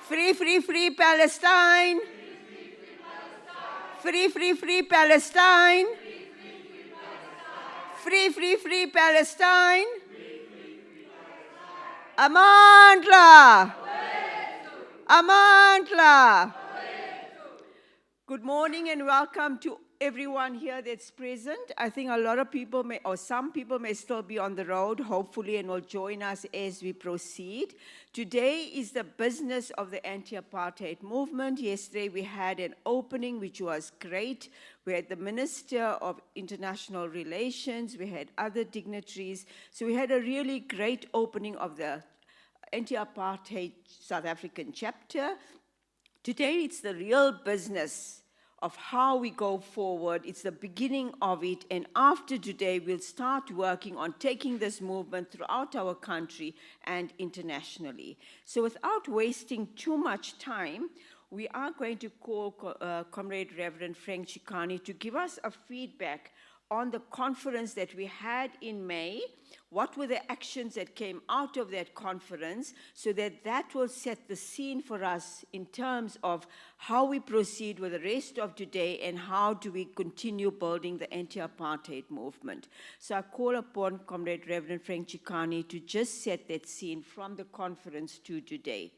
Free, free, free Palestine. Free, free, free Palestine. Free, free, free Palestine. Amandla. Amandla. Good morning and welcome to everyone here that's present. I think a lot of people may, or some people may still be on the road, hopefully, and will join us as we proceed. Today is the business of the anti-apartheid movement. Yesterday we had an opening which was great. We had the Minister of International Relations, we had other dignitaries. So we had a really great opening of the anti-apartheid South African chapter. Today it's the real business of how we go forward. It's the beginning of it, and after today we'll start working on taking this movement throughout our country and internationally. So without wasting too much time, we are going to call Comrade Reverend Frank Chikane to give us a feedback on the conference that we had in May. What were the actions that came out of that conference, so that will set the scene for us in terms of how we proceed with the rest of today and how do we continue building the anti-apartheid movement. So I call upon Comrade Reverend Frank Chikane to just set that scene from the conference to today.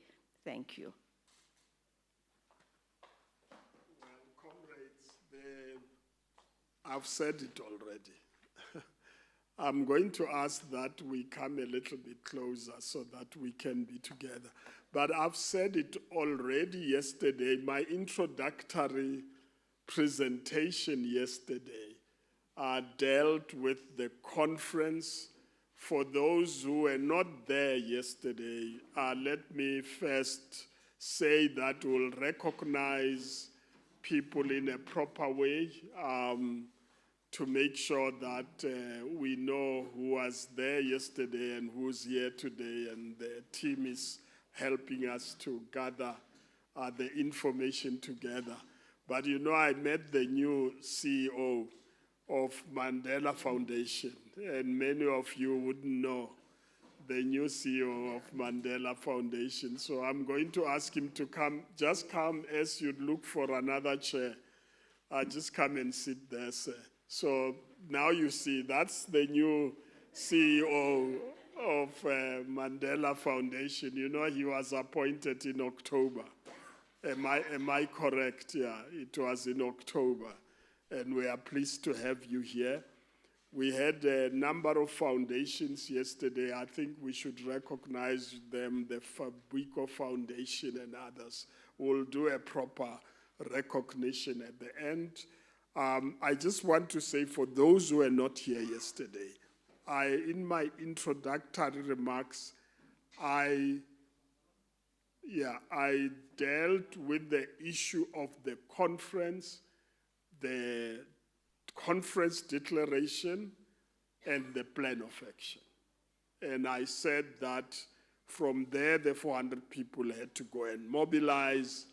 Thank you. Well, comrades, I've said it already. I'm going to ask that we come a little bit closer so that we can be together. But I've said it already yesterday. My introductory presentation yesterday dealt with the conference. For those who were not there yesterday, let me first say that we'll recognize people in a proper way, to make sure that we know who was there yesterday and who's here today, and the team is helping us to gather the information together. But you know, I met the new CEO of Mandela Foundation, and many of you wouldn't know the new CEO of Mandela Foundation. So I'm going to ask him to come, just come as you'd look for another chair. Just come and sit there, sir. So now you see, that's the new CEO of Mandela Foundation. You know, he was appointed in October. Am I correct? Yeah, it was in October. And we are pleased to have you here. We had a number of foundations yesterday. I think we should recognize them, the Fabrico Foundation and others. We'll do a proper recognition at the end. I just want to say, for those who were not here yesterday, in my introductory remarks, I dealt with the issue of the conference declaration, and the plan of action. And I said that from there, the 400 people had to go and mobilize,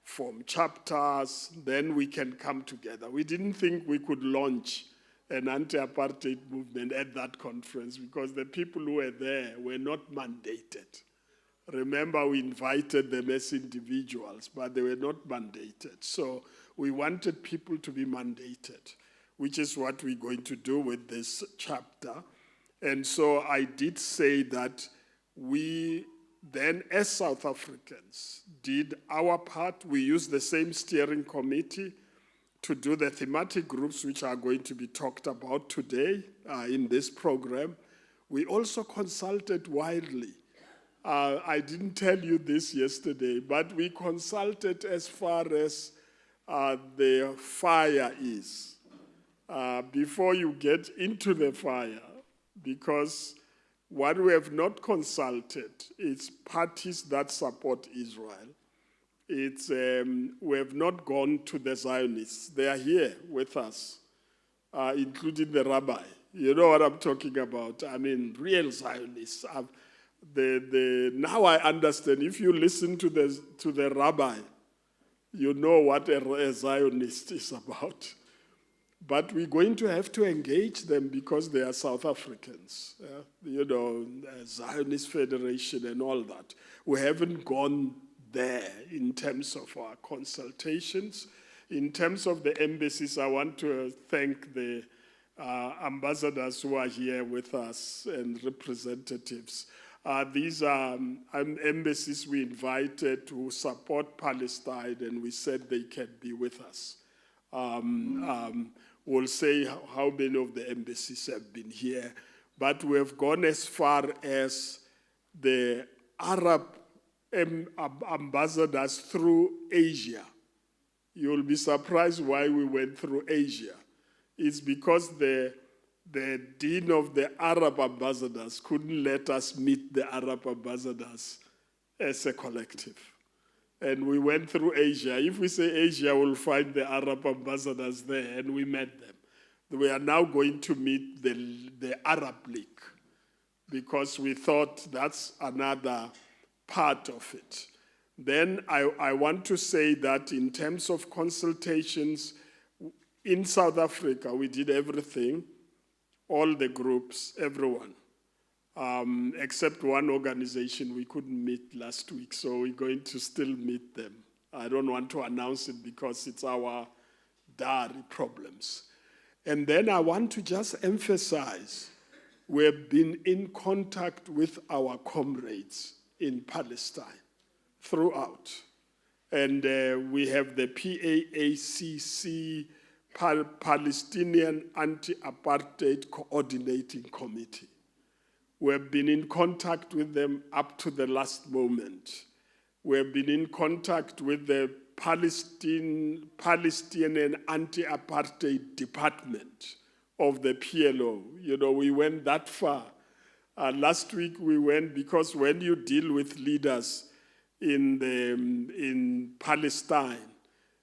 form chapters, then we can come together. We didn't think we could launch an anti-apartheid movement at that conference because the people who were there were not mandated. Remember, we invited them as individuals, but they were not mandated. So we wanted people to be mandated, which is what we're going to do with this chapter. And so I did say that we then, as South Africans, did our part. We used the same steering committee to do the thematic groups, which are going to be talked about today in this program. We also consulted widely. I didn't tell you this yesterday, but we consulted as far as the fire is, before you get into the fire, because what we have not consulted is parties that support Israel. We have not gone to the Zionists. They are here with us, including the rabbi. You know what I'm talking about. I mean, real Zionists. Now I understand. If you listen to the rabbi, you know what a Zionist is about. But we're going to have to engage them because they are South Africans. You know, Zionist Federation and all that. We haven't gone there in terms of our consultations. In terms of the embassies, I want to thank the ambassadors who are here with us and representatives. These are embassies we invited to support Palestine, and we said they can be with us. We'll say how many of the embassies have been here, but we have gone as far as the Arab ambassadors through Asia. You'll be surprised why we went through Asia. It's because the dean of the Arab ambassadors couldn't let us meet the Arab ambassadors as a collective. And we went through Asia. If we say Asia, we'll find the Arab ambassadors there, and we met them. We are now going to meet the Arab League, because we thought that's another part of it. Then I want to say that in terms of consultations, in South Africa, we did everything, all the groups, everyone, except one organization we couldn't meet last week, so we're going to still meet them. I don't want to announce it because it's our diary problems. And then I want to just emphasize, we've been in contact with our comrades in Palestine throughout. And we have the PAACC, Palestinian Anti-Apartheid Coordinating Committee. We've been in contact with them up to the last moment. We've been in contact with the Palestinian Anti-Apartheid Department of the PLO. You know, we went that far. Last week we went, because when you deal with leaders in Palestine,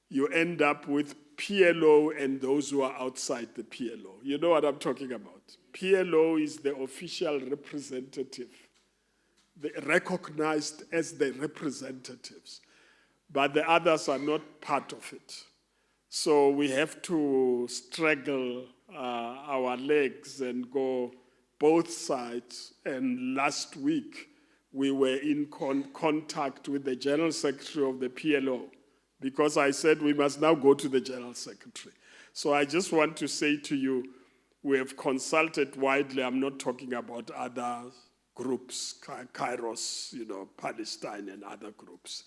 you end up with PLO and those who are outside the PLO. You know what I'm talking about. PLO is the official representative, recognized as the representatives, but the others are not part of it. So we have to struggle our legs and go both sides. And last week, we were in contact with the General Secretary of the PLO, because I said we must now go to the General Secretary. So I just want to say to you, we have consulted widely. I'm not talking about other groups, Kairos, you know, Palestine and other groups.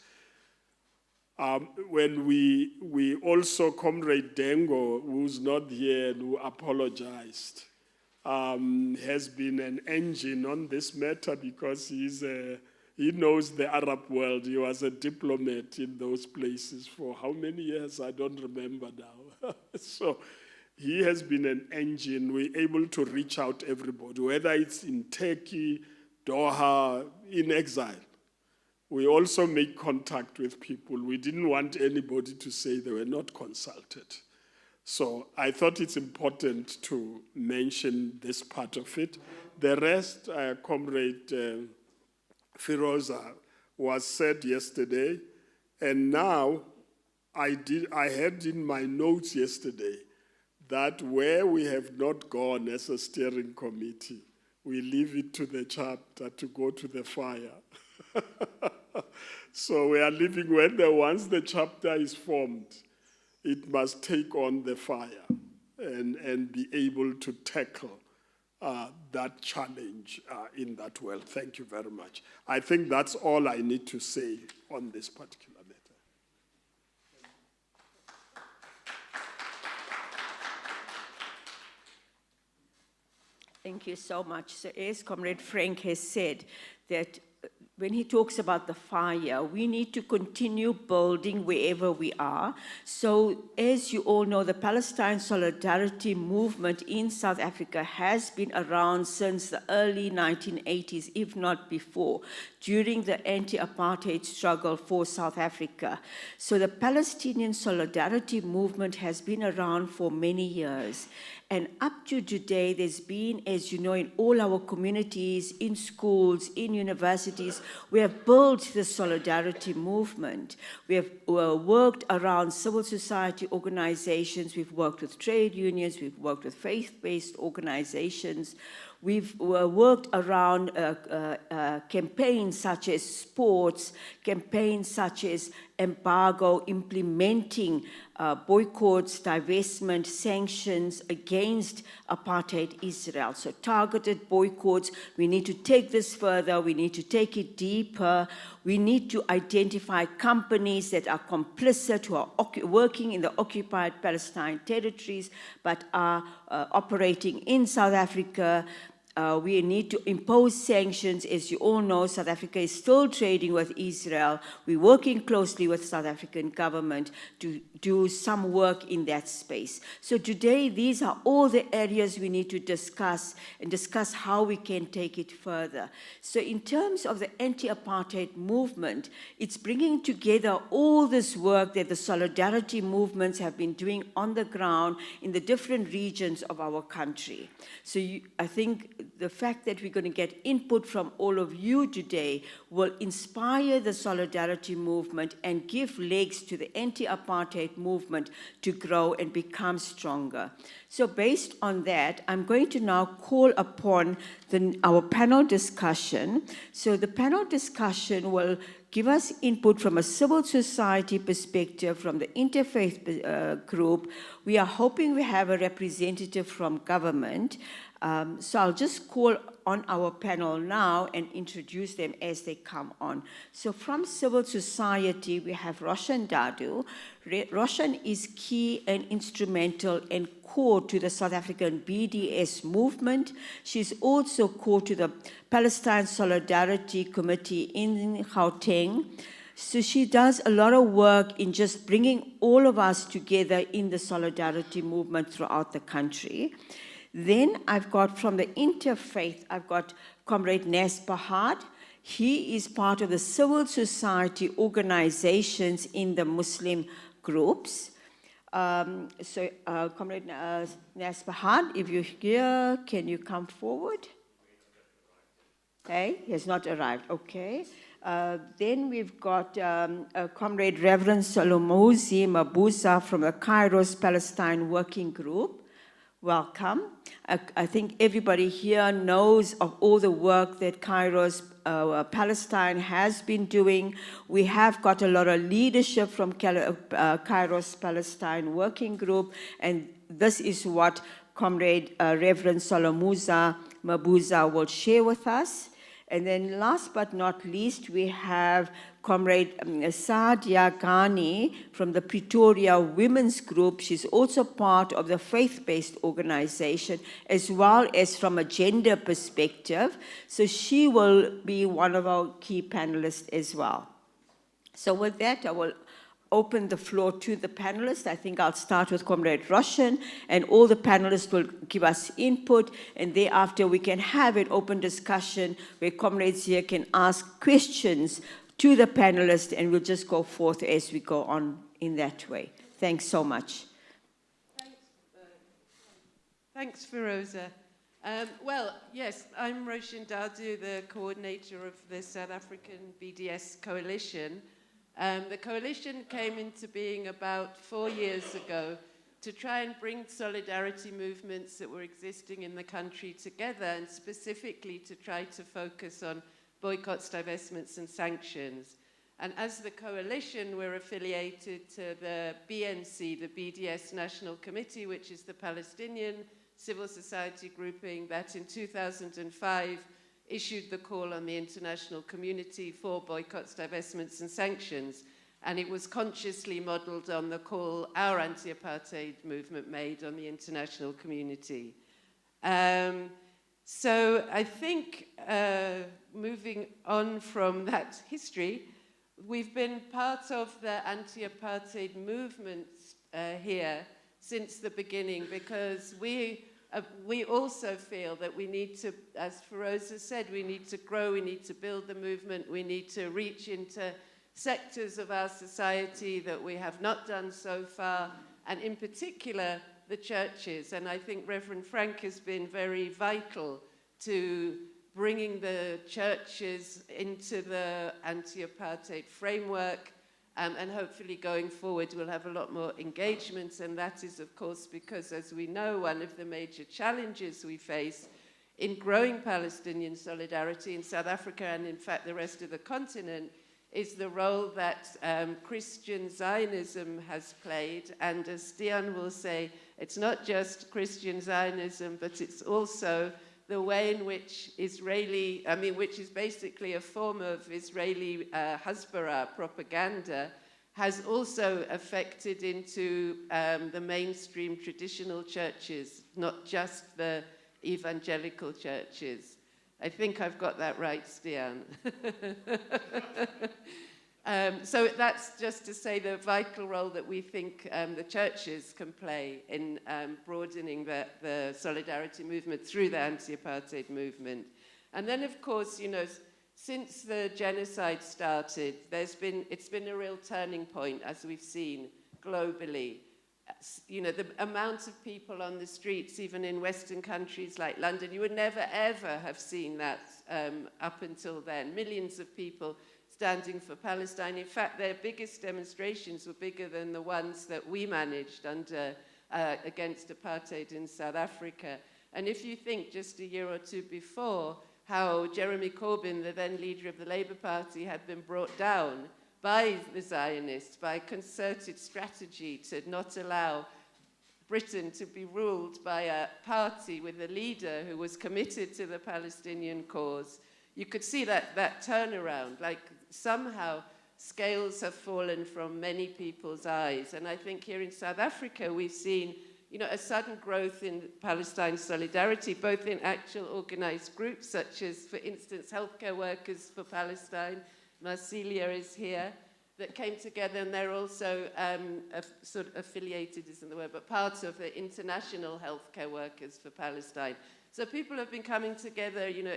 When we also, Comrade Dengo, who's not here and who apologized, has been an engine on this matter, because he knows the Arab world. He was a diplomat in those places for how many years? I don't remember now. So he has been an engine. We're able to reach out to everybody, whether it's in Turkey, Doha, in exile. We also make contact with people. We didn't want anybody to say they were not consulted. So I thought it's important to mention this part of it. The rest, Comrade Firoza, was said yesterday, and now I had in my notes yesterday that where we have not gone as a steering committee, we leave it to the chapter to go to the fire. So we are leaving, once the chapter is formed, it must take on the fire and be able to tackle that challenge in that world. Thank you very much. I think that's all I need to say on this particular matter. Thank you so much. So as Comrade Frank has said, that when he talks about the fire, we need to continue building wherever we are. So as you all know, the Palestine Solidarity Movement in South Africa has been around since the early 1980s, if not before, during the anti-apartheid struggle for South Africa. So the Palestinian Solidarity Movement has been around for many years. And up to today, there's been, as you know, in all our communities, in schools, in universities, we have built the solidarity movement. We have worked around civil society organizations. We've worked with trade unions. We've worked with faith-based organizations. We've worked around campaigns such as sports, campaigns such as embargo, implementing boycotts, divestment, sanctions against apartheid Israel. So targeted boycotts, we need to take this further, we need to take it deeper, we need to identify companies that are complicit, who are working in the occupied Palestine territories, but are operating in South Africa. We need to impose sanctions. As you all know, South Africa is still trading with Israel. We're working closely with South African government to do some work in that space. So today, these are all the areas we need to discuss and discuss how we can take it further. So in terms of the anti-apartheid movement, it's bringing together all this work that the solidarity movements have been doing on the ground in the different regions of our country. So I think the fact that we're going to get input from all of you today will inspire the solidarity movement and give legs to the anti-apartheid movement to grow and become stronger. So based on that, I'm going to now call upon our panel discussion. So the panel discussion will give us input from a civil society perspective, from the interfaith group. We are hoping we have a representative from government. So I'll just call on our panel now and introduce them as they come on. So from civil society, we have Roshan Dadu. Roshan is key and instrumental and core to the South African BDS movement. She's also core to the Palestine Solidarity Committee in Gauteng. So she does a lot of work in just bringing all of us together in the solidarity movement throughout the country. Then I've got from the interfaith, I've got Comrade Nas Bahad. He is part of the civil society organizations in the Muslim groups. Comrade Nas Bahad, if you're here, can you come forward? Okay, he has not arrived, okay. Then we've got Comrade Reverend Solomuzi Mabuza from the Kairos Palestine Working Group. Welcome. I think everybody here knows of all the work that Kairos Palestine has been doing. We have got a lot of leadership from Kairos Palestine Working Group, and this is what Comrade Reverend Solomuzi Mabuza will share with us. And then last but not least, we have Comrade Sadia Ghani from the Pretoria Women's Group. She's also part of the faith-based organization, as well as from a gender perspective. So she will be one of our key panelists as well. So with that, I will open the floor to the panelists. I think I'll start with Comrade Roshan, and all the panelists will give us input, and thereafter we can have an open discussion where comrades here can ask questions to the panelists, and we'll just go forth as we go on in that way. Thanks so much. Thanks, Firoza. Well, yes, I'm Roshan Dadu, the coordinator of the South African BDS Coalition. The coalition came into being about 4 years ago to try and bring solidarity movements that were existing in the country together, and specifically to try to focus on boycotts, divestments, and sanctions. And as the coalition, we're affiliated to the BNC, the BDS National Committee, which is the Palestinian civil society grouping that in 2005 issued the call on the international community for boycotts, divestments, and sanctions. And it was consciously modeled on the call our anti-apartheid movement made on the international community. So I think moving on from that history, we've been part of the anti-apartheid movement here since the beginning, because we also feel that we need to, as Firoza said, we need to grow, we need to build the movement, we need to reach into sectors of our society that we have not done so far, and in particular, the churches. And I think Reverend Frank has been very vital to bringing the churches into the anti-apartheid framework, and hopefully going forward we'll have a lot more engagement. And that is, of course, because, as we know, one of the major challenges we face in growing Palestinian solidarity in South Africa and in fact the rest of the continent is the role that Christian Zionism has played. And as Stian will say, it's not just Christian Zionism, but it's also the way in which which is basically a form of Israeli Hasbara propaganda, has also affected into the mainstream traditional churches, not just the evangelical churches. I think I've got that right, Stian. So that's just to say the vital role that we think the churches can play in broadening the solidarity movement through the anti-apartheid movement. And then, of course, you know, since the genocide started, it's been a real turning point, as we've seen globally. You know, the amount of people on the streets, even in Western countries like London, you would never, ever have seen that up until then. Millions of people standing for Palestine. In fact, their biggest demonstrations were bigger than the ones that we managed against apartheid in South Africa. And if you think just a year or two before, how Jeremy Corbyn, the then leader of the Labour Party, had been brought down by the Zionists, by concerted strategy to not allow Britain to be ruled by a party with a leader who was committed to the Palestinian cause, you could see that turnaround, like somehow scales have fallen from many people's eyes. And I think here in South Africa, we've seen, you know, a sudden growth in Palestine solidarity, both in actual organized groups, such as, for instance, Healthcare Workers for Palestine. Marcelia is here, that came together, and they're also sort of affiliated, isn't the word, but part of the International Healthcare Workers for Palestine. So people have been coming together, you know,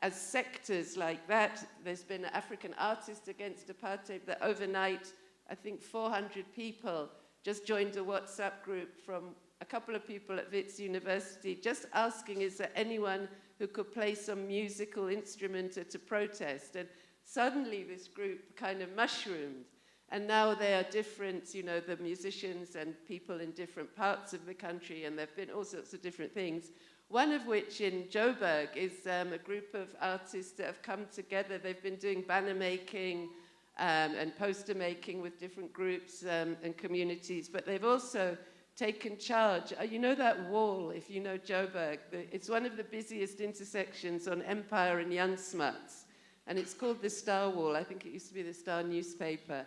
as sectors like that. There's been an African Artist Against Apartheid that overnight, I think 400 people just joined a WhatsApp group from a couple of people at Wits University, just asking, is there anyone who could play some musical instrument to protest? And suddenly this group kind of mushroomed. And now they are different, you know, the musicians and people in different parts of the country, and there have been all sorts of different things. One of which in Joburg is a group of artists that have come together. They've been doing banner making and poster making with different groups and communities, but they've also taken charge. You know that wall, if you know Joburg, it's one of the busiest intersections on Empire and Jan Smuts, and it's called the Star Wall. I think it used to be the Star newspaper.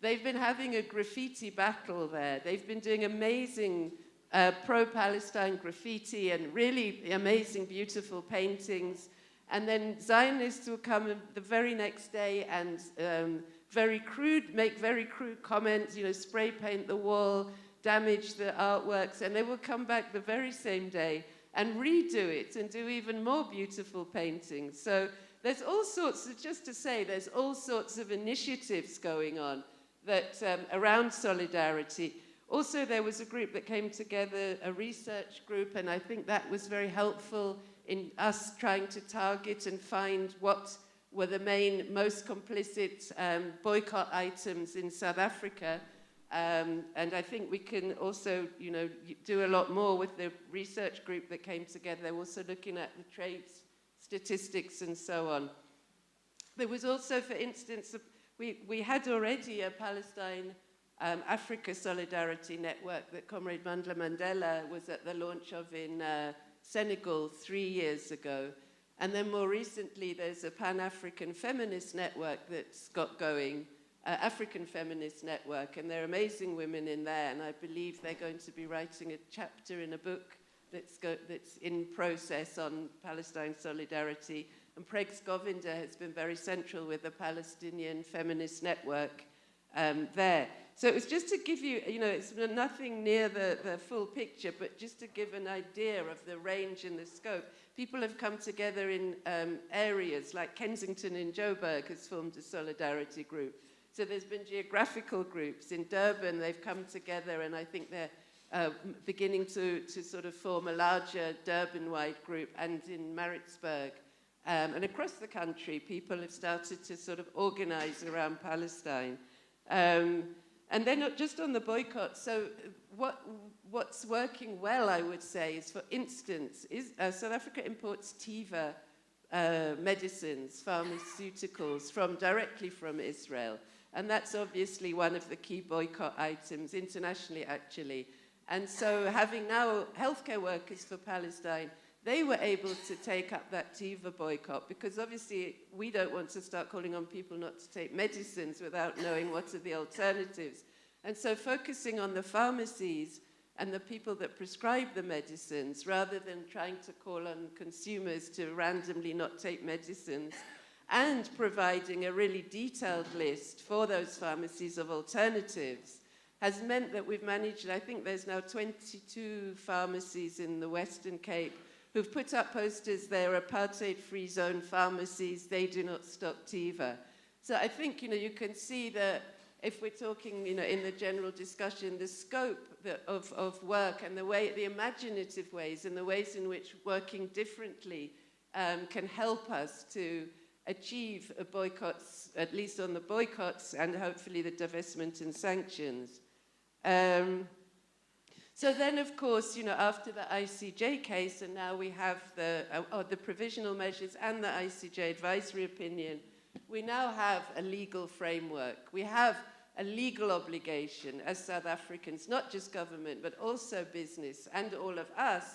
They've been having a graffiti battle there. They've been doing amazing pro-Palestine graffiti and really amazing, beautiful paintings. And then Zionists will come the very next day and make very crude comments, you know, spray paint the wall, damage the artworks, and they will come back the very same day and redo it and do even more beautiful paintings. So there's all sorts of, just to say, there's all sorts of initiatives going on that around solidarity. Also, there was a group that came together, a research group, and I think that was very helpful in us trying to target and find what were the most complicit boycott items in South Africa. And I think we can also, you know, do a lot more with the research group that came together. They're also looking at the trade statistics and so on. There was also, for instance, we had already a Palestine Africa Solidarity Network that Comrade Mandla Mandela was at the launch of in Senegal 3 years ago. And then more recently, there's a Pan-African Feminist Network that's got going, African Feminist Network, and there are amazing women in there, and I believe they're going to be writing a chapter in a book that's in process on Palestine solidarity. And Pregs Govinda has been very central with the Palestinian Feminist Network there. So it was just to give you, you know, it's nothing near the full picture, but just to give an idea of the range and the scope. People have come together in areas like Kensington in Joburg has formed a solidarity group. So there's been geographical groups. In Durban, they've come together, and I think they're beginning to sort of form a larger Durban-wide group, and in Maritzburg. And across the country, people have started to sort of organize around Palestine. And then just on the boycott, so what's working well, I would say, is, for instance, South Africa imports Teva medicines, pharmaceuticals, directly from Israel. And that's obviously one of the key boycott items internationally, actually. And so having now healthcare workers for Palestine, they were able to take up that Teva boycott, because obviously we don't want to start calling on people not to take medicines without knowing what are the alternatives. And so focusing on the pharmacies and the people that prescribe the medicines, rather than trying to call on consumers to randomly not take medicines, and providing a really detailed list for those pharmacies of alternatives, has meant that we've managed, I think there's now 22 pharmacies in the Western Cape who've put up posters, they're apartheid-free zone pharmacies, they do not stock Teva. So I think, you can see that if we're talking, in the general discussion, the scope of work and the imaginative ways and the ways in which working differently can help us to achieve boycotts, at least on the boycotts, and hopefully the divestment and sanctions. So then, of course, after the ICJ case, and now we have the provisional measures and the ICJ advisory opinion, we now have a legal framework. We have a legal obligation as South Africans, not just government, but also business and all of us,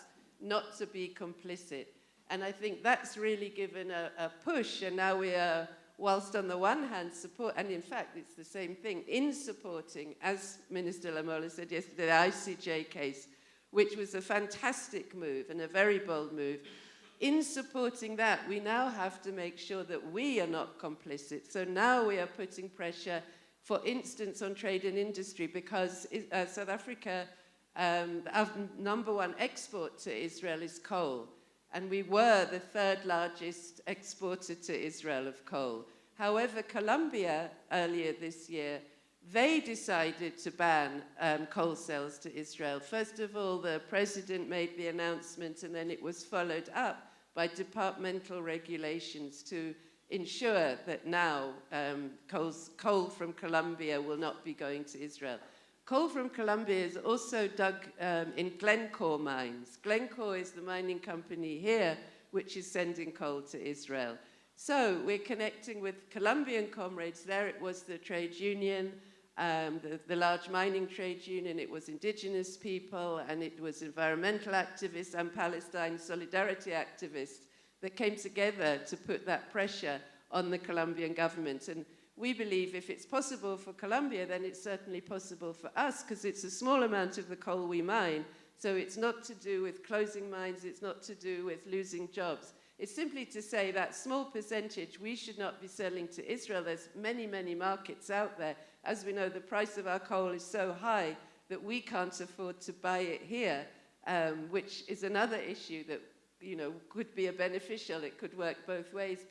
not to be complicit. And I think that's really given a push, and now we are, whilst on the one hand support, and in fact it's the same thing, in supporting, as Minister Lamola said yesterday, the ICJ case, which was a fantastic move and a very bold move. In supporting that, we now have to make sure that we are not complicit. So now we are putting pressure, for instance, on trade and industry, because South Africa, our #1 export to Israel is coal. And we were the 3rd largest exporter to Israel of coal. However, Colombia, earlier this year, they decided to ban coal sales to Israel. First of all, the president made the announcement, and then it was followed up by departmental regulations to ensure that now coal from Colombia will not be going to Israel. Coal from Colombia is also dug in Glencore mines. Glencore is the mining company here which is sending coal to Israel. So we're connecting with Colombian comrades. There it was the trade union, the large mining trade union, it was indigenous people, and it was environmental activists and Palestine solidarity activists that came together to put that pressure on the Colombian government. And we believe if it's possible for Colombia, then it's certainly possible for us, because it's a small amount of the coal we mine. So it's not to do with closing mines, it's not to do with losing jobs. It's simply to say that small percentage we should not be selling to Israel. There's many, many markets out there. As we know, the price of our coal is so high that we can't afford to buy it here, which is another issue that could be beneficial. It could work both ways,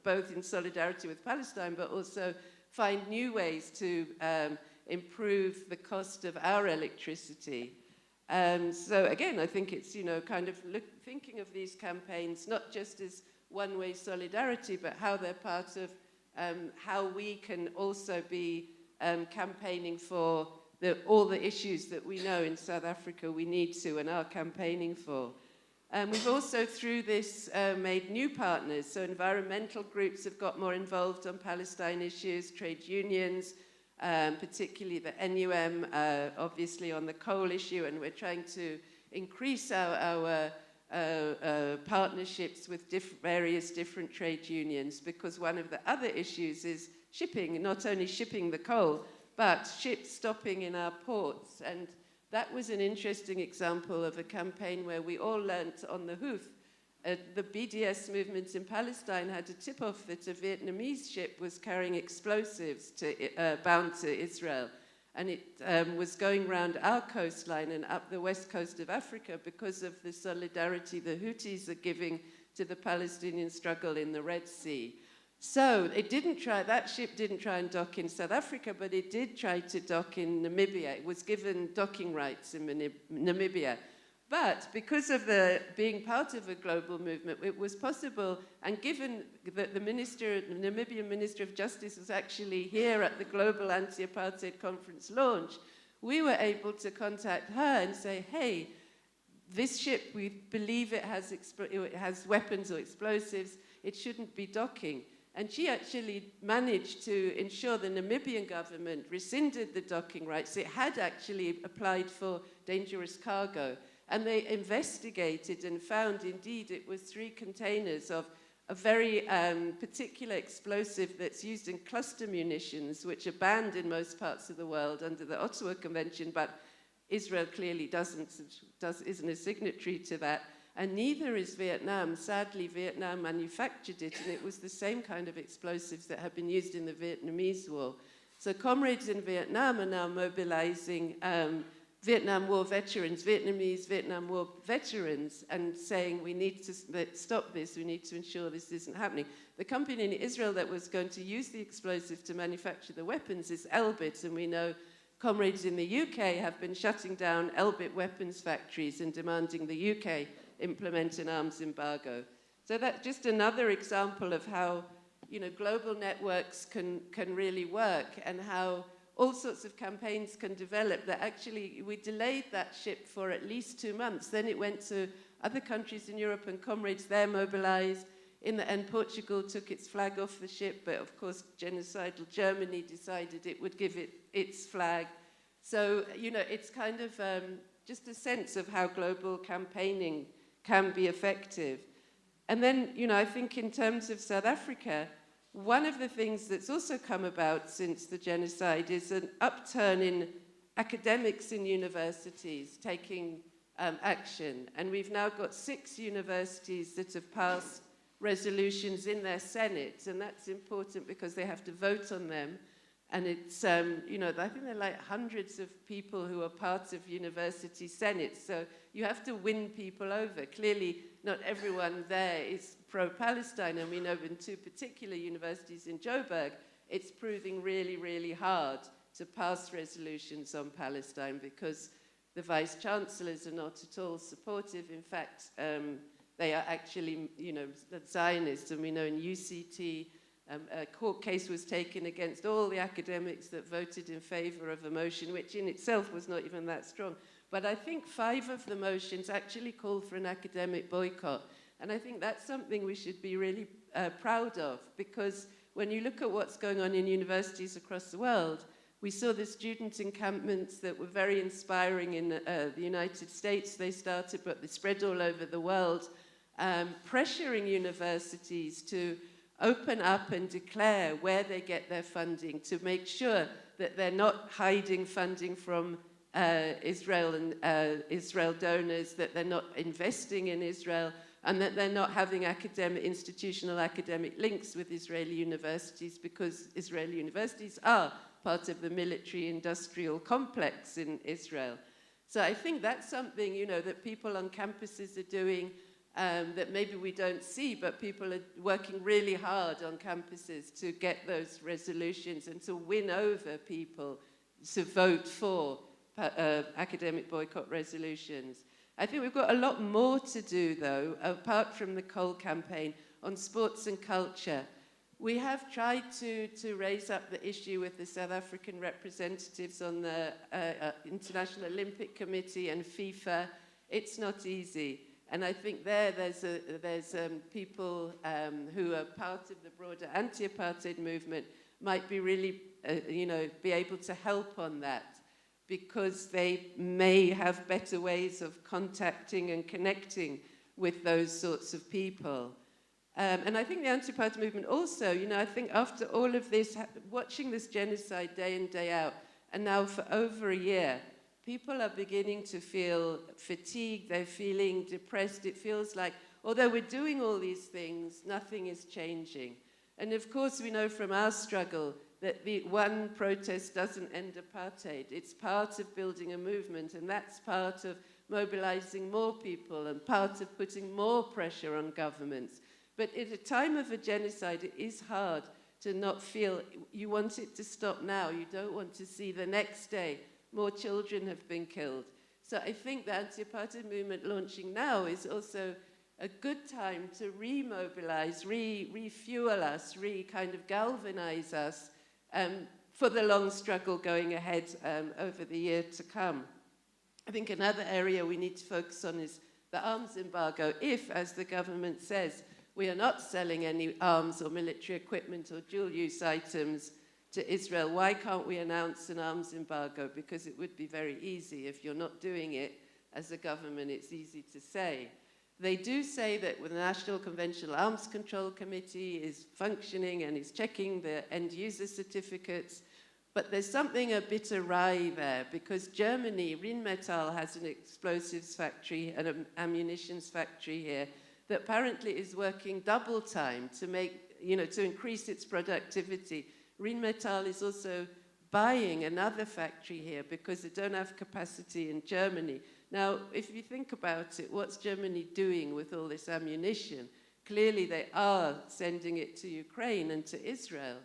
both in solidarity with Palestine, but also find new ways to improve the cost of our electricity. So again, I think it's, kind of thinking of these campaigns, not just as one-way solidarity, but how they're part of how we can also be campaigning for all the issues that we know in South Africa we need to and are campaigning for. We've also, through this, made new partners. So environmental groups have got more involved on Palestine issues, trade unions, particularly the NUM, obviously on the coal issue, and we're trying to increase our partnerships with various different trade unions, because one of the other issues is shipping, not only shipping the coal, but ships stopping in our ports. And that was an interesting example of a campaign where we all learnt on the hoof. The BDS movement in Palestine had a tip-off that a Vietnamese ship was carrying explosives bound to Israel. And it was going around our coastline and up the west coast of Africa because of the solidarity the Houthis are giving to the Palestinian struggle in the Red Sea. So that ship didn't try and dock in South Africa, but it did try to dock in Namibia. It was given docking rights in Namibia. But because of being part of a global movement, it was possible, and given that the Namibian Minister of Justice was actually here at the Global Anti-Apartheid Conference launch, we were able to contact her and say, hey, this ship, we believe it has weapons or explosives, it shouldn't be docking. And she actually managed to ensure the Namibian government rescinded the docking rights. It had actually applied for dangerous cargo. And they investigated and found, indeed, it was 3 containers of a very particular explosive that's used in cluster munitions, which are banned in most parts of the world under the Ottawa Convention, but Israel clearly isn't a signatory to that. And neither is Vietnam. Sadly, Vietnam manufactured it, and it was the same kind of explosives that had been used in the Vietnamese War. So comrades in Vietnam are now mobilizing Vietnam War veterans, Vietnamese Vietnam War veterans, and saying we need to stop this, we need to ensure this isn't happening. The company in Israel that was going to use the explosive to manufacture the weapons is Elbit, and we know comrades in the UK have been shutting down Elbit weapons factories and demanding the UK implement an arms embargo. So that's just another example of how, you know, global networks can really work, and how all sorts of campaigns can develop. That actually, we delayed that ship for at least 2 months. Then it went to other countries in Europe, and comrades there mobilized. In the end, Portugal took its flag off the ship, but of course, genocidal Germany decided it would give it its flag. So, you know, it's kind of just a sense of how global campaigning can be effective. And then, you know, I think in terms of South Africa, one of the things that's also come about since the genocide is an upturn in academics in universities taking action. And we've now got 6 universities that have passed resolutions in their Senate, and that's important because they have to vote on them. And it's, you know, I think there are like hundreds of people who are part of university senates, so you have to win people over. Clearly, not everyone there is pro-Palestine, and we know in 2 particular universities in Joburg, it's proving really, really hard to pass resolutions on Palestine because the vice-chancellors are not at all supportive. In fact, they are actually, you know, Zionists, and we know in UCT, a court case was taken against all the academics that voted in favor of a motion, which in itself was not even that strong. But I think 5 of the motions actually call for an academic boycott. And I think that's something we should be really proud of, because when you look at what's going on in universities across the world, we saw the student encampments that were very inspiring in the United States. They started, but they spread all over the world, pressuring universities to open up and declare where they get their funding, to make sure that they're not hiding funding from Israel and Israel donors, that they're not investing in Israel, and that they're not having institutional academic links with Israeli universities, because Israeli universities are part of the military-industrial complex in Israel. So I think that's something, you know, that people on campuses are doing, that maybe we don't see, but people are working really hard on campuses to get those resolutions and to win over people to vote for academic boycott resolutions. I think we've got a lot more to do, though, apart from the coal campaign, on sports and culture. We have tried to raise up the issue with the South African representatives on the International Olympic Committee and FIFA. It's not easy. And I think there's people who are part of the broader anti-apartheid movement might be really, you know, be able to help on that, because they may have better ways of contacting and connecting with those sorts of people. And I think the anti-apartheid movement also, you know, I think after all of this, watching this genocide day in, day out, and now for over a year, people are beginning to feel fatigued, they're feeling depressed. It feels like, although we're doing all these things, nothing is changing. And of course, we know from our struggle that the one protest doesn't end apartheid. It's part of building a movement, and that's part of mobilizing more people and part of putting more pressure on governments. But at a time of a genocide, it is hard to not feel you want it to stop now. You don't want to see the next day more children have been killed. So I think the anti-apartheid movement launching now is also a good time to remobilize, refuel us, kind of galvanize us for the long struggle going ahead over the year to come. I think another area we need to focus on is the arms embargo. If, as the government says, we are not selling any arms or military equipment or dual-use items to Israel, why can't we announce an arms embargo? Because it would be very easy. If you're not doing it as a government, it's easy to say. They do say that the National Conventional Arms Control Committee is functioning and is checking the end-user certificates, but there's something a bit awry there, because Germany, Rheinmetall, has an explosives factory and an ammunitions factory here that apparently is working double time to make, to increase its productivity. Rheinmetall is also buying another factory here because they don't have capacity in Germany. Now, if you think about it, what's Germany doing with all this ammunition? Clearly, they are sending it to Ukraine and to Israel.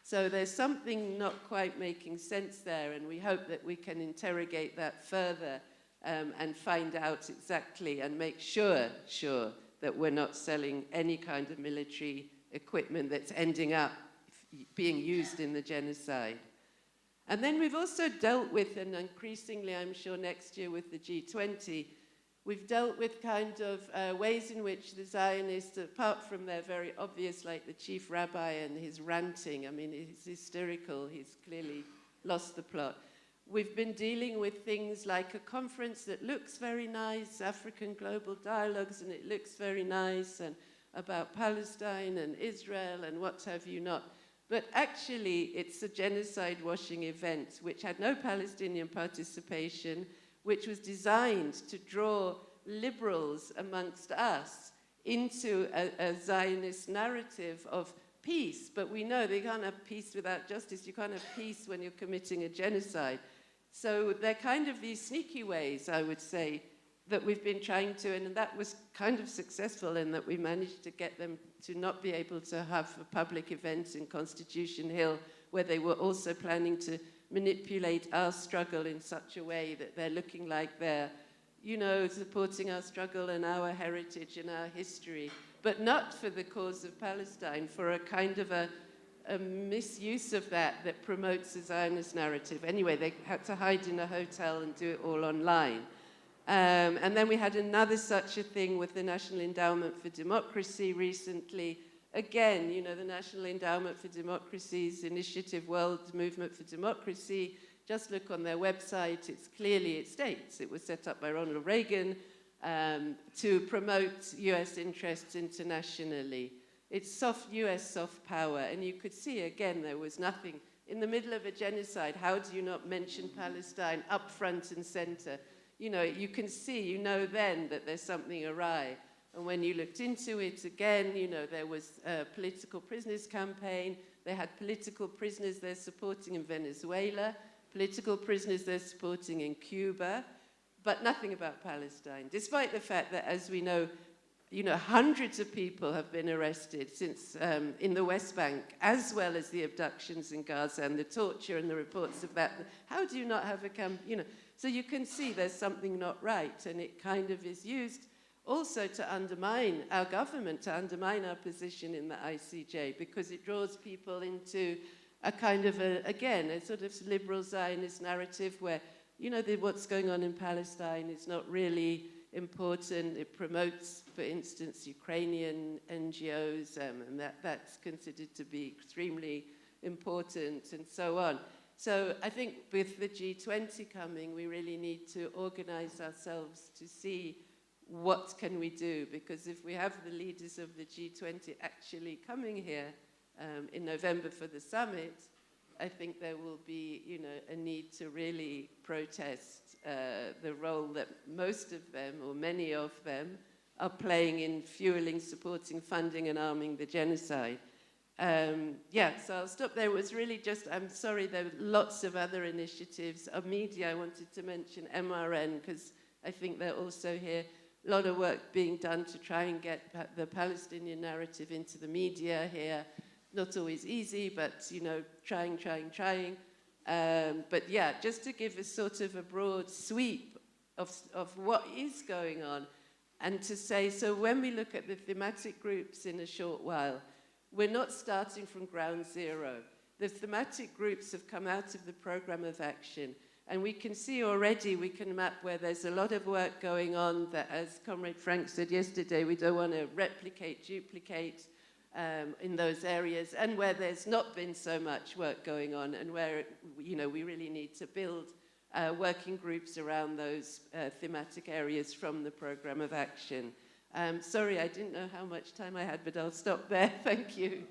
So there's something not quite making sense there, and we hope that we can interrogate that further and find out exactly and make sure that we're not selling any kind of military equipment that's ending up being used in the genocide. And then we've also dealt with, and increasingly I'm sure next year with the G20, we've dealt with kind of ways in which the Zionists, apart from their very obvious, like the chief rabbi and his ranting, I mean, he's hysterical, he's clearly lost the plot. We've been dealing with things like a conference that looks very nice, African Global Dialogues, and it looks very nice, and about Palestine and Israel and what have you not. But actually, it's a genocide-washing event which had no Palestinian participation, which was designed to draw liberals amongst us into a Zionist narrative of peace. But we know they can't have peace without justice. You can't have peace when you're committing a genocide. So they're kind of these sneaky ways, I would say, that we've been trying to, and that was kind of successful in that we managed to get them to not be able to have a public event in Constitution Hill, where they were also planning to manipulate our struggle in such a way that they're looking like they're, supporting our struggle and our heritage and our history, but not for the cause of Palestine, for a kind of a misuse of that promotes a Zionist narrative. Anyway, they had to hide in a hotel and do it all online. And then we had another such a thing with the National Endowment for Democracy recently. Again, the National Endowment for Democracy's initiative, World Movement for Democracy, just look on their website, it states it was set up by Ronald Reagan to promote US interests internationally. It's US soft power, and you could see, again, there was nothing. In the middle of a genocide, how do you not mention Palestine up front and center? You can see, then that there's something awry. And when you looked into it again, there was a political prisoners campaign. They had political prisoners they're supporting in Venezuela, political prisoners they're supporting in Cuba, but nothing about Palestine, despite the fact that, as we know, hundreds of people have been arrested since in the West Bank, as well as the abductions in Gaza and the torture and the reports of that. How do you not have a So you can see there's something not right, and it kind of is used also to undermine our government, to undermine our position in the ICJ, because it draws people into a kind of, a sort of liberal Zionist narrative where, what's going on in Palestine is not really important. It promotes, for instance, Ukrainian NGOs, and that's considered to be extremely important, and so on. So I think with the G20 coming, we really need to organize ourselves to see what can we do, because if we have the leaders of the G20 actually coming here in November for the summit, I think there will be, a need to really protest the role that most of them, or many of them, are playing in fueling, supporting, funding, and arming the genocide. So I'll stop there. It was really just, I'm sorry, there were lots of other initiatives. Of media, I wanted to mention MRN, because I think they're also here. A lot of work being done to try and get the Palestinian narrative into the media here. Not always easy, but, trying. But yeah, just to give a sort of a broad sweep of what is going on, and to say, so when we look at the thematic groups in a short while, we're not starting from ground zero. The thematic groups have come out of the program of action, and we can see already, we can map where there's a lot of work going on that, as Comrade Frank said yesterday, we don't want to replicate, duplicate in those areas, and where there's not been so much work going on, and where, you know, we really need to build working groups around those thematic areas from the program of action. Sorry, I didn't know how much time I had, but I'll stop there. Thank you.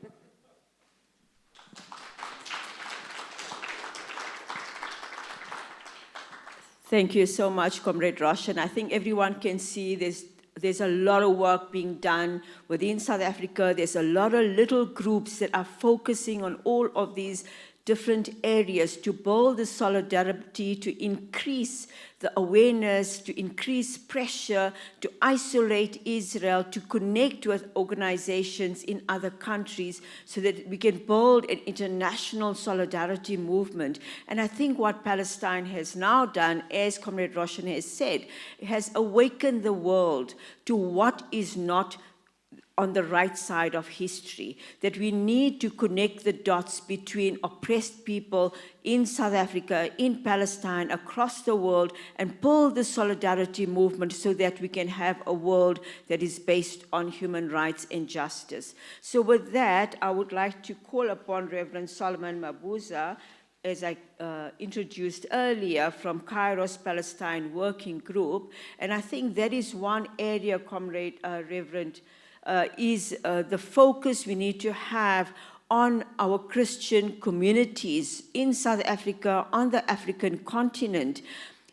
Thank you so much, Comrade Roshan. I think everyone can see there's a lot of work being done within South Africa. There's a lot of little groups that are focusing on all of these different areas to build the solidarity, to increase the awareness, to increase pressure, to isolate Israel, to connect with organizations in other countries so that we can build an international solidarity movement. And I think what Palestine has now done, as Comrade Roshan has said, has awakened the world to what is not on the right side of history, that we need to connect the dots between oppressed people in South Africa, in Palestine, across the world, and build the solidarity movement so that we can have a world that is based on human rights and justice. So with that, I would like to call upon Reverend Solomon Mabuza, as I introduced earlier, from Cairo's Palestine Working Group. And I think that is one area, Comrade Reverend, is the focus we need to have on our Christian communities in South Africa, on the African continent.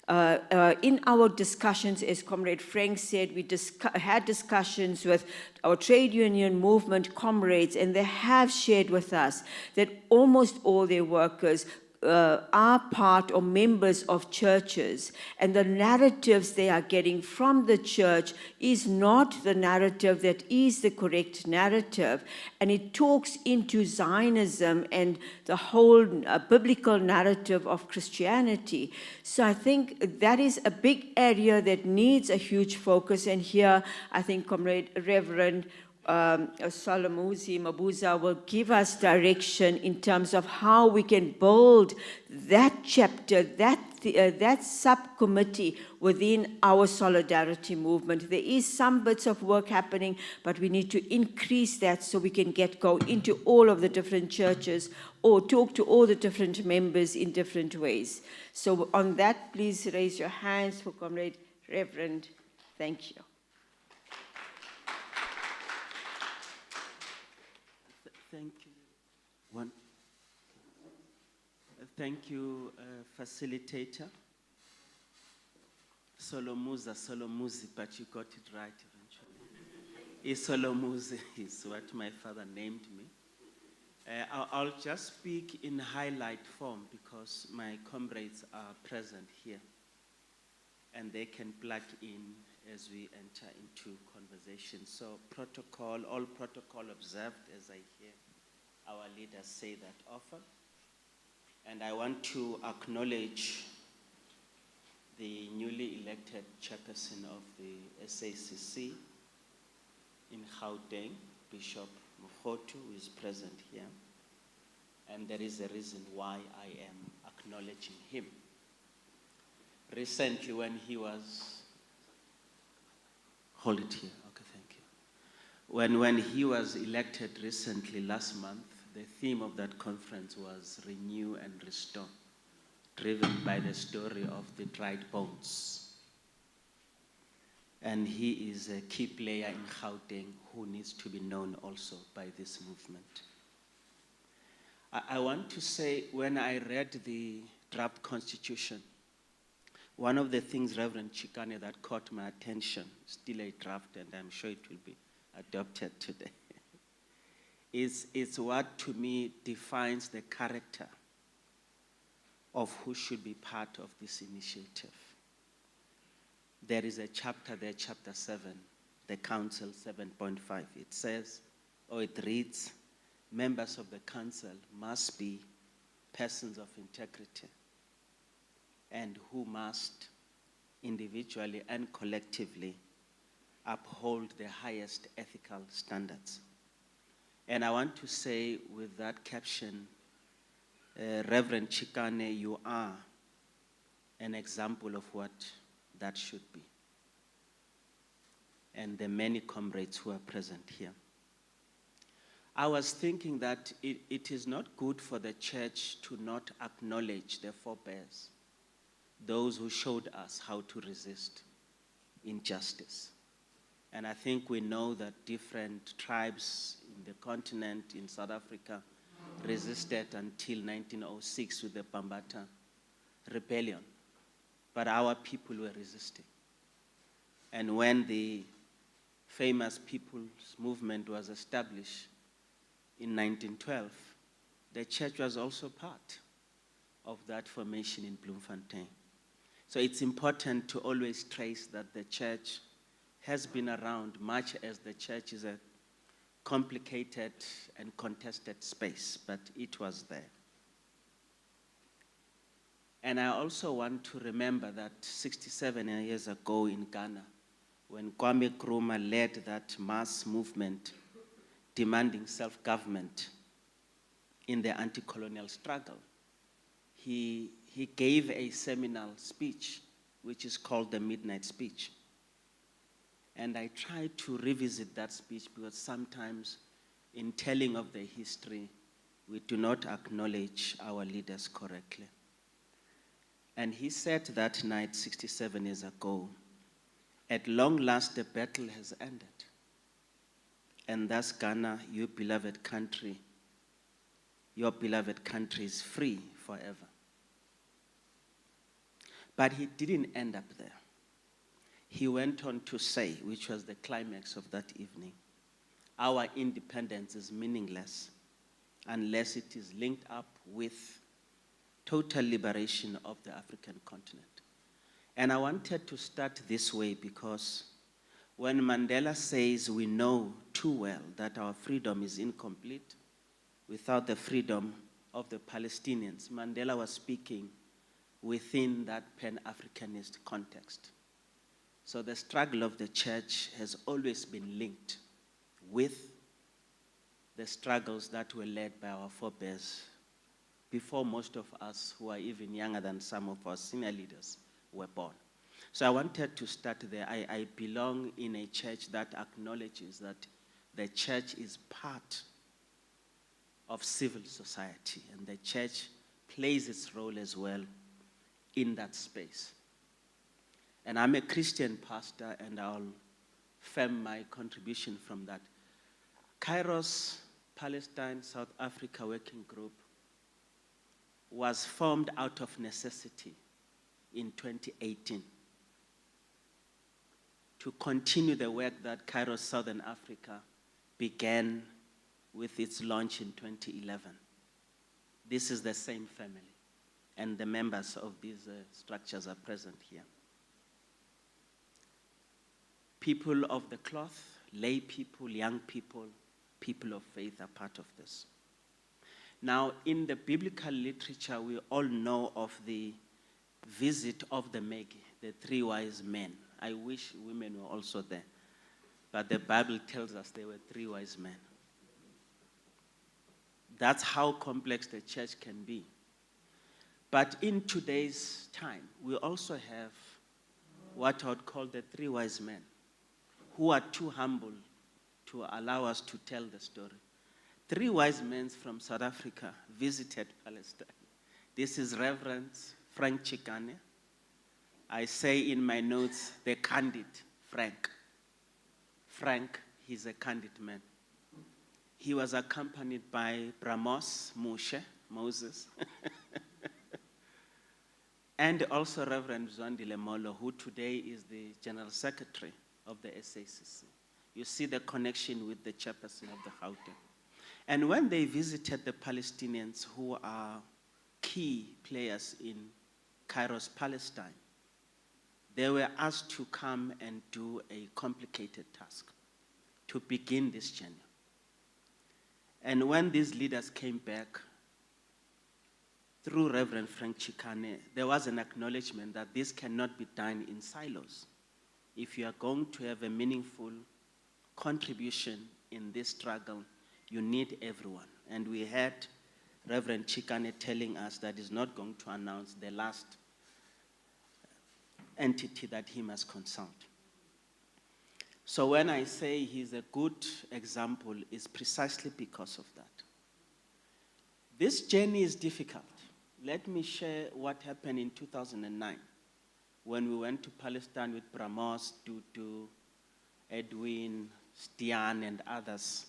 In our discussions, as Comrade Frank said, we had discussions with our trade union movement comrades, and they have shared with us that almost all their workers are part or members of churches, and the narratives they are getting from the church is not the narrative that is the correct narrative, and it talks into Zionism and the whole biblical narrative of Christianity. So I think that is a big area that needs a huge focus, and here I think Comrade Reverend Solomuzi Mabuza will give us direction in terms of how we can build that chapter, that subcommittee within our solidarity movement. There is some bits of work happening, but we need to increase that so we can go into all of the different churches or talk to all the different members in different ways. So on that, please raise your hands for Comrade Reverend. Thank you. Thank you. Thank you, facilitator. Solomuzi, but you got it right eventually. Solomuzi is what my father named me. I'll just speak in highlight form because my comrades are present here and they can plug in as we enter into conversation. So all protocol observed, as I hear our leaders say that often. And I want to acknowledge the newly elected chairperson of the SACC in Gauteng, Bishop Mokhotu, who is present here. And there is a reason why I am acknowledging him. Recently, when he was hold it here. Okay, thank you. When he was elected recently last month, the theme of that conference was Renew and Restore, driven by the story of the dried bones. And he is a key player in Gauteng who needs to be known also by this movement. I want to say, when I read the draft constitution, one of the things, Reverend Chikane, that caught my attention, still a draft, and I'm sure it will be adopted today, is what to me defines the character of who should be part of this initiative. There is a chapter there, chapter 7, the Council 7.5. It says, or it reads, members of the Council must be persons of integrity and who must individually and collectively, uphold the highest ethical standards. And I want to say with that caption, Reverend Chikane, you are an example of what that should be. And the many comrades who are present here. I was thinking that it is not good for the church to not acknowledge the forebears, those who showed us how to resist injustice. And I think we know that different tribes in the continent, in South Africa, resisted until 1906 with the Bambata Rebellion. But our people were resisting. And when the famous People's Movement was established in 1912, the church was also part of that formation in Bloemfontein. So it's important to always trace that the church has been around, much as the church is a complicated and contested space, but it was there. And I also want to remember that 67 years ago in Ghana, when Kwame Nkrumah led that mass movement demanding self-government in the anti-colonial struggle, he gave a seminal speech, which is called the Midnight Speech. And I try to revisit that speech because sometimes in telling of the history, we do not acknowledge our leaders correctly. And he said that night, 67 years ago, at long last the battle has ended. And thus Ghana, your beloved country is free forever. But he didn't end up there. He went on to say, which was the climax of that evening, our independence is meaningless unless it is linked up with total liberation of the African continent. And I wanted to start this way because when Mandela says we know too well that our freedom is incomplete without the freedom of the Palestinians, Mandela was speaking within that Pan-Africanist context. So the struggle of the church has always been linked with the struggles that were led by our forebears before most of us, who are even younger than some of our senior leaders, were born. So I wanted to start there. I belong in a church that acknowledges that the church is part of civil society, and the church plays its role as well in that space. And I'm a Christian pastor, and I'll firm my contribution from that. Kairos, Palestine, South Africa Working Group was formed out of necessity in 2018 to continue the work that Kairos Southern Africa began with its launch in 2011. This is the same family, and the members of these structures are present here. People of the cloth, lay people, young people, people of faith are part of this. Now, in the biblical literature, we all know of the visit of the Magi, the three wise men. I wish women were also there, but the Bible tells us there were three wise men. That's how complex the church can be. But in today's time, we also have what I would call the three wise men, who are too humble to allow us to tell the story. Three wise men from South Africa visited Palestine. This is Reverend Frank Chikane. I say in my notes, the candid Frank. Frank, he's a candid man. He was accompanied by Bramos Moses, and also Reverend Zwandile Molo, who today is the General Secretary of the SACC. You see the connection with the chairperson of the Gauteng. And when they visited the Palestinians, who are key players in Kairos, Palestine, they were asked to come and do a complicated task to begin this journey. And when these leaders came back, through Reverend Frank Chikane, there was an acknowledgement that this cannot be done in silos. If you are going to have a meaningful contribution in this struggle, you need everyone. And we had Reverend Chikane telling us that he's not going to announce the last entity that he must consult. So when I say he's a good example, it's precisely because of that. This journey is difficult. Let me share what happened in 2009 when we went to Palestine with Bramos, Tutu, Edwin, Stian, and others,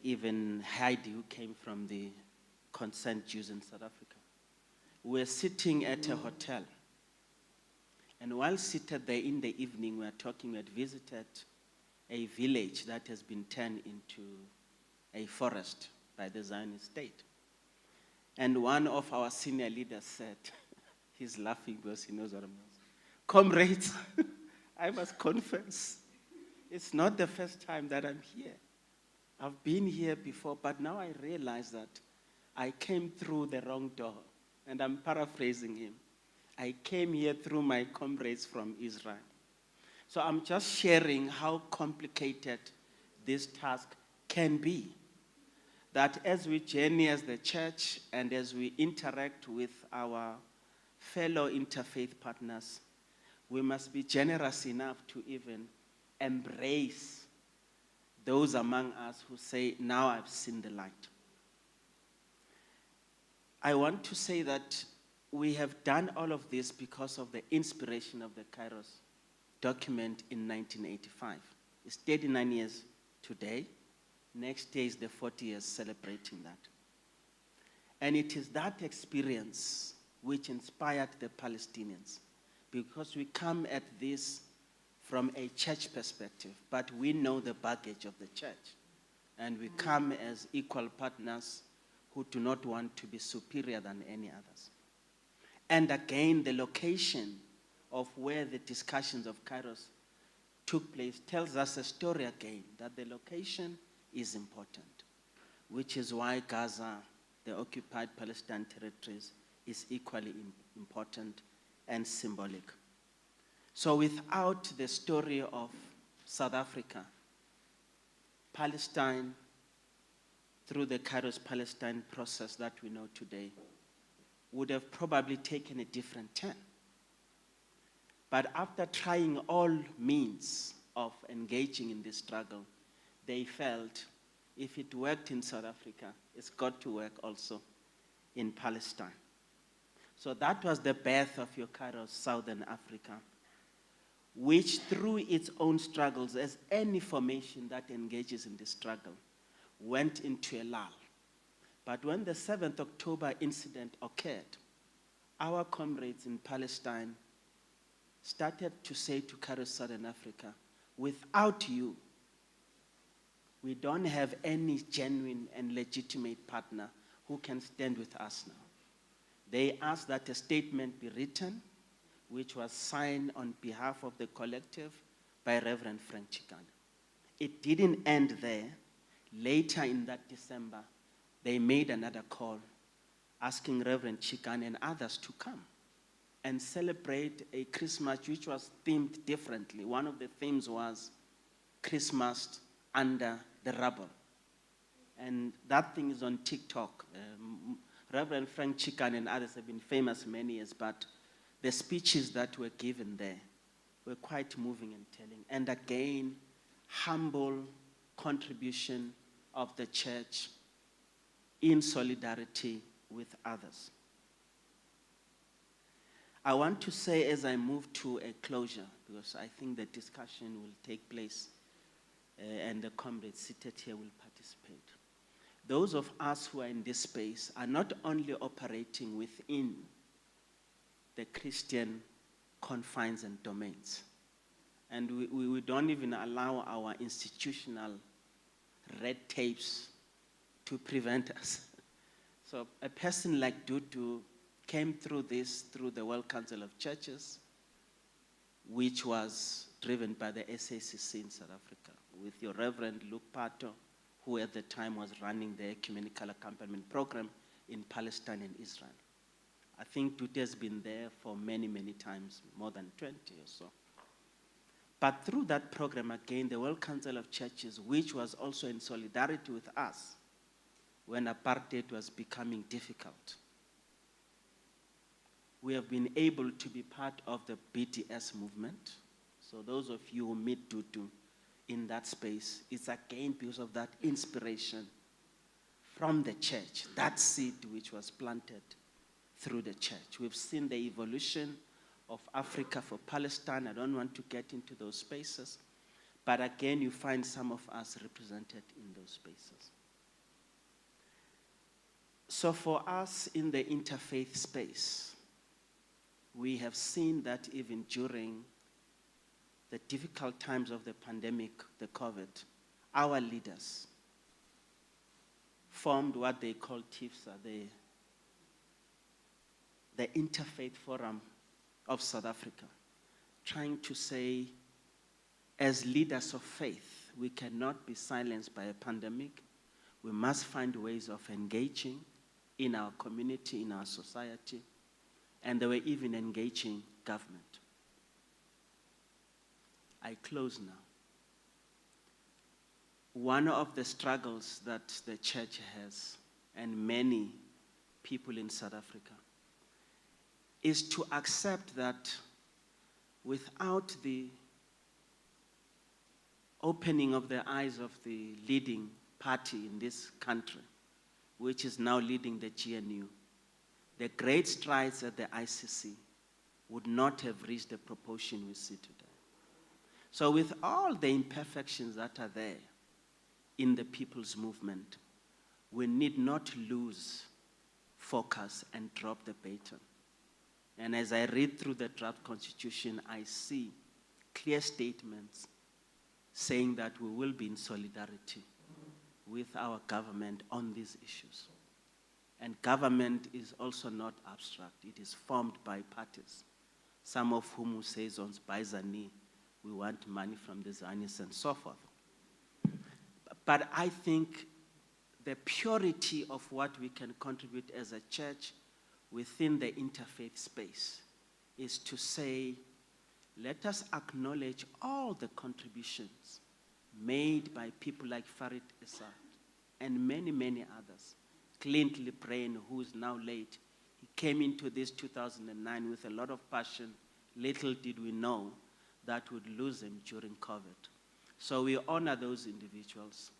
even Heidi, who came from the Concerned Jews in South Africa. We were sitting at a hotel. And while seated there in the evening, we had visited a village that has been turned into a forest by the Zionist state. And one of our senior leaders said, he's laughing because he knows what I'm saying, comrades, I must confess, it's not the first time that I'm here. I've been here before, but now I realize that I came through the wrong door. And I'm paraphrasing him. I came here through my comrades from Israel. So I'm just sharing how complicated this task can be. That as we journey as the church and as we interact with our fellow interfaith partners, we must be generous enough to even embrace those among us who say, now I've seen the light. I want to say that we have done all of this because of the inspiration of the Kairos document in 1985. It's 39 years today. Next year is the 40 years celebrating that. And it is that experience which inspired the Palestinians, because we come at this from a church perspective, but we know the baggage of the church. And we come as equal partners who do not want to be superior than any others. And again, the location of where the discussions of Kairos took place tells us a story again, that the location is important, which is why Gaza, the occupied Palestine territories, is equally important and symbolic. So without the story of South Africa, Palestine, through the Kairos-Palestine process that we know today, would have probably taken a different turn. But after trying all means of engaging in this struggle, they felt if it worked in South Africa, it's got to work also in Palestine. So that was the birth of your Kairos Southern Africa, which through its own struggles, as any formation that engages in this struggle, went into a lull. But when the 7th October incident occurred, our comrades in Palestine started to say to Kairos Southern Africa, without you, we don't have any genuine and legitimate partner who can stand with us now. They asked that a statement be written, which was signed on behalf of the collective by Reverend Frank Chikane. It didn't end there. Later in that December, they made another call asking Reverend Chikane and others to come and celebrate a Christmas which was themed differently. One of the themes was Christmas under the rubble. And that thing is on TikTok. Reverend Frank Chikane and others have been famous many years, but the speeches that were given there were quite moving and telling. And again, humble contribution of the church in solidarity with others. I want to say as I move to a closure, because I think the discussion will take place and the comrades seated here will participate. Those of us who are in this space are not only operating within the Christian confines and domains, and we don't even allow our institutional red tapes to prevent us. So a person like Dudu came through this through the World Council of Churches, which was driven by the SACC in South Africa, with your Reverend Luke Pato, who at the time was running the Ecumenical Accompaniment Program in Palestine and Israel. I think Tutu has been there for many, many times, more than 20 or so. But through that program, again, the World Council of Churches, which was also in solidarity with us when apartheid was becoming difficult, we have been able to be part of the BDS movement. So those of you who meet Tutu in that space, it's again because of that inspiration from the church, that seed which was planted through the church. We've seen the evolution of Africa for Palestine. I don't want to get into those spaces, but again, you find some of us represented in those spaces. So for us in the interfaith space, we have seen that even during the difficult times of the pandemic, the COVID, our leaders formed what they call TIFSA, the Interfaith Forum of South Africa, trying to say, as leaders of faith, we cannot be silenced by a pandemic. We must find ways of engaging in our community, in our society, and they were even engaging government. I close now. One of the struggles that the church has, and many people in South Africa, is to accept that without the opening of the eyes of the leading party in this country, which is now leading the GNU, the great strides at the ICC would not have reached the proportion we see today. So with all the imperfections that are there in the people's movement, we need not lose focus and drop the baton. And as I read through the draft constitution, I see clear statements saying that we will be in solidarity with our government on these issues. And government is also not abstract. It is formed by parties, some of whom who says on Zani, we want money from the Zionists and so forth. But I think the purity of what we can contribute as a church within the interfaith space is to say, let us acknowledge all the contributions made by people like Farid Essad and many, many others. Clint Lebrain, who is now late, he came into this 2009 with a lot of passion. Little did we know that would lose him during COVID. So we honor those individuals,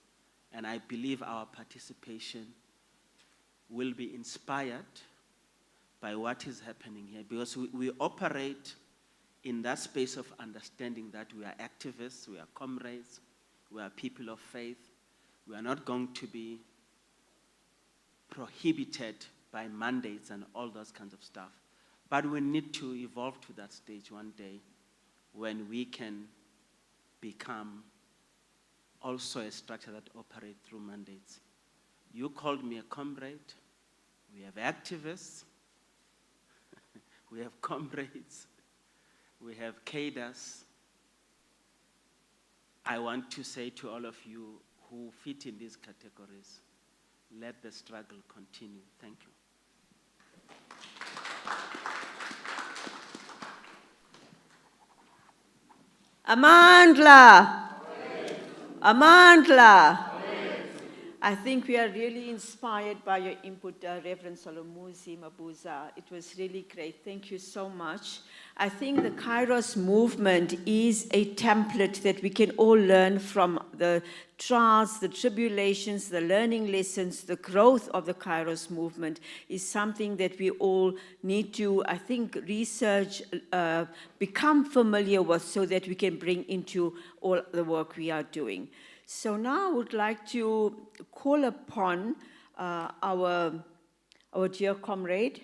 and I believe our participation will be inspired by what is happening here, because we operate in that space of understanding that we are activists, we are comrades, we are people of faith. We are not going to be prohibited by mandates and all those kinds of stuff. But we need to evolve to that stage one day when we can become also a structure that operates through mandates. You called me a comrade. We have activists. We have comrades. We have cadres. I want to say to all of you who fit in these categories, let the struggle continue. Thank you. Amandla! Amandla! I think we are really inspired by your input, Reverend Solomuzi Mabuza. It was really great. Thank you so much. I think the Kairos movement is a template that we can all learn from. The trials, the tribulations, the learning lessons, the growth of the Kairos movement is something that we all need to, I think, research, become familiar with, so that we can bring into all the work we are doing. So now I would like to call upon our dear comrade,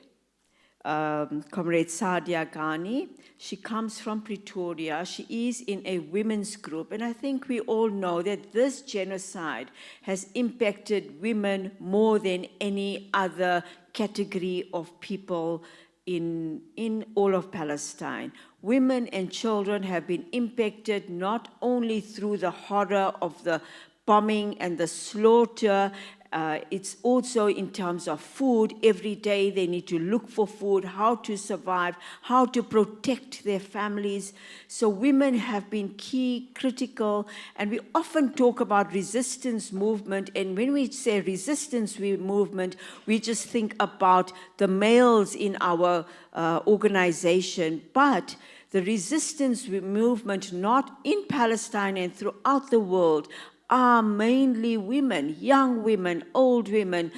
Comrade Sadia Ghani. She comes from Pretoria. She is in a women's group. And I think we all know that this genocide has impacted women more than any other category of people in all of Palestine. Women and children have been impacted not only through the horror of the bombing and the slaughter it's also in terms of food. Every day they need to look for food, how to survive, how to protect their families. So women have been key, critical, and we often talk about resistance movement. And when we say resistance movement, we just think about the males in our organization. But the resistance movement, not in Palestine and throughout the world, are mainly women, young women, old women,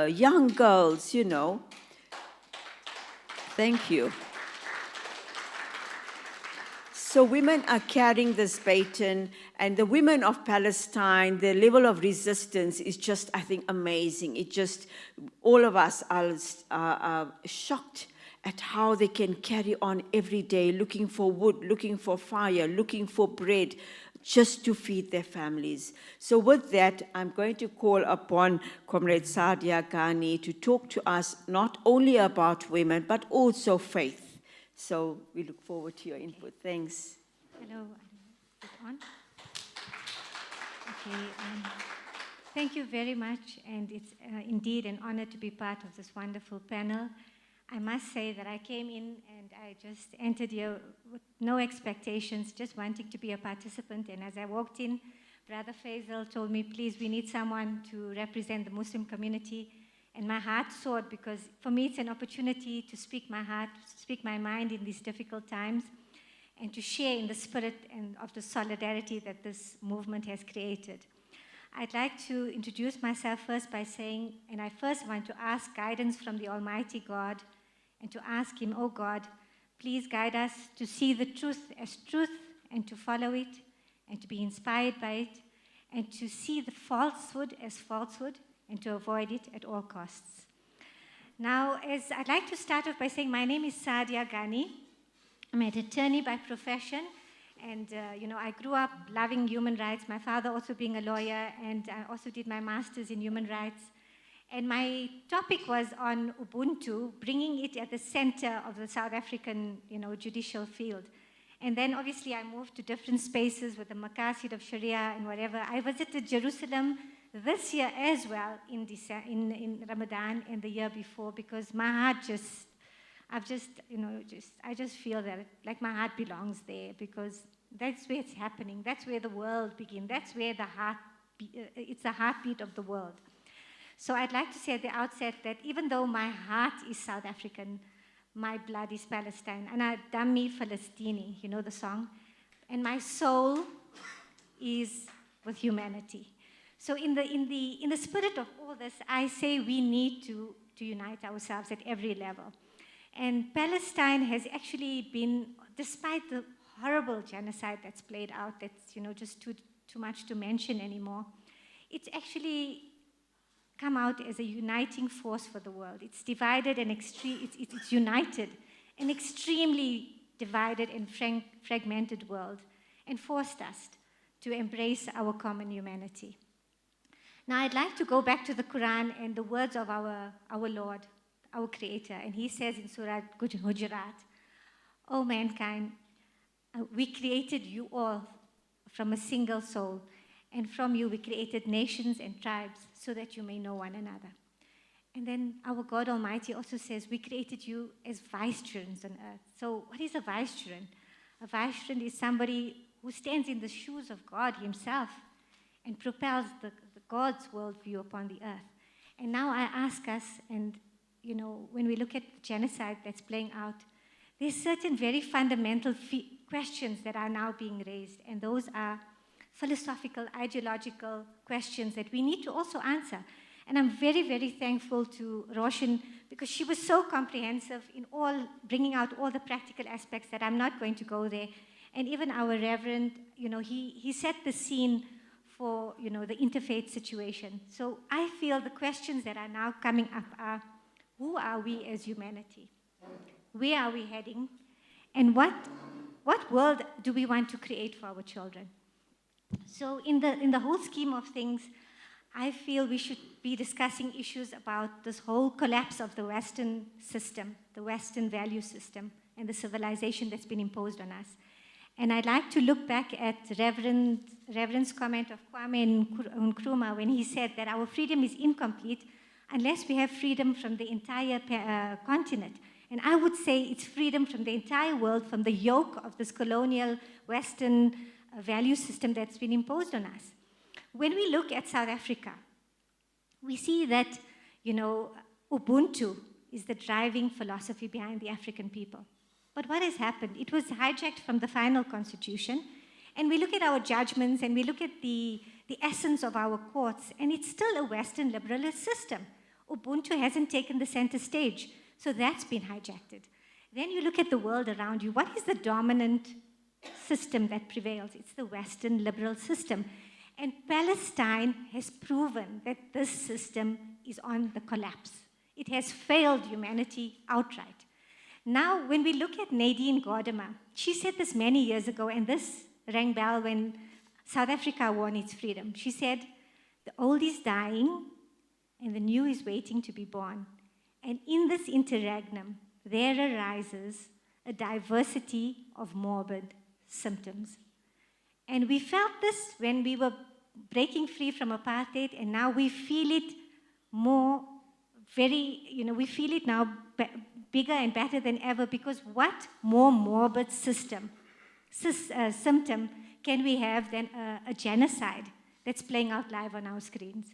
young girls, you know. Thank you. So women are carrying this baton, and the women of Palestine, the level of resistance is just, I think, amazing. It just, all of us are shocked at how they can carry on every day, looking for wood, looking for fire, looking for bread, just to feed their families. So with that, I'm going to call upon Comrade Sadia Ghani to talk to us not only about women, but also faith. So we look forward to your input. Thanks. Hello, is it on? Okay, thank you very much, and it's indeed an honor to be part of this wonderful panel. I must say that I came in and I just entered here with no expectations, just wanting to be a participant. And as I walked in, Brother Faisal told me, please, we need someone to represent the Muslim community. And my heart soared, because for me it's an opportunity to speak my heart, speak my mind in these difficult times, and to share in the spirit and of the solidarity that this movement has created. I'd like to introduce myself first by saying, and I first want to ask guidance from the Almighty God, and to ask Him, oh God, please guide us to see the truth as truth, and to follow it, and to be inspired by it, and to see the falsehood as falsehood, and to avoid it at all costs. Now, as I'd like to start off by saying, my name is Sadia Ghani. I'm an attorney by profession, and you know, I grew up loving human rights, my father also being a lawyer, and I also did my master's in human rights. And my topic was on Ubuntu, bringing it at the center of the South African, you know, judicial field. And then obviously I moved to different spaces with the Maqasid of Sharia and whatever. I visited Jerusalem this year as well in Ramadan and the year before, because my heart just, I just feel that like my heart belongs there, because that's where it's happening. That's where the world begins. That's where the heart, it's the heartbeat of the world. So I'd like to say at the outset that even though my heart is South African, my blood is Palestine. Ana Dami Falastini, you know the song? And my soul is with humanity. So in the spirit of all this, I say we need to unite ourselves at every level. And Palestine has actually been, despite the horrible genocide that's played out, that's, you know, just too much to mention anymore, it's actually come out as a uniting force for the world. It's divided and it's united, an extremely divided and fragmented world, and forced us to embrace our common humanity. Now I'd like to go back to the Quran and the words of our Lord, our Creator, and He says in Surah Hujurat, "O mankind, we created you all from a single soul, and from you we created nations and tribes so that you may know one another." And then our God Almighty also says, we created you as vicegerents on earth. So what is a vicegerent? A vicegerent is somebody who stands in the shoes of God Himself and propels the God's worldview upon the earth. And now I ask us, and you know, when we look at the genocide that's playing out, there's certain very fundamental questions that are now being raised, and those are philosophical, ideological questions that we need to also answer. And I'm very, very thankful to Roshan, because she was so comprehensive in bringing out all the practical aspects that I'm not going to go there. And even our Reverend, you know, he set the scene for, you know, the interfaith situation. So I feel the questions that are now coming up are, who are we as humanity? Where are we heading? And what world do we want to create for our children? So in the whole scheme of things, I feel we should be discussing issues about this whole collapse of the Western system, the Western value system, and the civilization that's been imposed on us. And I'd like to look back at Reverend's comment of Kwame Nkrumah when he said that our freedom is incomplete unless we have freedom from the entire continent. And I would say it's freedom from the entire world, from the yoke of this colonial Western value system that's been imposed on us. When we look at South Africa, we see that, you know, Ubuntu is the driving philosophy behind the African people. But what has happened? It was hijacked from the final constitution, and we look at our judgments and we look at the essence of our courts, and it's still a Western liberalist system. Ubuntu hasn't taken the center stage, so that's been hijacked. Then you look at the world around you. What is the dominant system that prevails? It's the Western liberal system. And Palestine has proven that this system is on the collapse. It has failed humanity outright. Now, when we look at Nadine Gordimer, she said this many years ago, and this rang bell when South Africa won its freedom. She said, the old is dying, and the new is waiting to be born. And in this interregnum, there arises a diversity of morbid symptoms. And we felt this when we were breaking free from apartheid, and now we feel it more we feel it now bigger and better than ever, because what more morbid symptom can we have than a genocide that's playing out live on our screens?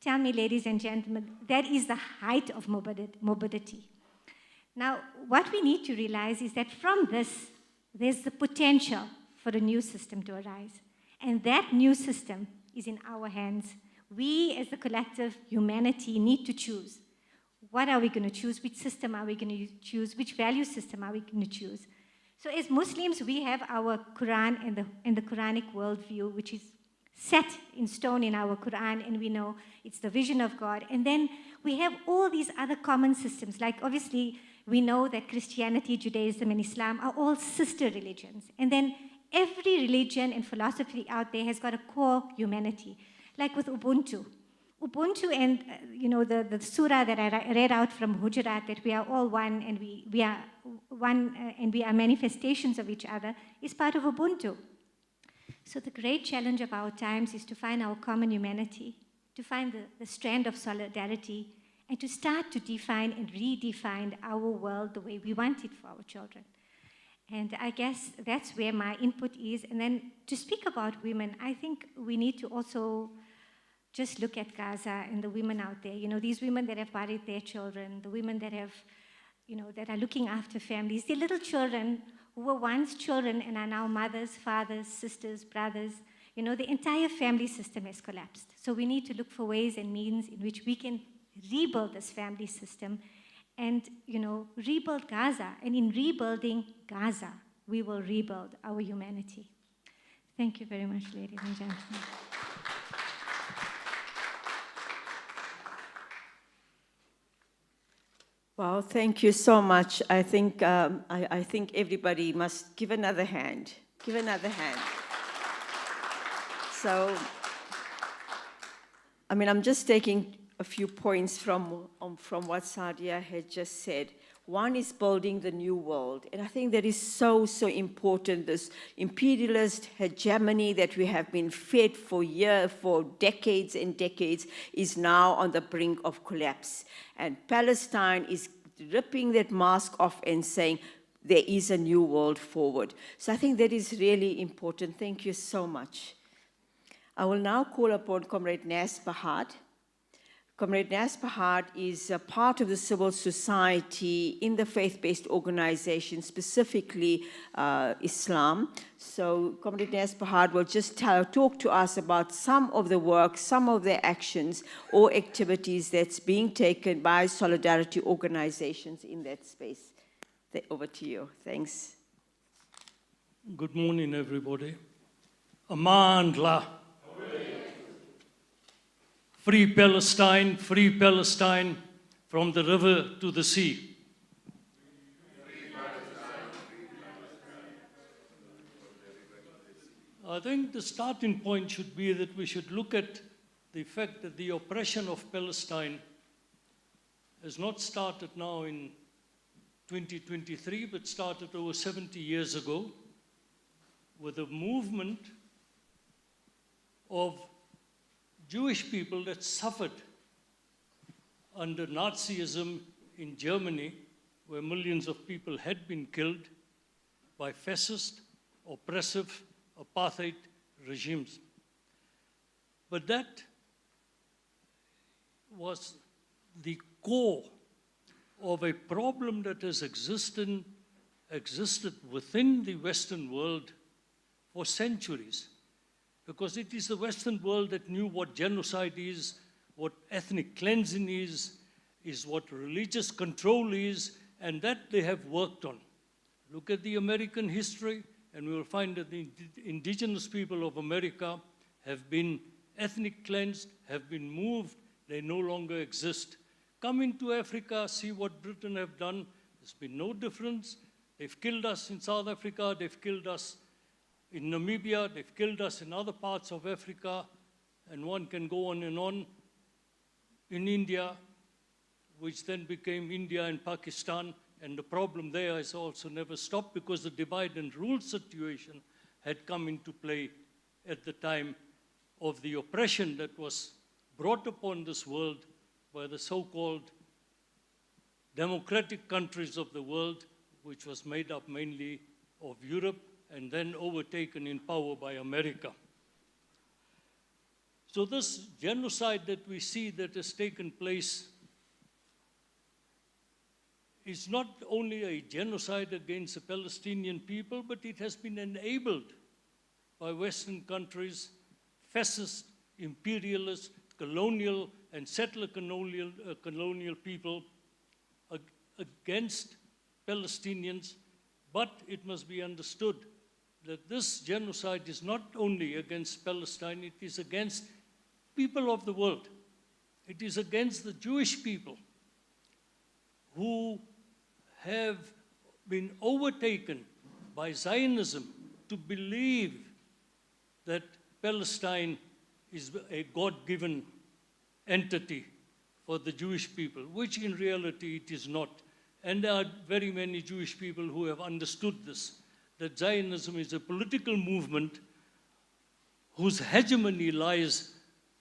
Tell me, ladies and gentlemen, that is the height of morbidity. Now, what we need to realize is that from this, there's the potential for a new system to arise. And that new system is in our hands. We, as the collective humanity, need to choose. What are we going to choose? Which system are we going to choose? Which value system are we going to choose? So as Muslims, we have our Quran and the Quranic worldview, which is set in stone in our Quran, and we know it's the vision of God. And then we have all these other common systems, like obviously we know that Christianity, Judaism, and Islam are all sister religions. And then every religion and philosophy out there has got a core humanity, like with Ubuntu. Ubuntu and, the surah that I read out from Hujurat, that we are all one and we are one and we are manifestations of each other, is part of Ubuntu. So the great challenge of our times is to find our common humanity, to find the strand of solidarity, and to start to define and redefine our world the way we want it for our children. And I guess that's where my input is. And then to speak about women, I think we need to also just look at Gaza and the women out there. You know, these women that have buried their children, the women that have, that are looking after families, the little children who were once children and are now mothers, fathers, sisters, brothers. The entire family system has collapsed. So we need to look for ways and means in which we can rebuild this family system and, rebuild Gaza. And in rebuilding Gaza, we will rebuild our humanity. Thank you very much, ladies and gentlemen. Well, thank you so much. I think I think everybody must give another hand. Give another hand. So, I'm just taking a few points from what Sadia had just said. One is building the new world. And I think that is so, so important. This imperialist hegemony that we have been fed for decades and decades is now on the brink of collapse. And Palestine is ripping that mask off and saying, there is a new world forward. So I think that is really important. Thank you so much. I will now call upon Comrade Nas Bahad. Comrade Nas Bahad is a part of the civil society in the faith-based organization, specifically Islam. So Comrade Nas Bahad will just talk to us about some of the work, some of the actions or activities that's being taken by solidarity organizations in that space. Over to you. Thanks. Good morning, everybody. Amandla. Free Palestine, from the river to the sea. I think the starting point should be that we should look at the fact that the oppression of Palestine has not started now in 2023, but started over 70 years ago. with a movement of Jewish people that suffered under Nazism in Germany, where millions of people had been killed by fascist, oppressive, apartheid regimes. But that was the core of a problem that has existed within the Western world for centuries. Because it is the Western world that knew what genocide is, what ethnic cleansing is what religious control is, and that they have worked on. Look at the American history, and we will find that the indigenous people of America have been ethnic cleansed, have been moved, they no longer exist. Come into Africa, see what Britain have done. There's been no difference. They've killed us in South Africa, they've killed us in Namibia, they've killed us in other parts of Africa, and one can go on and on. In India, which then became India and Pakistan, and the problem there has also never stopped because the divide and rule situation had come into play at the time of the oppression that was brought upon this world by the so-called democratic countries of the world, which was made up mainly of Europe and then overtaken in power by America. So this genocide that we see that has taken place is not only a genocide against the Palestinian people, but it has been enabled by Western countries, fascist, imperialist, colonial, and settler-colonial people against Palestinians. But it must be understood that this genocide is not only against Palestine, it is against people of the world. It is against the Jewish people who have been overtaken by Zionism to believe that Palestine is a God-given entity for the Jewish people, which in reality it is not. And there are very many Jewish people who have understood this, that Zionism is a political movement whose hegemony lies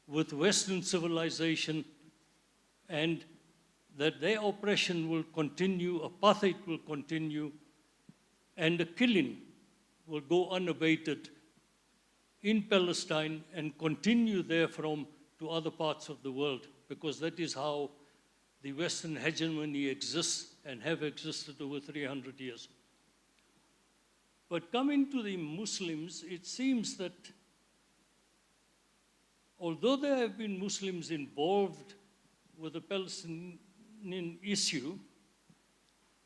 with Western civilization, and that their oppression will continue, apartheid will continue, and the killing will go unabated in Palestine and continue therefrom to other parts of the world, because that is how the Western hegemony exists and have existed over 300 years. But coming to the Muslims, it seems that although there have been Muslims involved with the Palestinian issue,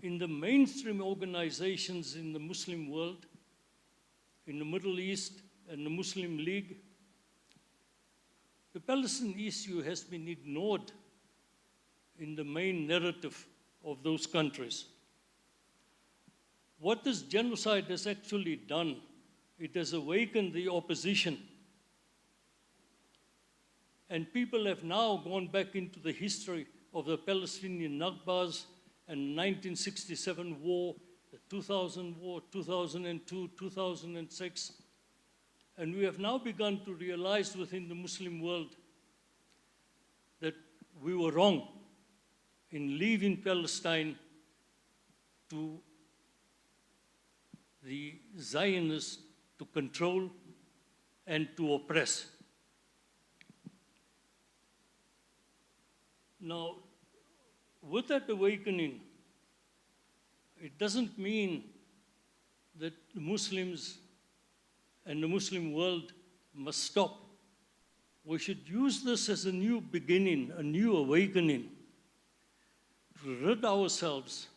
in the mainstream organizations in the Muslim world, in the Middle East and the Muslim League, the Palestinian issue has been ignored in the main narrative of those countries. What this genocide has actually done, it has awakened the opposition. And people have now gone back into the history of the Palestinian Nakbas and the 1967 war, the 2000 war, 2002, 2006. And we have now begun to realize within the Muslim world that we were wrong in leaving Palestine to the Zionists to control and to oppress. Now, with that awakening, it doesn't mean that the Muslims and the Muslim world must stop. We should use this as a new beginning, a new awakening, to rid ourselves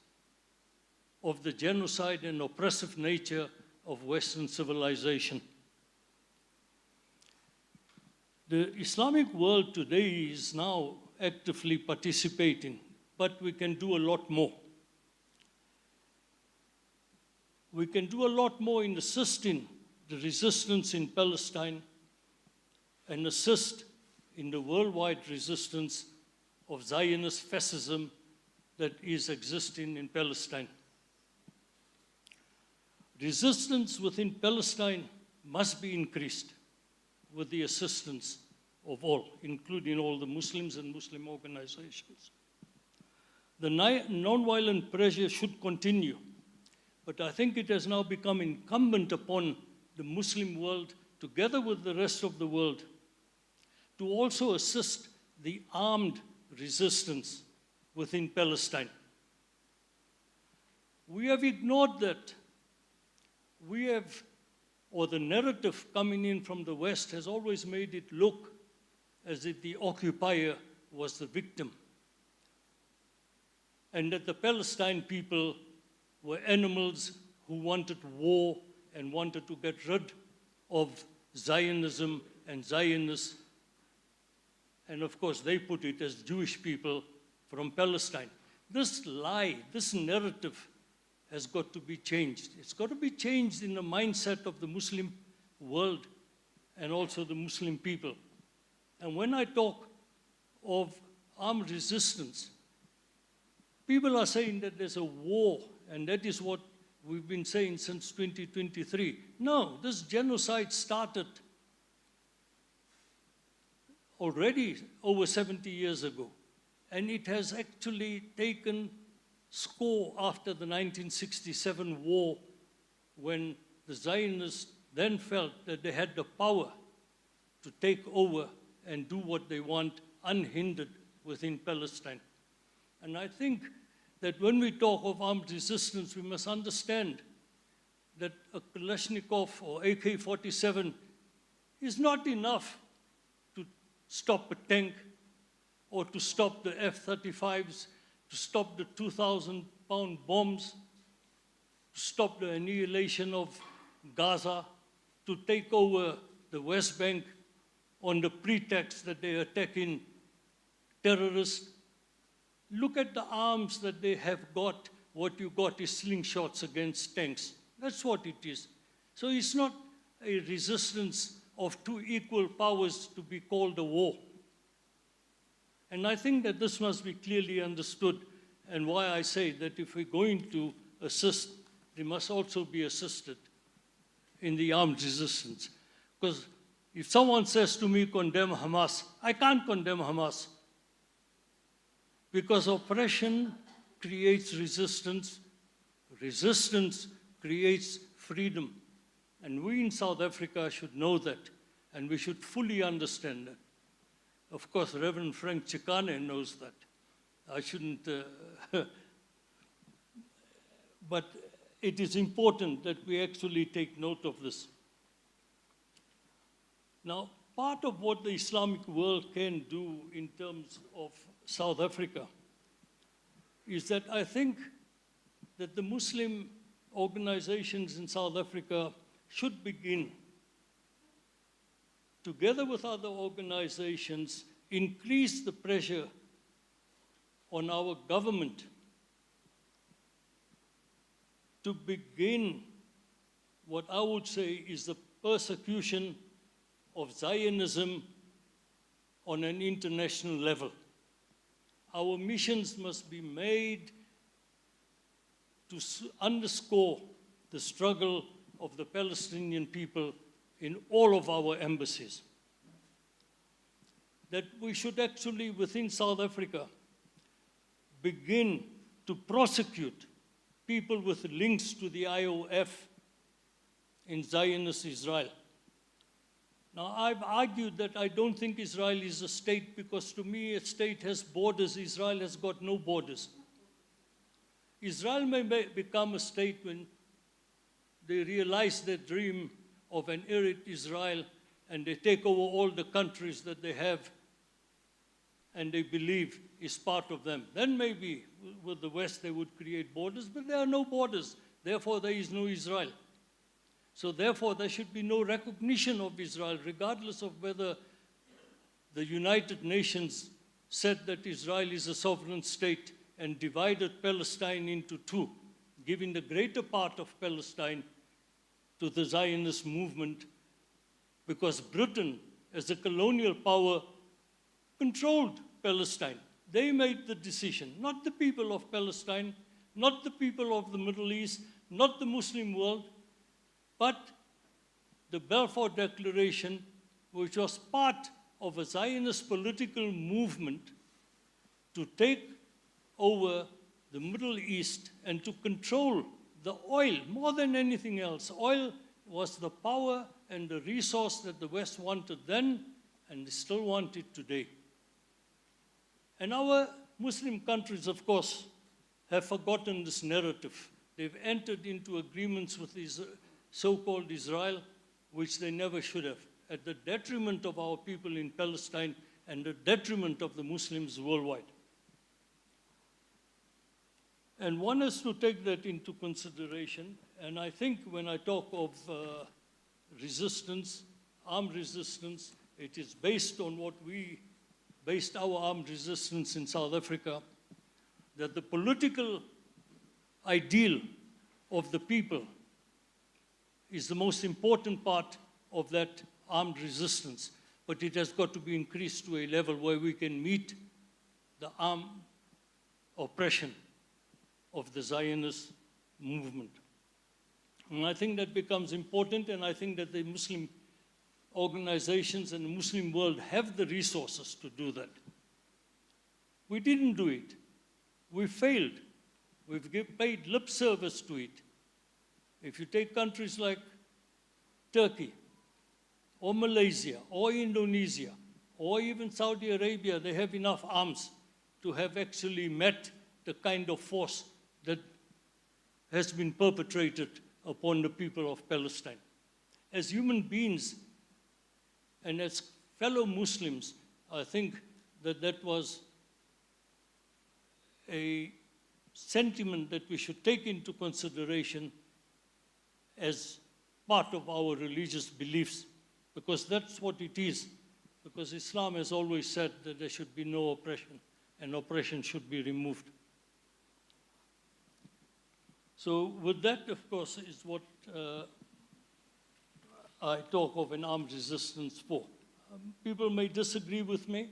of the genocide and oppressive nature of Western civilization. The Islamic world today is now actively participating, but we can do a lot more. We can do a lot more in assisting the resistance in Palestine and assist in the worldwide resistance of Zionist fascism that is existing in Palestine. resistance within Palestine must be increased with the assistance of all, including all the Muslims and Muslim organizations. The non-violent pressure should continue, but I think it has now become incumbent upon the Muslim world, together with the rest of the world, to also assist the armed resistance within Palestine. We have ignored that. We have, or the narrative coming in from the West has always made it look as if the occupier was the victim, and that the Palestine people were animals who wanted war and wanted to get rid of Zionism and Zionists. And of course, they put it as Jewish people from Palestine. This lie, this narrative has got to be changed. It's got to be changed in the mindset of the Muslim world and also the Muslim people. And when I talk of armed resistance, people are saying that there's a war, and that is what we've been saying since 2023. No, this genocide started already over 70 years ago, and it has actually taken score after the 1967 war, when the Zionists then felt that they had the power to take over and do what they want unhindered within Palestine. And I think that when we talk of armed resistance, we must understand that a Kalashnikov or AK-47 is not enough to stop a tank or to stop the F-35s, to stop the 2,000-pound bombs, to stop the annihilation of Gaza, to take over the West Bank on the pretext that they're attacking terrorists. Look at the arms that they have got. What you got is slingshots against tanks. That's what it is. So it's not a resistance of two equal powers to be called a war. And I think that this must be clearly understood, and why I say that if we're going to assist, they must also be assisted in the armed resistance. Because if someone says to me, condemn Hamas, I can't condemn Hamas. Because oppression creates resistance, resistance creates freedom. And we in South Africa should know that, and we should fully understand that. Of course, Reverend Frank Chikane knows that. I shouldn't, but it is important that we actually take note of this. Now, part of what the Islamic world can do in terms of South Africa is that I think that the Muslim organizations in South Africa should begin, together with other organizations, increase the pressure on our government to begin what I would say is the persecution of Zionism on an international level. Our missions must be made to underscore the struggle of the Palestinian people in all of our embassies. That we should actually, within South Africa, begin to prosecute people with links to the IOF in Zionist Israel. Now, I've argued that I don't think Israel is a state, because to me, a state has borders. Israel has got no borders. Israel may become a state when they realize their dream of an Arab Israel, and they take over all the countries that they have and they believe is part of them. Then maybe with the West they would create borders, but there are no borders. Therefore, there is no Israel. So therefore, there should be no recognition of Israel, regardless of whether the United Nations said that Israel is a sovereign state and divided Palestine into two, giving the greater part of Palestine to the Zionist movement, because Britain, as a colonial power, controlled Palestine. They made the decision, not the people of Palestine, not the people of the Middle East, not the Muslim world. But the Balfour Declaration, which was part of a Zionist political movement to take over the Middle East and to control the oil more than anything else. Oil was the power and the resource that the West wanted then and they still want it today. And our Muslim countries, of course, have forgotten this narrative. They've entered into agreements with so-called Israel, which they never should have, at the detriment of our people in Palestine and the detriment of the Muslims worldwide. And one has to take that into consideration. And I think when I talk of resistance, armed resistance, it is based on what we based our armed resistance in South Africa, that the political ideal of the people is the most important part of that armed resistance. But it has got to be increased to a level where we can meet the armed oppression of the Zionist movement. And I think that becomes important, and I think that the Muslim organizations and the Muslim world have the resources to do that. We didn't do it. We failed. We've paid lip service to it. If you take countries like Turkey, or Malaysia, or Indonesia, or even Saudi Arabia, they have enough arms to have actually met the kind of force that has been perpetrated upon the people of Palestine. As human beings and as fellow Muslims, I think that that was a sentiment that we should take into consideration as part of our religious beliefs, because that's what it is. Because Islam has always said that there should be no oppression, and oppression should be removed. So with that, of course, is what I talk of an armed resistance for. People may disagree with me,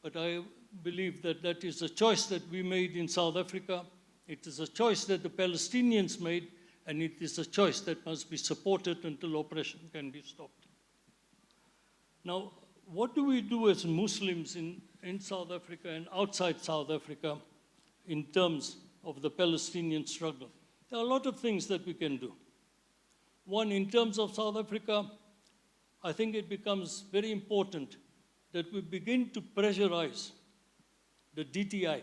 but I believe that that is a choice that we made in South Africa. It is a choice that the Palestinians made, and it is a choice that must be supported until oppression can be stopped. Now, what do we do as Muslims in South Africa and outside South Africa in terms of the Palestinian struggle? There are a lot of things that we can do. One, in terms of South Africa, I think it becomes very important that we begin to pressurize the DTI.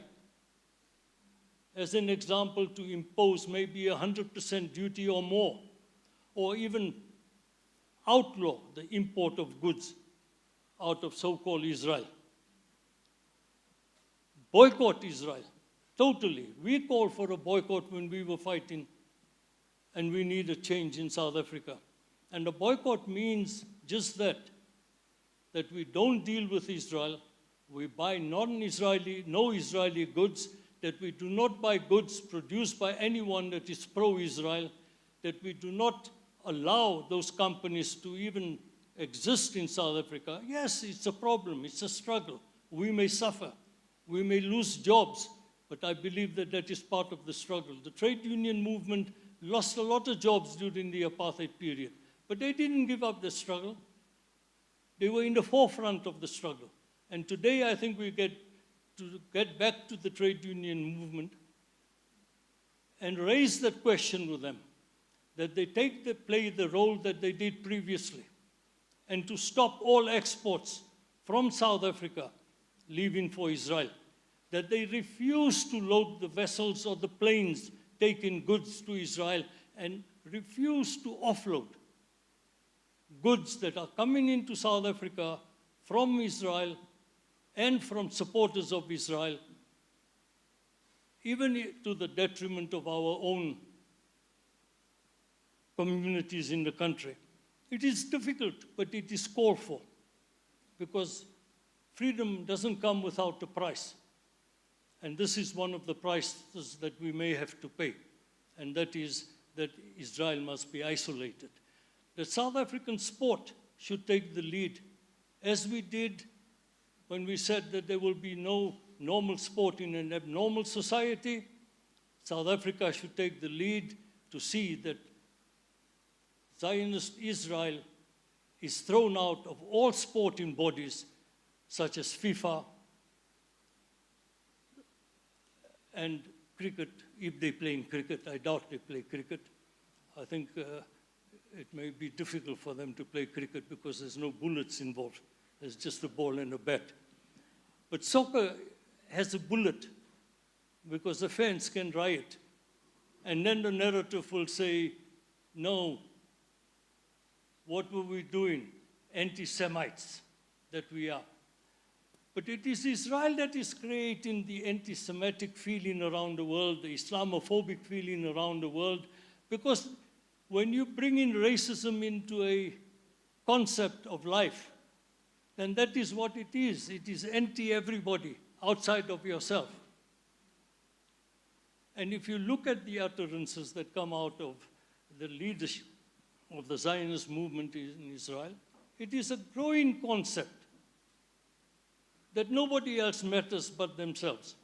As an example, to impose maybe 100% duty or more, or even outlaw the import of goods out of so-called Israel. Boycott Israel, totally. We called for a boycott when we were fighting, and we need a change in South Africa. And a boycott means just that we don't deal with Israel, we buy no Israeli goods, that we do not buy goods produced by anyone that is pro-Israel, that we do not allow those companies to even exist in South Africa. Yes, it's a problem, it's a struggle. We may suffer, we may lose jobs, but I believe that that is part of the struggle. The trade union movement lost a lot of jobs during the apartheid period, but they didn't give up the struggle. They were in the forefront of the struggle. And today I think we get back to the trade union movement and raise that question with them, that they play the role that they did previously, and to stop all exports from South Africa leaving for Israel, that they refuse to load the vessels or the planes taking goods to Israel, and refuse to offload goods that are coming into South Africa from Israel and from supporters of Israel, even to the detriment of our own communities in the country. It is difficult, but it is called for, because freedom doesn't come without a price. And this is one of the prices that we may have to pay, and that is that Israel must be isolated. The South African sport should take the lead, as we did when we said that there will be no normal sport in an abnormal society. South Africa should take the lead to see that Zionist Israel is thrown out of all sporting bodies such as FIFA and cricket, if they play in cricket. I doubt they play cricket. I think it may be difficult for them to play cricket because there's no bullets involved. There's just a ball and a bat. But soccer has a bullet because the fans can riot. And then the narrative will say, no, what were we doing? Anti-Semites that we are. But it is Israel that is creating the anti-Semitic feeling around the world, the Islamophobic feeling around the world, because when you bring in racism into a concept of life, then that is what it is. It is anti-everybody outside of yourself. And if you look at the utterances that come out of the leadership of the Zionist movement in Israel, it is a growing concept that nobody else matters but themselves.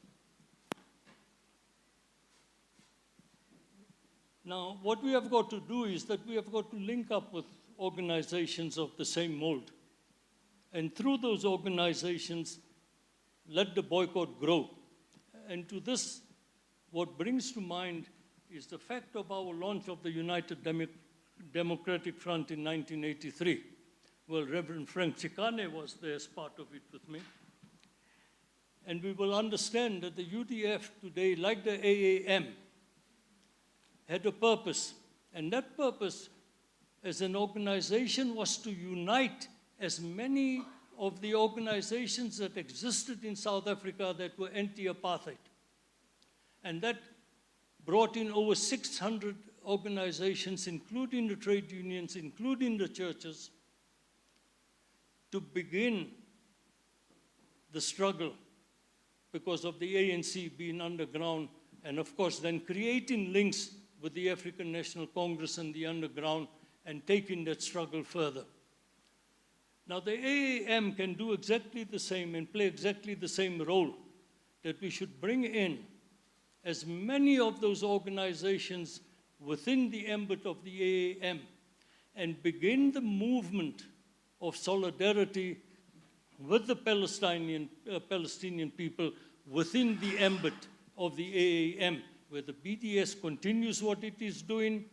Now, what we have got to do is that we have got to link up with organizations of the same mold. And through those organizations, let the boycott grow. And to this, what brings to mind is the fact of our launch of the United Democratic Front in 1983. Well, Reverend Frank Chikane was there as part of it with me. And we will understand that the UDF today, like the AAM, had a purpose. And that purpose, as an organization, was to unite as many of the organizations that existed in South Africa that were anti-apartheid. And that brought in over 600 organizations, including the trade unions, including the churches, to begin the struggle because of the ANC being underground, and of course then creating links with the African National Congress and the underground and taking that struggle further. Now the AAM can do exactly the same and play exactly the same role, that we should bring in as many of those organizations within the ambit of the AAM and begin the movement of solidarity with the Palestinian people within the ambit of the AAM, where the BDS continues what it is doing,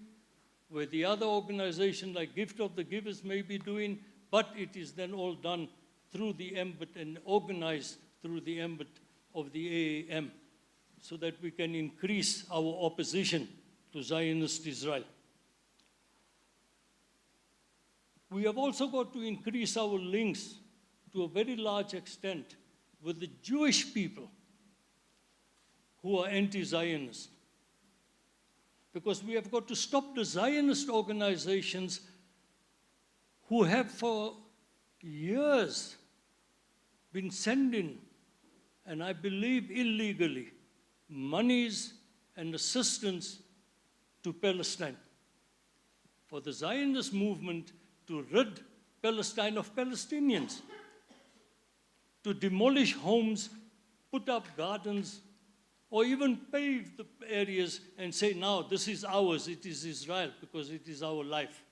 where the other organization like Gift of the Givers may be doing, but it is then all done through the ambit and organized through the ambit of the AAM, so that we can increase our opposition to Zionist Israel. We have also got to increase our links to a very large extent with the Jewish people who are anti-Zionist. Because we have got to stop the Zionist organizations who have for years been sending, and I believe illegally, monies and assistance to Palestine. For the Zionist movement to rid Palestine of Palestinians, to demolish homes, put up gardens, or even pave the areas and say, now this is ours, it is Israel, because it is our life.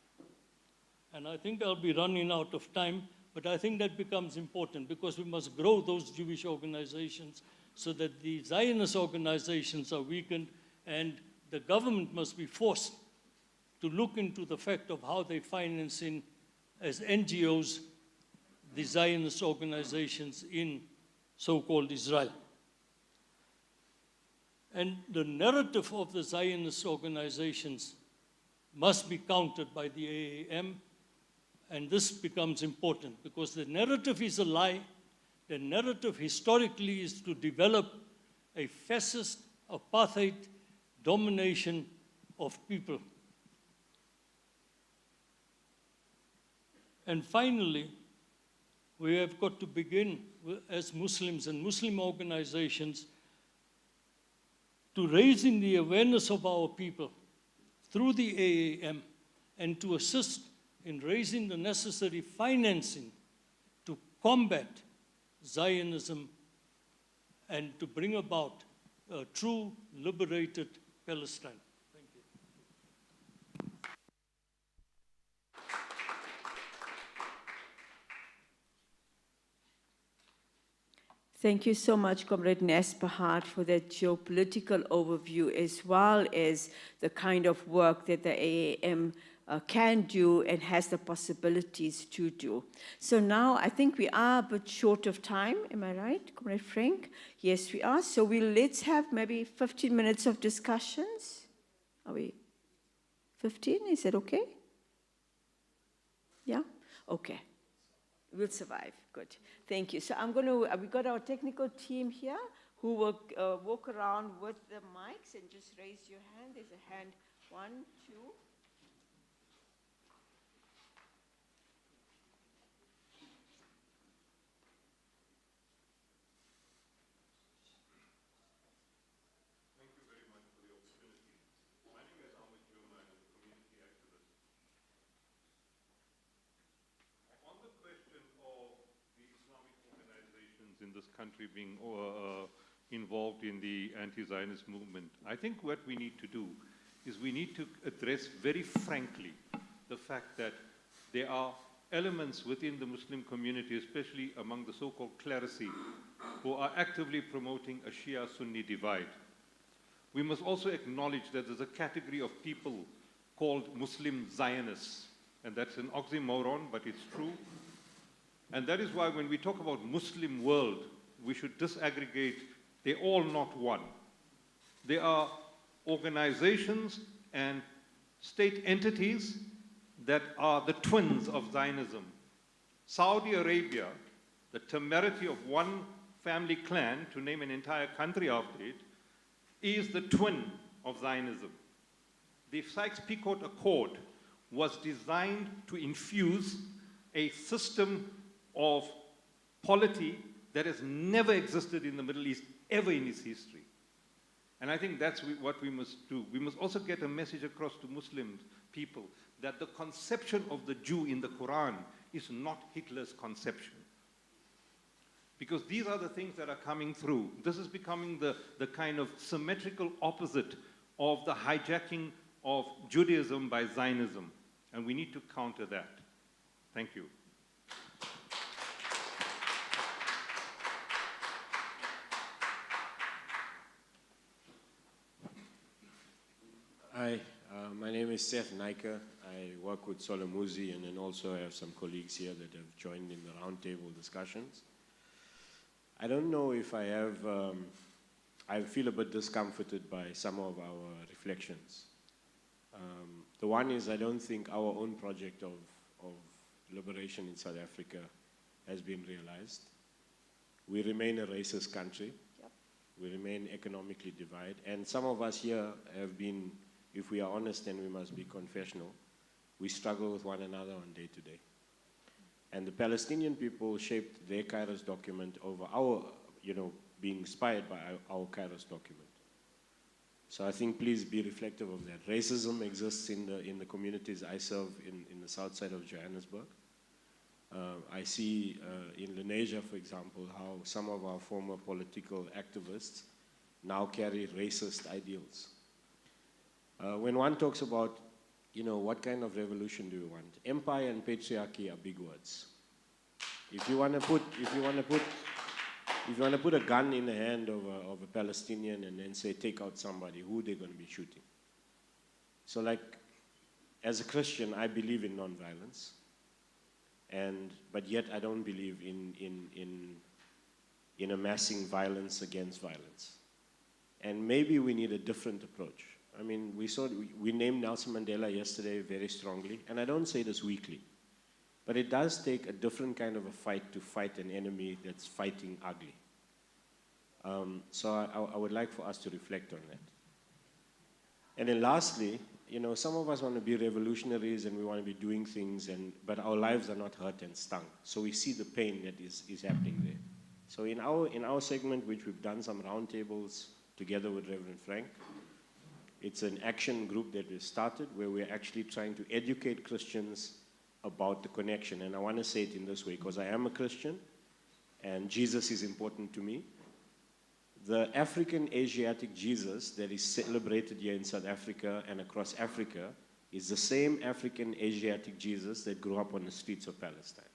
And I think I'll be running out of time, but I think that becomes important because we must grow those Jewish organizations so that the Zionist organizations are weakened, and the government must be forced to look into the fact of how they finance in, as NGOs, the Zionist organizations in so-called Israel. And the narrative of the Zionist organizations must be countered by the AAM, and this becomes important because the narrative is a lie. The narrative historically is to develop a fascist, apartheid domination of people. And finally, we have got to begin as Muslims and Muslim organizations to raising the awareness of our people through the AAM and to assist in raising the necessary financing to combat Zionism and to bring about a true liberated Palestine. Thank you. Thank you so much, Comrade Nespahard, for that geopolitical overview, as well as the kind of work that the AAM can do and has the possibilities to do. So now I think we are a bit short of time. Am I right, Comrade Frank? Yes, we are. So let's have maybe 15 minutes of discussions. Are we 15? Is that okay? Yeah? Okay. We'll survive. Good. Thank you. So we've got our technical team here who will walk around with the mics and just raise your hand. There's a hand. 1, 2. In this country being involved in the anti-Zionist movement. I think what we need to do is we need to address very frankly the fact that there are elements within the Muslim community, especially among the so-called clerisy, who are actively promoting a Shia-Sunni divide. We must also acknowledge that there's a category of people called Muslim Zionists, and that's an oxymoron, but it's true. And that is why when we talk about Muslim world, we should disaggregate. They're all not one. There are organizations and state entities that are the twins of Zionism. Saudi Arabia, the temerity of one family clan, to name an entire country after it, is the twin of Zionism. The Sykes-Picot Accord was designed to infuse a system of polity that has never existed in the Middle East ever in its history. And I think that's what we must do. We must also get a message across to Muslim people that the conception of the Jew in the Quran is not Hitler's conception. Because these are the things that are coming through. This is becoming the kind of symmetrical opposite of the hijacking of Judaism by Zionism. And we need to counter that. Thank you. Hi, my name is Seth Naika. I work with Solomuzi, and then also I have some colleagues here that have joined in the roundtable discussions. I don't know if I have, I feel a bit discomforted by some of our reflections. The one is I don't think our own project of liberation in South Africa has been realized. We remain a racist country. Yep. We remain economically divided. And some of us here have been, if we are honest and we must be confessional, we struggle with one another on day to day. And the Palestinian people shaped their Kairos document over our, being inspired by our Kairos document. So I think please be reflective of that. Racism exists in the communities I serve in the south side of Johannesburg. I see in Lenasia, for example, how some of our former political activists now carry racist ideals. When one talks about, what kind of revolution do you want? Empire and patriarchy are big words. If you want to put a gun in the hand of a Palestinian and then say take out somebody, who they're going to be shooting? So, as a Christian, I believe in nonviolence, but yet I don't believe in amassing violence against violence. And maybe we need a different approach. I mean, we named Nelson Mandela yesterday very strongly, and I don't say this weakly, but it does take a different kind of a fight to fight an enemy that's fighting ugly. So I would like for us to reflect on that. And then lastly, some of us want to be revolutionaries and we want to be doing things, but our lives are not hurt and stung. So we see the pain that is happening there. So in our segment, which we've done some roundtables together with Reverend Frank, it's an action group that we started where we're actually trying to educate Christians about the connection. And I want to say it in this way, because I am a Christian and Jesus is important to me. The African Asiatic Jesus that is celebrated here in South Africa and across Africa is the same African Asiatic Jesus that grew up on the streets of Palestine.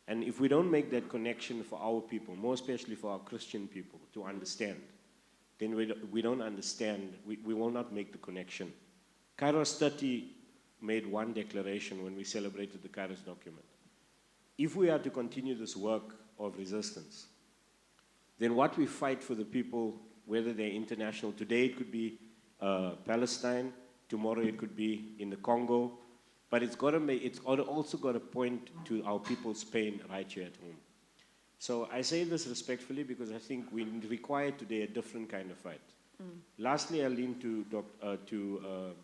And if we don't make that connection for our people, more especially for our Christian people, to understand, then we don't understand, we will not make the connection. Kairos 30 made one declaration when we celebrated the Kairos document. If we are to continue this work of resistance, then what we fight for the people, whether they're international, today it could be Palestine, tomorrow it could be in the Congo, but it's also got to point to our people's pain right here at home. So I say this respectfully because I think we require today a different kind of fight. Lastly, I lean to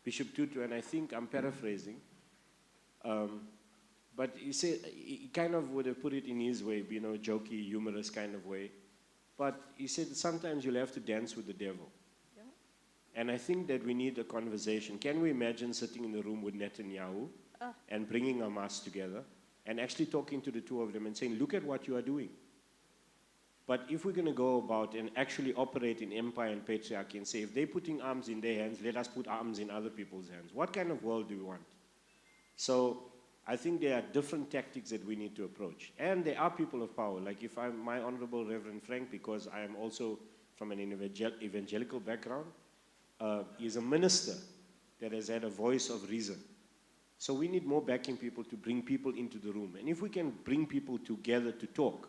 Bishop Tutu, and I think I'm paraphrasing, but he kind of would have put it in his way, you know, jokey, humorous kind of way. But he said sometimes you'll have to dance with the devil. Yeah. And I think that we need a conversation. Can we imagine sitting in the room with Netanyahu and bringing Hamas together and actually talking to the two of them and saying, look at what you are doing. But if we're going to go about and actually operate in empire and patriarchy and say, if they're putting arms in their hands, let us put arms in other people's hands. What kind of world do we want? So I think there are different tactics that we need to approach. And there are people of power. Like if I'm my Honorable Reverend Frank, because I am also from an evangelical background, is a minister that has had a voice of reason. So we need more backing people to bring people into the room. And if we can bring people together to talk,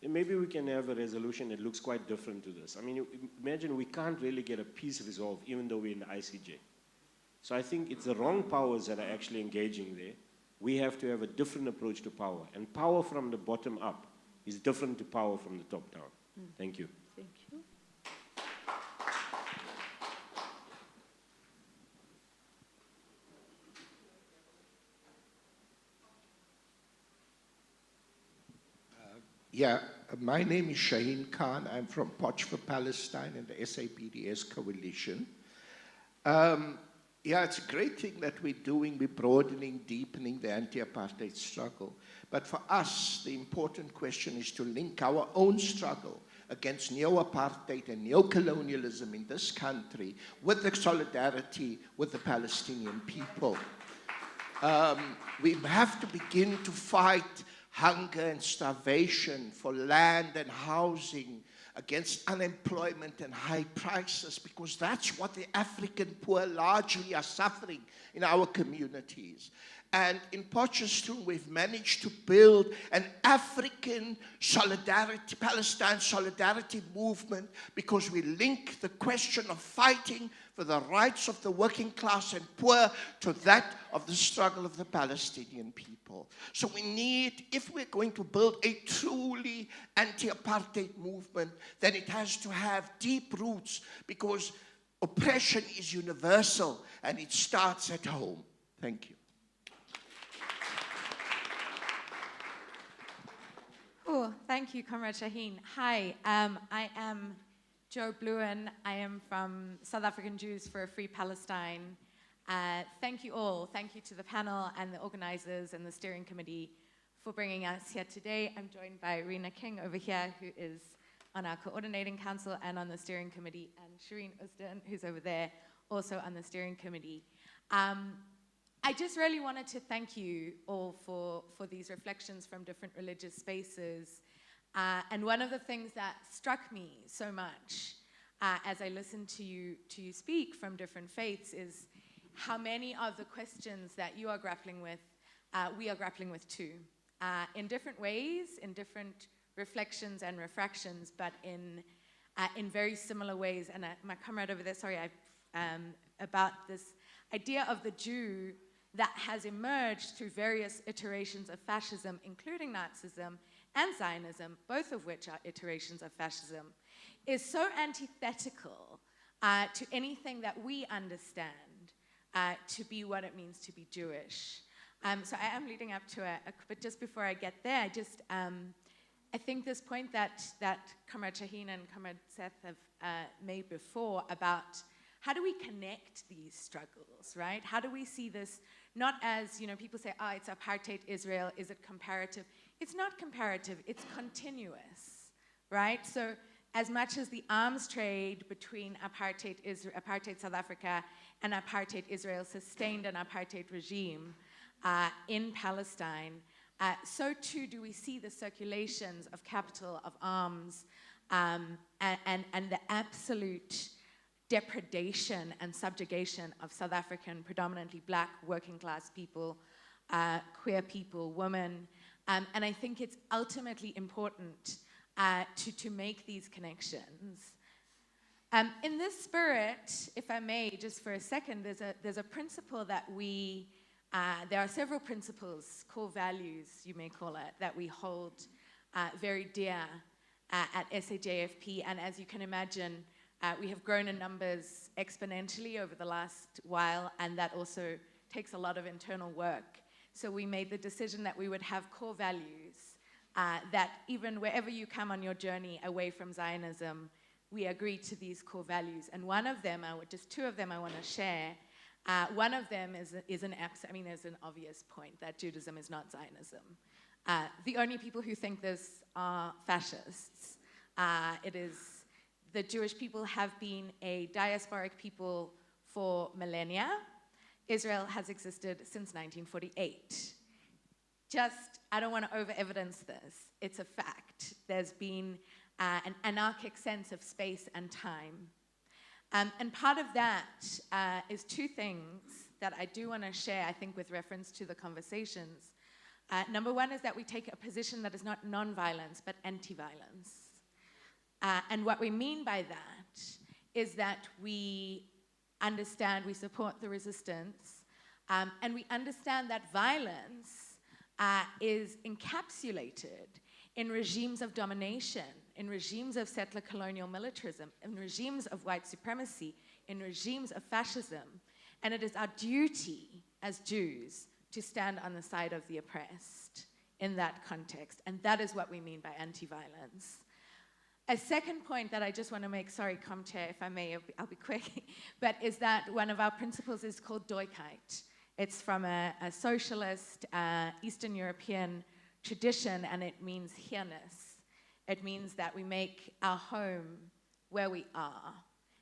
then maybe we can have a resolution that looks quite different to this. I mean, imagine we can't really get a peace resolved even though we're in the ICJ. So I think it's the wrong powers that are actually engaging there. We have to have a different approach to power. And power from the bottom up is different to power from the top down. Thank you. Thank you. Yeah, my name is Shaheen Khan. I'm from Potch for Palestine and the SAPDS Coalition. Yeah, it's a great thing that we're doing. We're broadening, deepening the anti-apartheid struggle. But for us, the important question is to link our own struggle against neo-apartheid and neo-colonialism in this country with the solidarity with the Palestinian people. We have to begin to fight hunger and starvation for land and housing, against unemployment and high prices, because that's what the African poor largely are suffering in our communities. And in Potchefstroom, we've managed to build an African solidarity, Palestine solidarity movement, because we link the question of fighting for the rights of the working class and poor to that of the struggle of the Palestinian people. So we need, if we're going to build a truly anti-apartheid movement, then it has to have deep roots, because oppression is universal and it starts at home. Thank you. Oh, thank you, Comrade Shaheen. Hi, I am Jo Bluin. I am from South African Jews for a Free Palestine. Thank you all. Thank you to the panel and the organizers and the steering committee for bringing us here today. I'm joined by Rena King over here, who is on our coordinating council and on the steering committee, and Shireen Usdan, who's over there, also on the steering committee. I just really wanted to thank you all for these reflections from different religious spaces. And one of the things that struck me so much as I listened to you speak from different faiths is how many of the questions that you are grappling with, we are grappling with too. In different ways, in different reflections and refractions, but in very similar ways. And my comrade over there, sorry, about this idea of the Jew that has emerged through various iterations of fascism, including Nazism and Zionism, both of which are iterations of fascism, is so antithetical to anything that we understand to be what it means to be Jewish. So I am leading up to but just before I get there, I think this point that Comrade Shaheen and Comrade Seth have made before about how do we connect these struggles, right? How do we see this not as, people say, it's apartheid Israel, is it comparative? It's not comparative, it's continuous, right? So as much as the arms trade between apartheid South Africa and apartheid Israel sustained an apartheid regime in Palestine, so too do we see the circulations of capital, of arms, and the absolute depredation and subjugation of South African, predominantly black, working class people, queer people, women. And I think it's ultimately important to make these connections. In this spirit, if I may, just for a second, there's a principle that there are several principles, core values, you may call it, that we hold very dear at SAJFP. And as you can imagine, we have grown in numbers exponentially over the last while, and that also takes a lot of internal work. So we made the decision that we would have core values that even wherever you come on your journey away from Zionism, we agree to these core values. And one of them, just two of them I want to share. One of them is an obvious point that Judaism is not Zionism. The only people who think this are fascists. The Jewish people have been a diasporic people for millennia. Israel has existed since 1948. I don't want to over-evidence this. It's a fact. There's been an anarchic sense of space and time. And part of that is two things that I do want to share, I think, with reference to the conversations. Number one is that we take a position that is not non-violence, but anti-violence. And what we mean by that is that we understand, we support the resistance, and we understand that violence is encapsulated in regimes of domination, in regimes of settler-colonial militarism, in regimes of white supremacy, in regimes of fascism. And it is our duty as Jews to stand on the side of the oppressed in that context. And that is what we mean by anti-violence. A second point that I just want to make, sorry, Chair, if I may, I'll be quick, but is that one of our principles is called Doikheit. It's from a socialist Eastern European tradition, and it means here-ness. It means that we make our home where we are,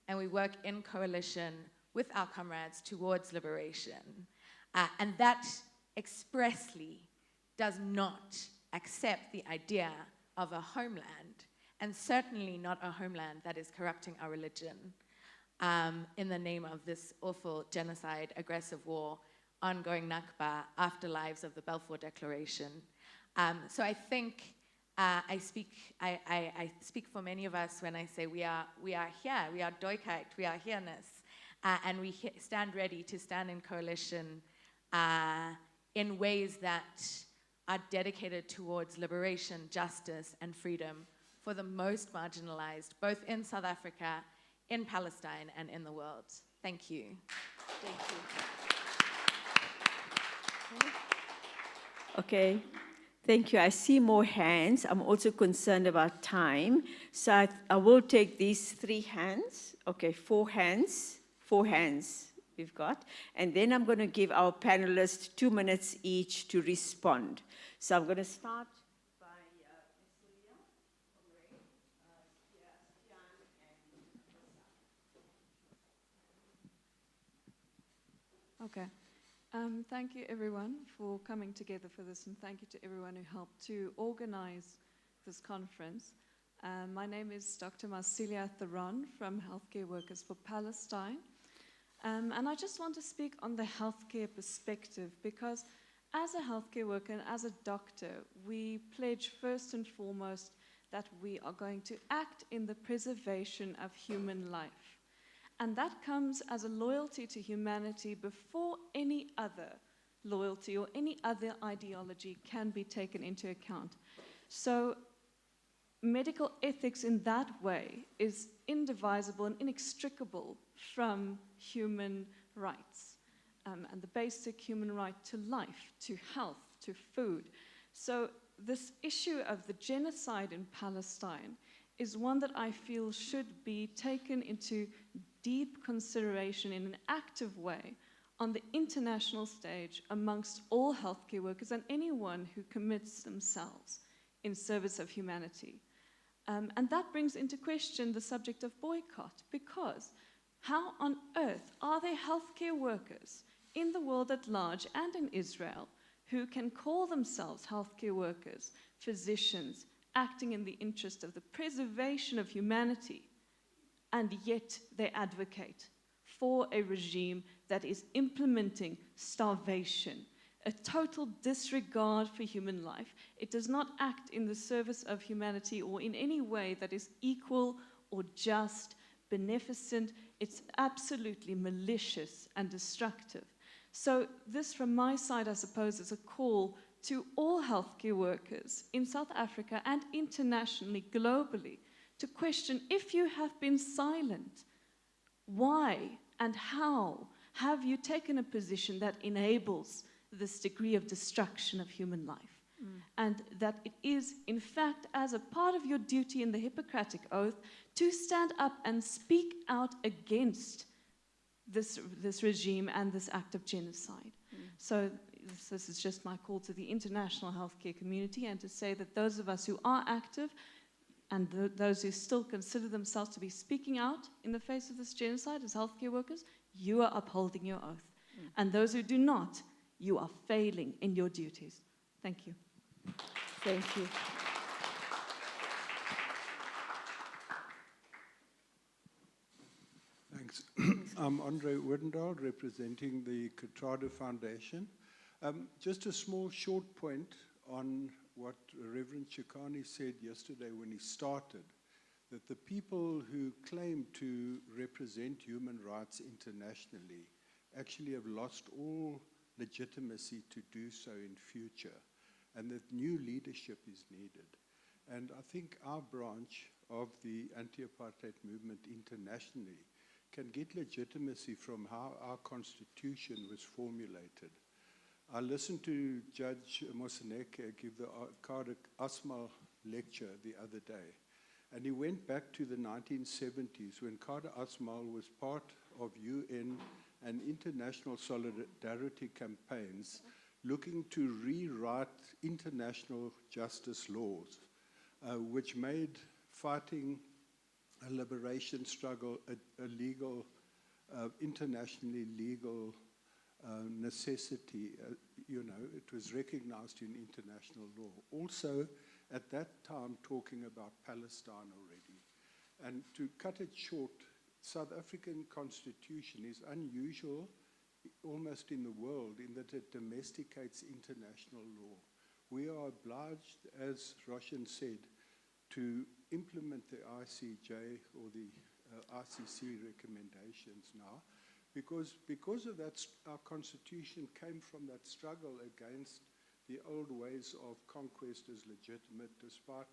and we work in coalition with our comrades towards liberation. And that expressly does not accept the idea of a homeland, and certainly not a homeland that is corrupting our religion in the name of this awful genocide, aggressive war, ongoing Nakba, afterlives of the Balfour Declaration. So I think I speak for many of us when I say we are here, we are Doikheit, we are here-ness, and we stand ready to stand in coalition in ways that are dedicated towards liberation, justice, and freedom for the most marginalized, both in South Africa, in Palestine, and in the world. Thank you. Thank you. Okay. Thank you. I see more hands. I'm also concerned about time. So I will take these 3 hands. Okay, 4 hands. 4 hands we've got. And then I'm going to give our panelists 2 minutes each to respond. So I'm going to start by Okay. Thank you, everyone, for coming together for this, and thank you to everyone who helped to organize this conference. My name is Dr. Marsilia Theron from Healthcare Workers for Palestine. And I just want to speak on the healthcare perspective, because as a healthcare worker and as a doctor, we pledge first and foremost that we are going to act in the preservation of human life. And that comes as a loyalty to humanity before any other loyalty or any other ideology can be taken into account. So medical ethics in that way is indivisible and inextricable from human rights, and the basic human right to life, to health, to food. So this issue of the genocide in Palestine is one that I feel should be taken into deep consideration in an active way on the international stage amongst all healthcare workers and anyone who commits themselves in service of humanity. And that brings into question the subject of boycott, because how on earth are there healthcare workers in the world at large and in Israel who can call themselves healthcare workers, physicians, acting in the interest of the preservation of humanity, and yet they advocate for a regime that is implementing starvation, a total disregard for human life. It does not act in the service of humanity or in any way that is equal or just, beneficent. It's absolutely malicious and destructive. So this, from my side, I suppose, is a call to all healthcare workers in South Africa and internationally, globally, to question, if you have been silent, why and how have you taken a position that enables this degree of destruction of human life? And that it is, in fact, as a part of your duty in the Hippocratic Oath, to stand up and speak out against this regime and this act of genocide. So this is just my call to the international healthcare community, and to say that those of us who are active and those who still consider themselves to be speaking out in the face of this genocide as healthcare workers, you are upholding your oath. And those who do not, you are failing in your duties. Thank you. Thank you. Thanks. I'm Andre Oordendaal, representing the Katrada Foundation. Just a small short point on what Reverend Chikani said yesterday when he started, that the people who claim to represent human rights internationally actually have lost all legitimacy to do so in future, and that new leadership is needed. And I think our branch of the anti-apartheid movement internationally can get legitimacy from how our constitution was formulated. I listened to Judge Moseneke give the Kade Asmal lecture the other day, and he went back to the 1970s when Kade Asmal was part of UN and international solidarity campaigns looking to rewrite international justice laws, which made fighting a liberation struggle a legal, internationally legal necessity. You know, it was recognized in international law. Also, at that time, talking about Palestine already. And to cut it short, South African constitution is unusual almost in the world in that it domesticates international law. We are obliged, as Roshan said, to implement the ICJ or the ICC recommendations now, because of that, our constitution came from that struggle against the old ways of conquest as legitimate, despite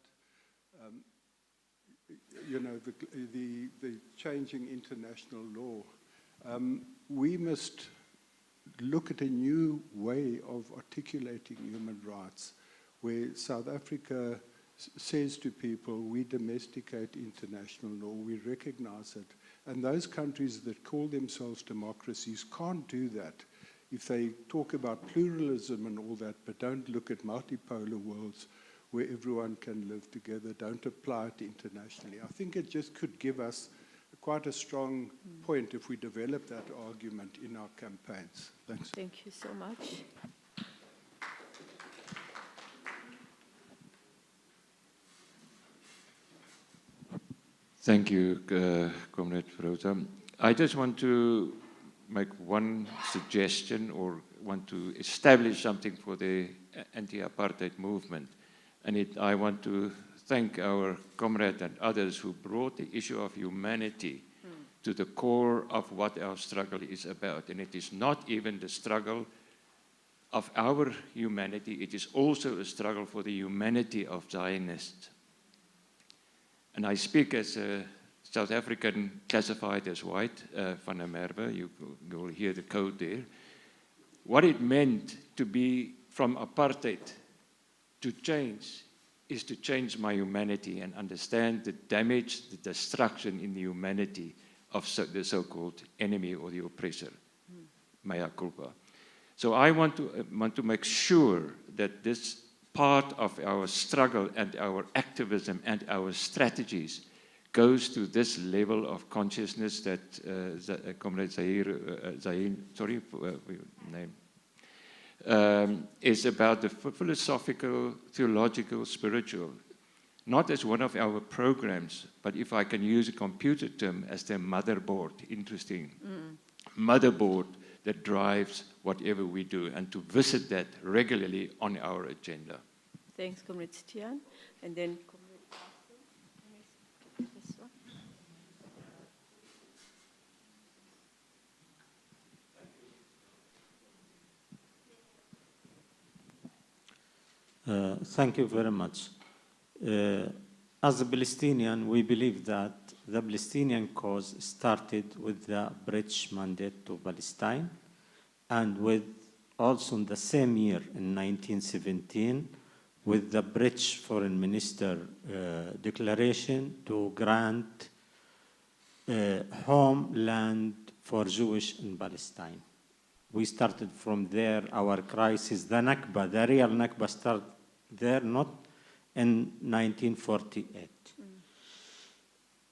you know, the changing international law. We must look at a new way of articulating human rights, where South Africa says to people, we domesticate international law, we recognize it. And those countries that call themselves democracies can't do that if they talk about pluralism and all that, but don't look at multipolar worlds where everyone can live together, don't apply it internationally. I think it just could give us quite a strong point if we develop that argument in our campaigns. Thanks. Thank you so much. Thank you, Comrade Rosa. I just want to make one suggestion, or want to establish something for the anti-apartheid movement. And I want to thank our comrade and others who brought the issue of humanity to the core of what our struggle is about. And it is not even the struggle of our humanity, it is also a struggle for the humanity of Zionists. And I speak as a South African classified as white, van der Merwe, you will hear the code there. What it meant to be from apartheid to change is to change my humanity and understand the damage, the destruction in the humanity of the so-called enemy or the oppressor, mea culpa. So I want to make sure that this part of our struggle and our activism and our strategies goes to this level of consciousness that Comrade Zahir, sorry for your name, is about the philosophical, theological, spiritual, not as one of our programs, but if I can use a computer term, as their motherboard. Interesting. Motherboard that drives whatever we do, and to visit that regularly on our agenda. Thanks, Comrade Stian. And then Comrade this one. Thank you very much. As a Palestinian, we believe that the Palestinian cause started with the British mandate to Palestine, and with also in the same year, in 1917, with the British Foreign Minister declaration to grant homeland for Jewish in Palestine. We started from there, our crisis, the Nakba, the real Nakba started there, not in 1948.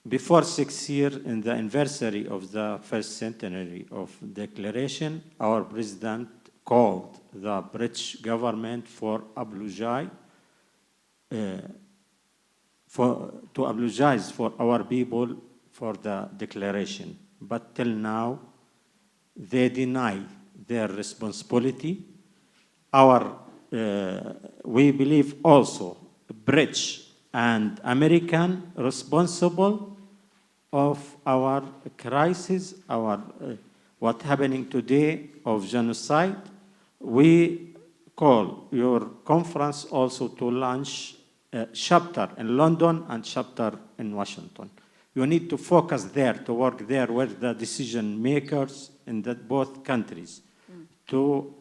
Before 6 years, in the anniversary of the first centenary of declaration, our president called the British government for apologize, to apologize for our people for the declaration. But till now, they deny their responsibility. We believe also British and American responsible of our crisis, what happening today of genocide. We call your conference also to launch a chapter in London and chapter in Washington. You need to focus there, to work there with the decision makers in both countries to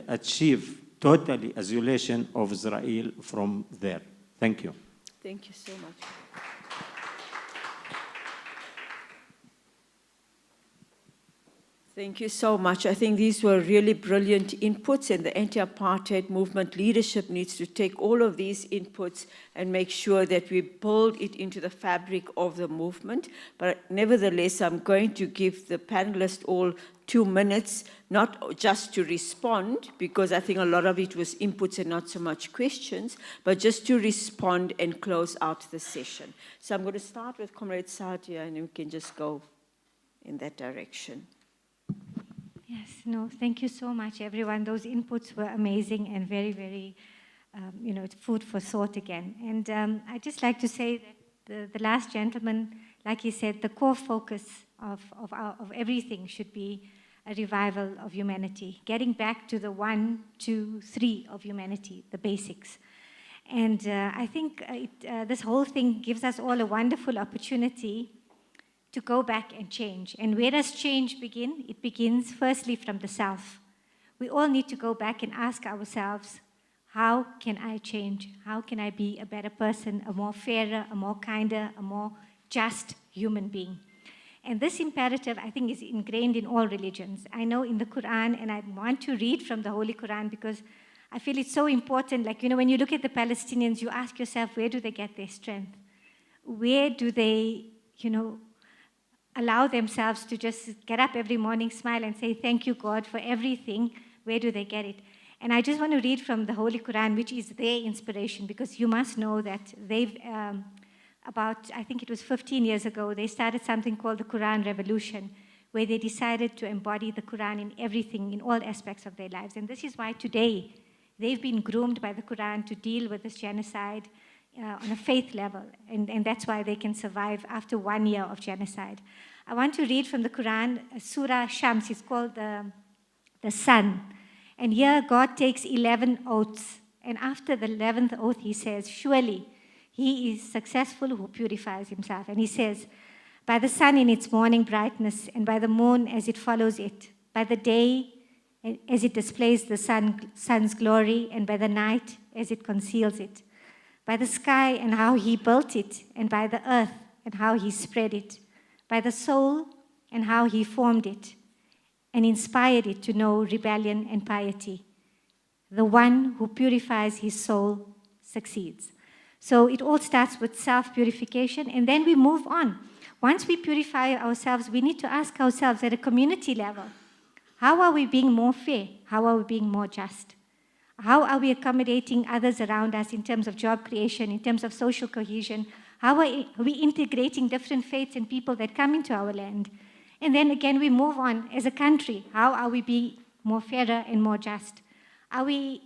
achieve total isolation of Israel from there. Thank you. Thank you so much. Thank you so much. I think these were really brilliant inputs, and the anti-apartheid movement leadership needs to take all of these inputs and make sure that we build it into the fabric of the movement. But nevertheless, I'm going to give the panelists all 2 minutes, not just to respond, because I think a lot of it was inputs and not so much questions, but just to respond and close out the session. So I'm going to start with Comrade Sadia, and we can just go in that direction. Yes, no, thank you so much, everyone. Those inputs were amazing and very, very, it's food for thought again. And I'd just like to say that the last gentleman, like he said, the core focus of everything should be a revival of humanity, getting back to the 1, 2, 3 of humanity, the basics. And I think this whole thing gives us all a wonderful opportunity to go back and change. And where does change begin? It begins firstly from the self. We all need to go back and ask ourselves, how can I change? How can I be a better person, a more fairer, a more kinder, a more just human being? And this imperative, I think, is ingrained in all religions. I know in the Quran, and I want to read from the Holy Quran because I feel it's so important. Like, when you look at the Palestinians, you ask yourself, where do they get their strength? Where do they, allow themselves to just get up every morning, smile, and say, thank you, God, for everything? Where do they get it? And I just want to read from the Holy Quran, which is their inspiration, because you must know that they've, I think it was 15 years ago, they started something called the Quran Revolution, where they decided to embody the Quran in everything, in all aspects of their lives. And this is why today they've been groomed by the Quran to deal with this genocide on a faith level, and that's why they can survive after 1 year of genocide. I want to read from the Quran, Surah Shams. It's called the sun. And here God takes 11 oaths, and after the 11th oath he says, surely he is successful who purifies himself. And he says, by the sun in its morning brightness, and by the moon as it follows it, by the day as it displays the sun's glory, and by the night as it conceals it, by the sky and how he built it, and by the earth and how he spread it, by the soul and how he formed it, and inspired it to know rebellion and piety. The one who purifies his soul succeeds. So it all starts with self-purification, and then we move on. Once we purify ourselves, we need to ask ourselves at a community level, How are we being more fair? How are we being more just? How are we accommodating others around us in terms of job creation, in terms of social cohesion? How are we integrating different faiths and people that come into our land? And then again, we move on as a country. How are we being more fairer and more just? Are we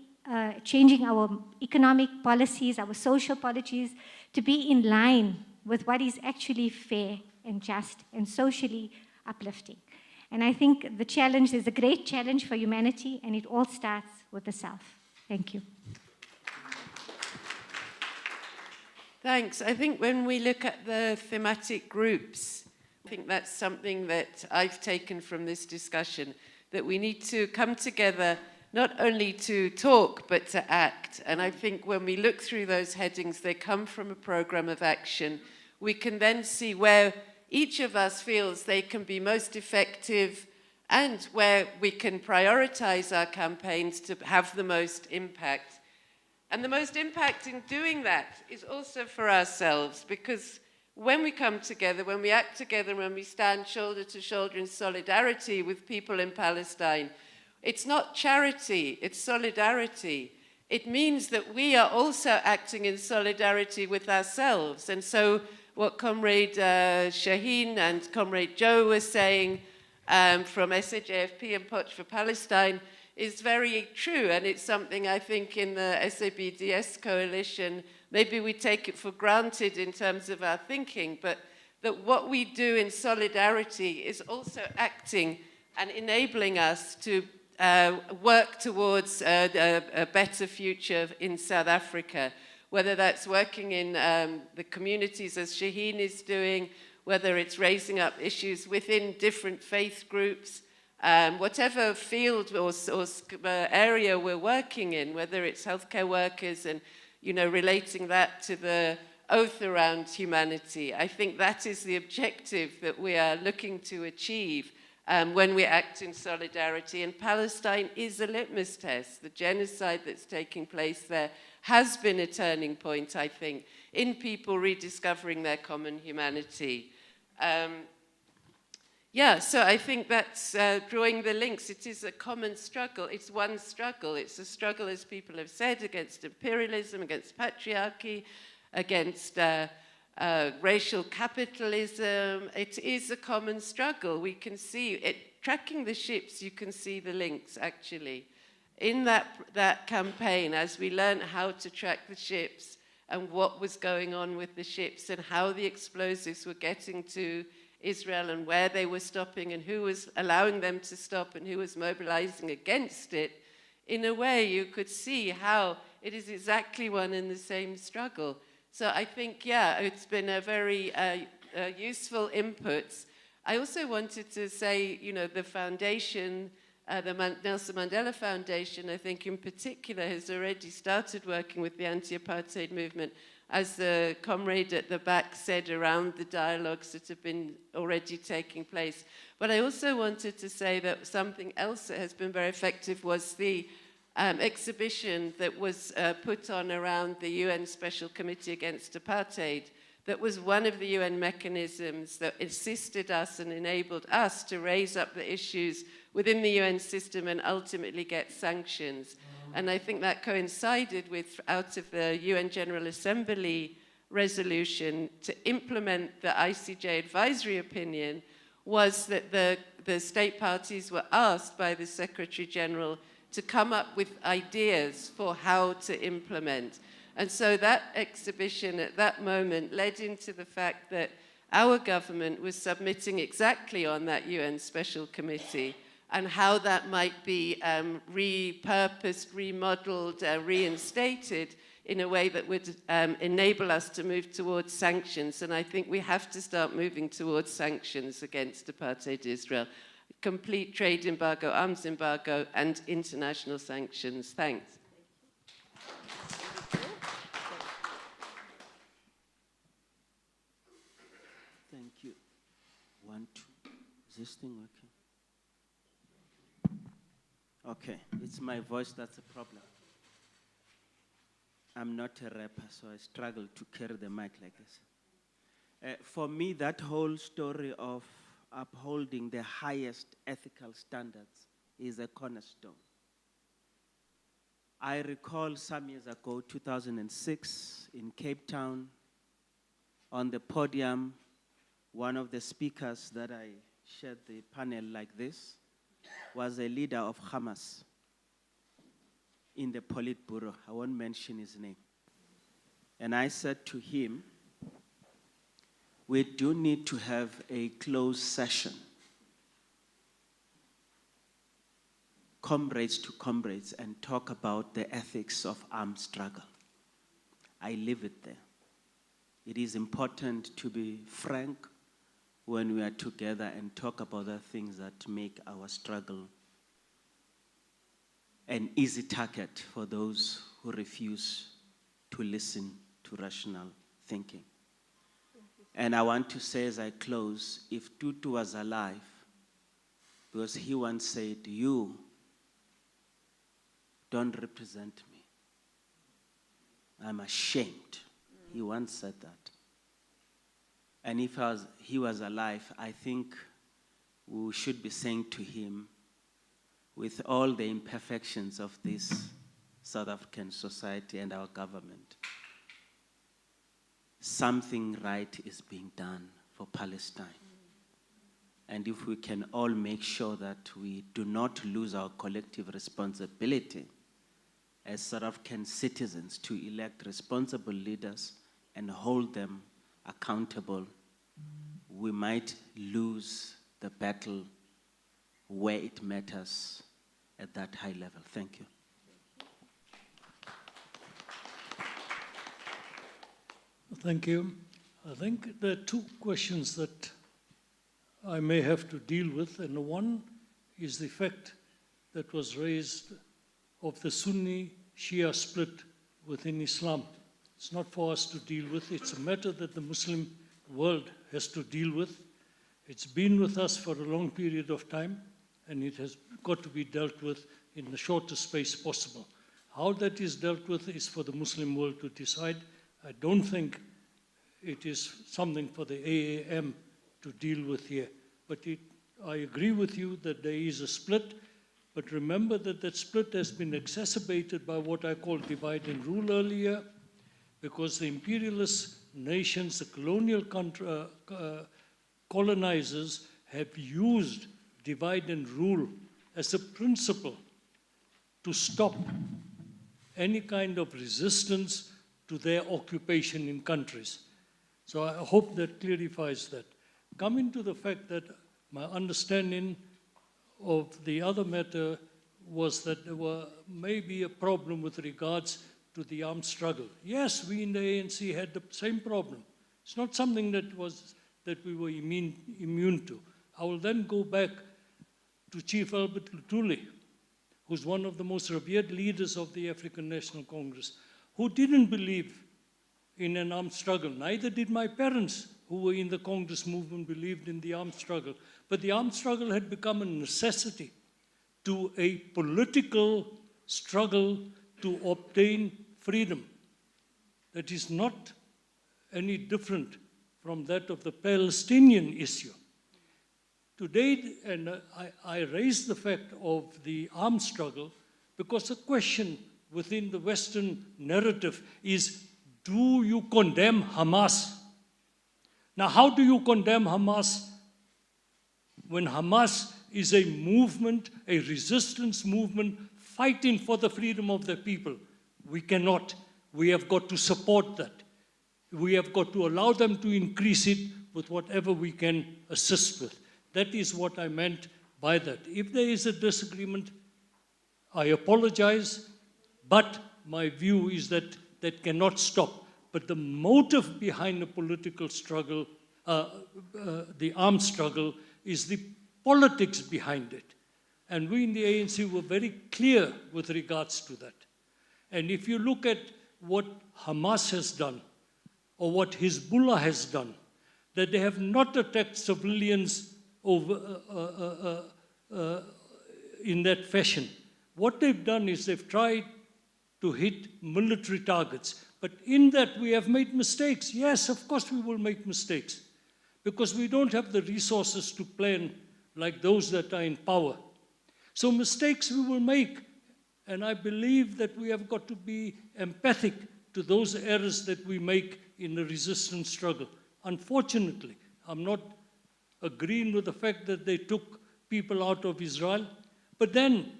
changing our economic policies, our social policies, to be in line with what is actually fair and just and socially uplifting? And I think the challenge is a great challenge for humanity, and it all starts with the self. Thank you. Thanks. I think when we look at the thematic groups, I think that's something that I've taken from this discussion, that we need to come together not only to talk, but to act. And I think when we look through those headings, they come from a program of action. We can then see where each of us feels they can be most effective and where we can prioritize our campaigns to have the most impact. And the most impact in doing that is also for ourselves, because when we come together, when we act together, when we stand shoulder to shoulder in solidarity with people in Palestine, it's not charity, it's solidarity. It means that we are also acting in solidarity with ourselves. And so what Comrade Shaheen and Comrade Joe were saying from SAJFP and Potch for Palestine is very true, and it's something I think in the SABDS coalition, maybe we take it for granted in terms of our thinking, but that what we do in solidarity is also acting and enabling us to work towards a better future in South Africa, whether that's working in the communities as Shaheen is doing, whether it's raising up issues within different faith groups, whatever field or area we're working in, whether it's healthcare workers and, you know, relating that to the oath around humanity. I think that is the objective that we are looking to achieve when we act in solidarity. And Palestine is a litmus test. The genocide that's taking place there has been a turning point, I think, in people rediscovering their common humanity. Yeah, so I think that's drawing the links. It is a common struggle. It's one struggle. It's a struggle, as people have said, against imperialism, against patriarchy, against racial capitalism. It is a common struggle. We can see it. Tracking the ships, you can see the links, actually. In that campaign, as we learned how to track the ships and what was going on with the ships and how the explosives were getting to Israel and where they were stopping and who was allowing them to stop and who was mobilizing against it, in a way you could see how it is exactly one and the same struggle. So I think, yeah, it's been a very useful input. I also wanted to say, you know, the foundation, the Nelson Mandela Foundation, I think in particular, has already started working with the anti-apartheid movement, as the comrade at the back said, around the dialogues that have been already taking place. But I also wanted to say that something else that has been very effective was the exhibition that was put on around the UN Special Committee Against Apartheid. That was one of the UN mechanisms that assisted us and enabled us to raise up the issues within the UN system and ultimately get sanctions. And I think that coincided with, out of the UN General Assembly resolution to implement the ICJ advisory opinion, was that the state parties were asked by the Secretary General to come up with ideas for how to implement. And so that exhibition at that moment led into the fact that our government was submitting exactly on that UN Special Committee and how that might be repurposed, remodeled, reinstated in a way that would enable us to move towards sanctions. And I think we have to start moving towards sanctions against apartheid Israel. Complete trade embargo, arms embargo, and international sanctions. Thanks. Thank you. 1, 2. Is this thing working? Okay, it's my voice that's a problem. I'm not a rapper, so I struggle to carry the mic like this. For me, that whole story of upholding the highest ethical standards is a cornerstone. I recall some years ago, 2006, in Cape Town, on the podium, one of the speakers that I shared the panel like this was a leader of Hamas in the Politburo. I won't mention his name. And I said to him, we do need to have a closed session, comrades to comrades, and talk about the ethics of armed struggle. I leave it there. It is important to be frank when we are together and talk about the things that make our struggle an easy target for those who refuse to listen to rational thinking. And I want to say as I close, if Tutu was alive, because he once said, you don't represent me. I'm ashamed. He once said that. And if he was alive, I think we should be saying to him, with all the imperfections of this South African society and our government, something right is being done for Palestine. And if we can all make sure that we do not lose our collective responsibility as South African citizens to elect responsible leaders and hold them accountable, we might lose the battle where it matters at that high level. Thank you. Thank you. I think there are two questions that I may have to deal with, and one is the fact that was raised of the Sunni-Shia split within Islam. It's not for us to deal with. It's a matter that the Muslim world has to deal with. It's been with us for a long period of time, and it has got to be dealt with in the shortest space possible. How that is dealt with is for the Muslim world to decide. I don't think it is something for the AAM to deal with here. But I agree with you that there is a split, but remember that that split has been exacerbated by what I called divide and rule earlier, because the imperialist nations, the colonial colonizers, have used divide and rule as a principle to stop any kind of resistance to their occupation in countries. So I hope that clarifies that. Coming to the fact that my understanding of the other matter was that there were maybe a problem with regards to the armed struggle. Yes, we in the ANC had the same problem. It's not something that we were immune to. I will then go back to Chief Albert Lutuli, who's one of the most revered leaders of the African National Congress, who didn't believe in an armed struggle. Neither did my parents, who were in the Congress movement, believed in the armed struggle. But the armed struggle had become a necessity to a political struggle to obtain freedom that is not any different from that of the Palestinian issue. Today, and I raise the fact of the armed struggle because the question within the Western narrative is, do you condemn Hamas? Now, how do you condemn Hamas when Hamas is a movement, a resistance movement, fighting for the freedom of the people? We cannot. We have got to support that. We have got to allow them to increase it with whatever we can assist with. That is what I meant by that. If there is a disagreement, I apologize, but my view is that that cannot stop. But the motive behind the political struggle, the armed struggle, is the politics behind it. And we in the ANC were very clear with regards to that. And if you look at what Hamas has done, or what Hezbollah has done, that they have not attacked civilians over, in that fashion. What they've done is they've tried to hit military targets. But in that we have made mistakes. Yes, of course we will make mistakes, because we don't have the resources to plan like those that are in power. So mistakes we will make. And I believe that we have got to be empathic to those errors that we make in the resistance struggle. Unfortunately, I'm not agreeing with the fact that they took people out of Israel. But then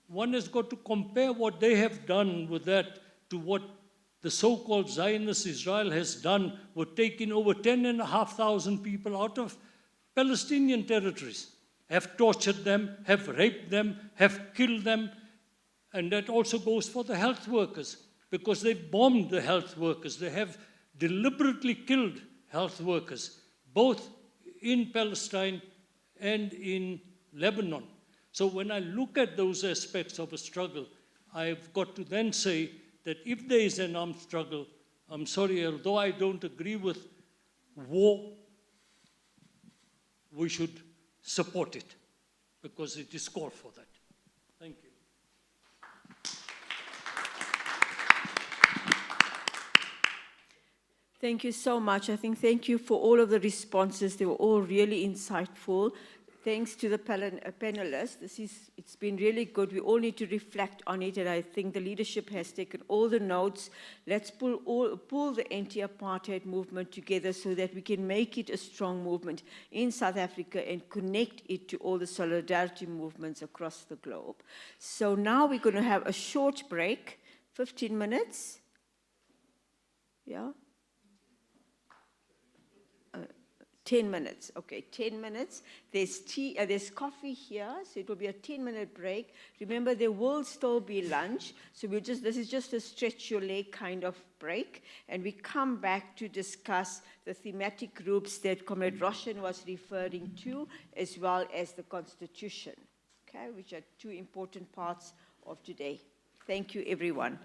one has got to compare what they have done with that to what the so-called Zionist Israel has done with taking over 10,500 people out of Palestinian territories, have tortured them, have raped them, have killed them. And that also goes for the health workers, because they've bombed the health workers. They have deliberately killed health workers, both in Palestine and in Lebanon. So when I look at those aspects of a struggle, I've got to then say that if there is an armed struggle, I'm sorry, although I don't agree with war, we should support it, because it is called for that. Thank you. Thank you so much. I think thank you for all of the responses. They were all really insightful. Thanks to the panelists. It's been really good. We all need to reflect on it, and I think the leadership has taken all the notes. Let's pull the anti-apartheid movement together so that we can make it a strong movement in South Africa and connect it to all the solidarity movements across the globe. So now we're going to have a short break, 15 minutes. Yeah? 10 minutes, okay, 10 minutes. There's tea, there's coffee here, so it will be a 10-minute break. Remember, there will still be lunch, so this is just a stretch your leg kind of break, and we come back to discuss the thematic groups that Comrade Roshan was referring to, as well as the Constitution, okay, which are two important parts of today. Thank you, everyone.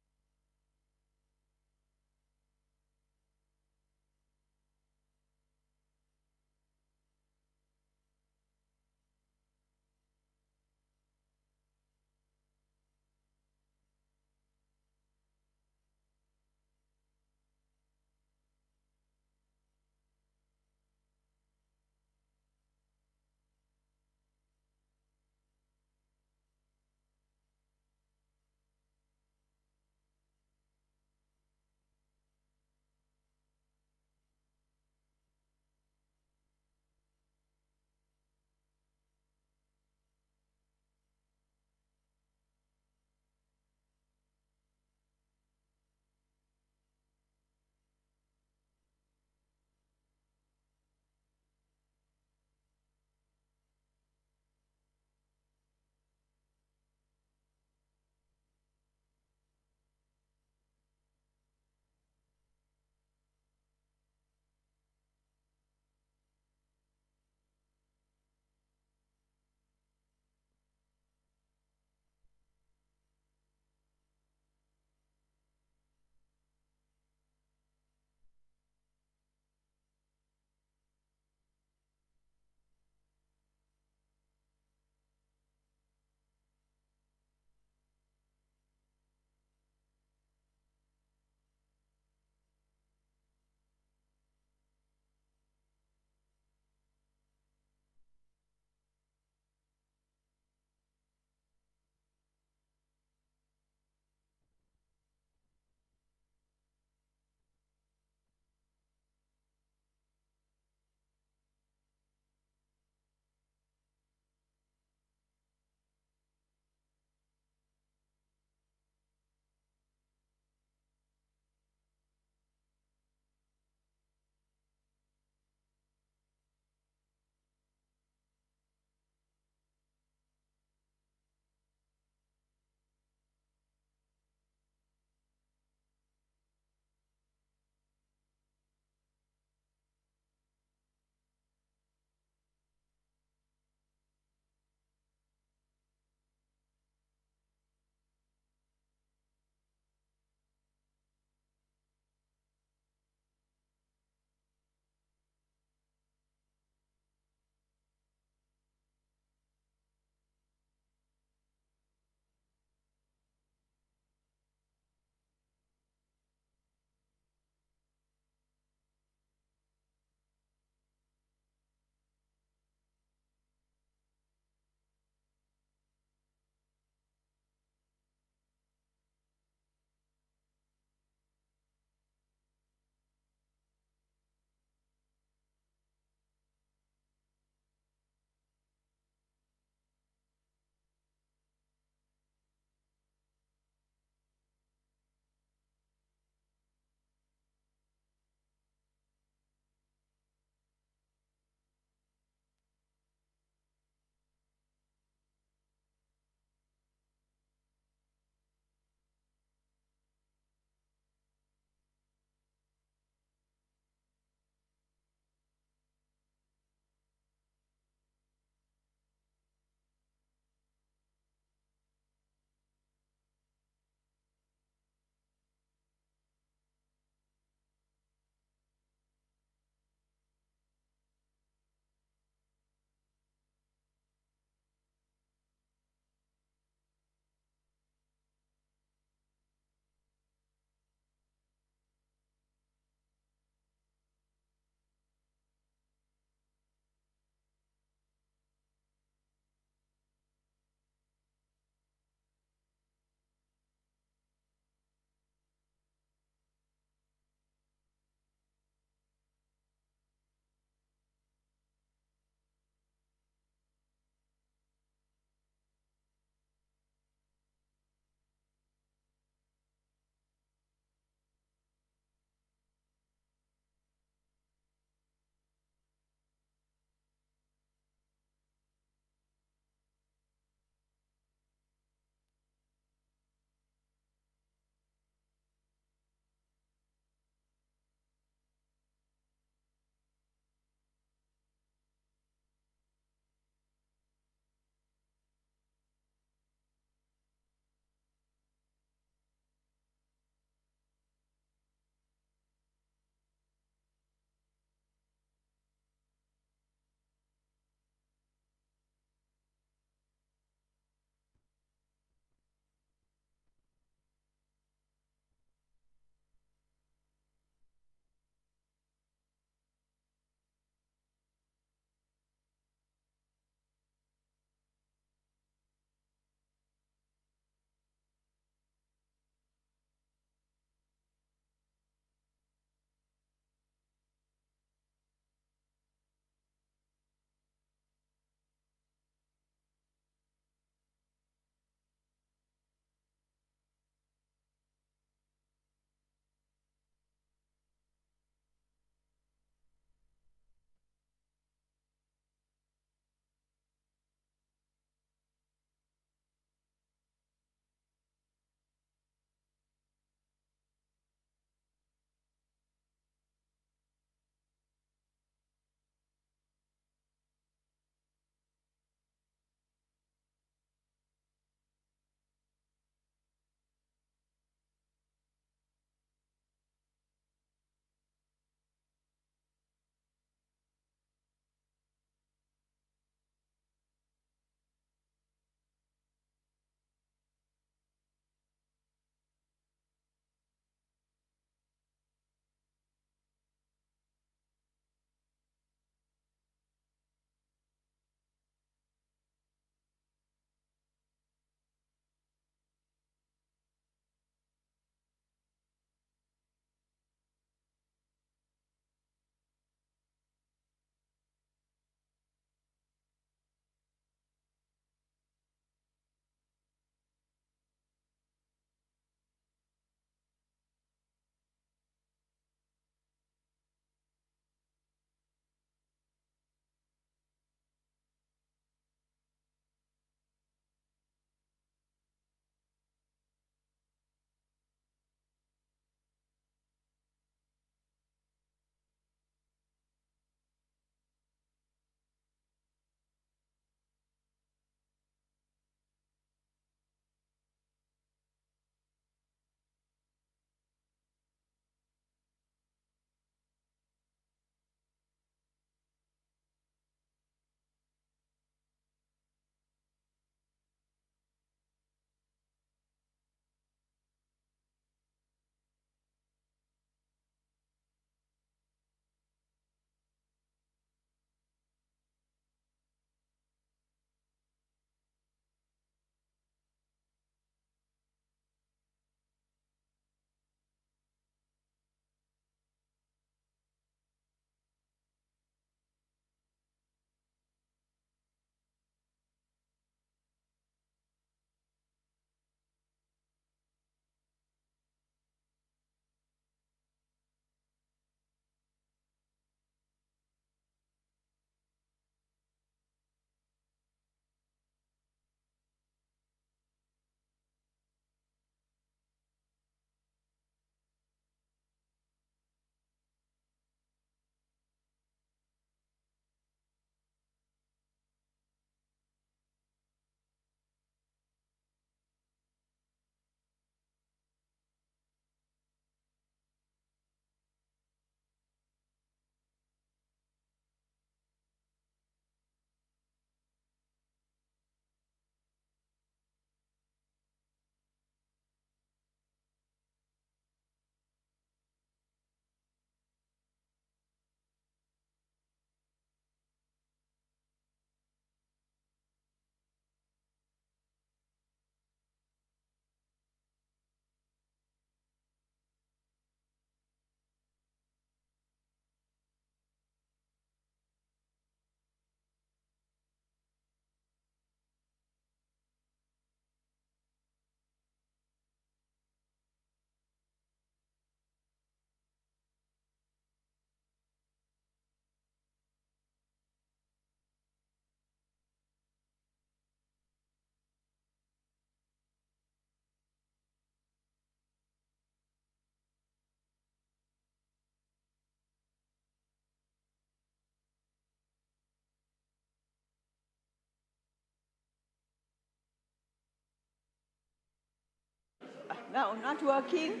No, not working.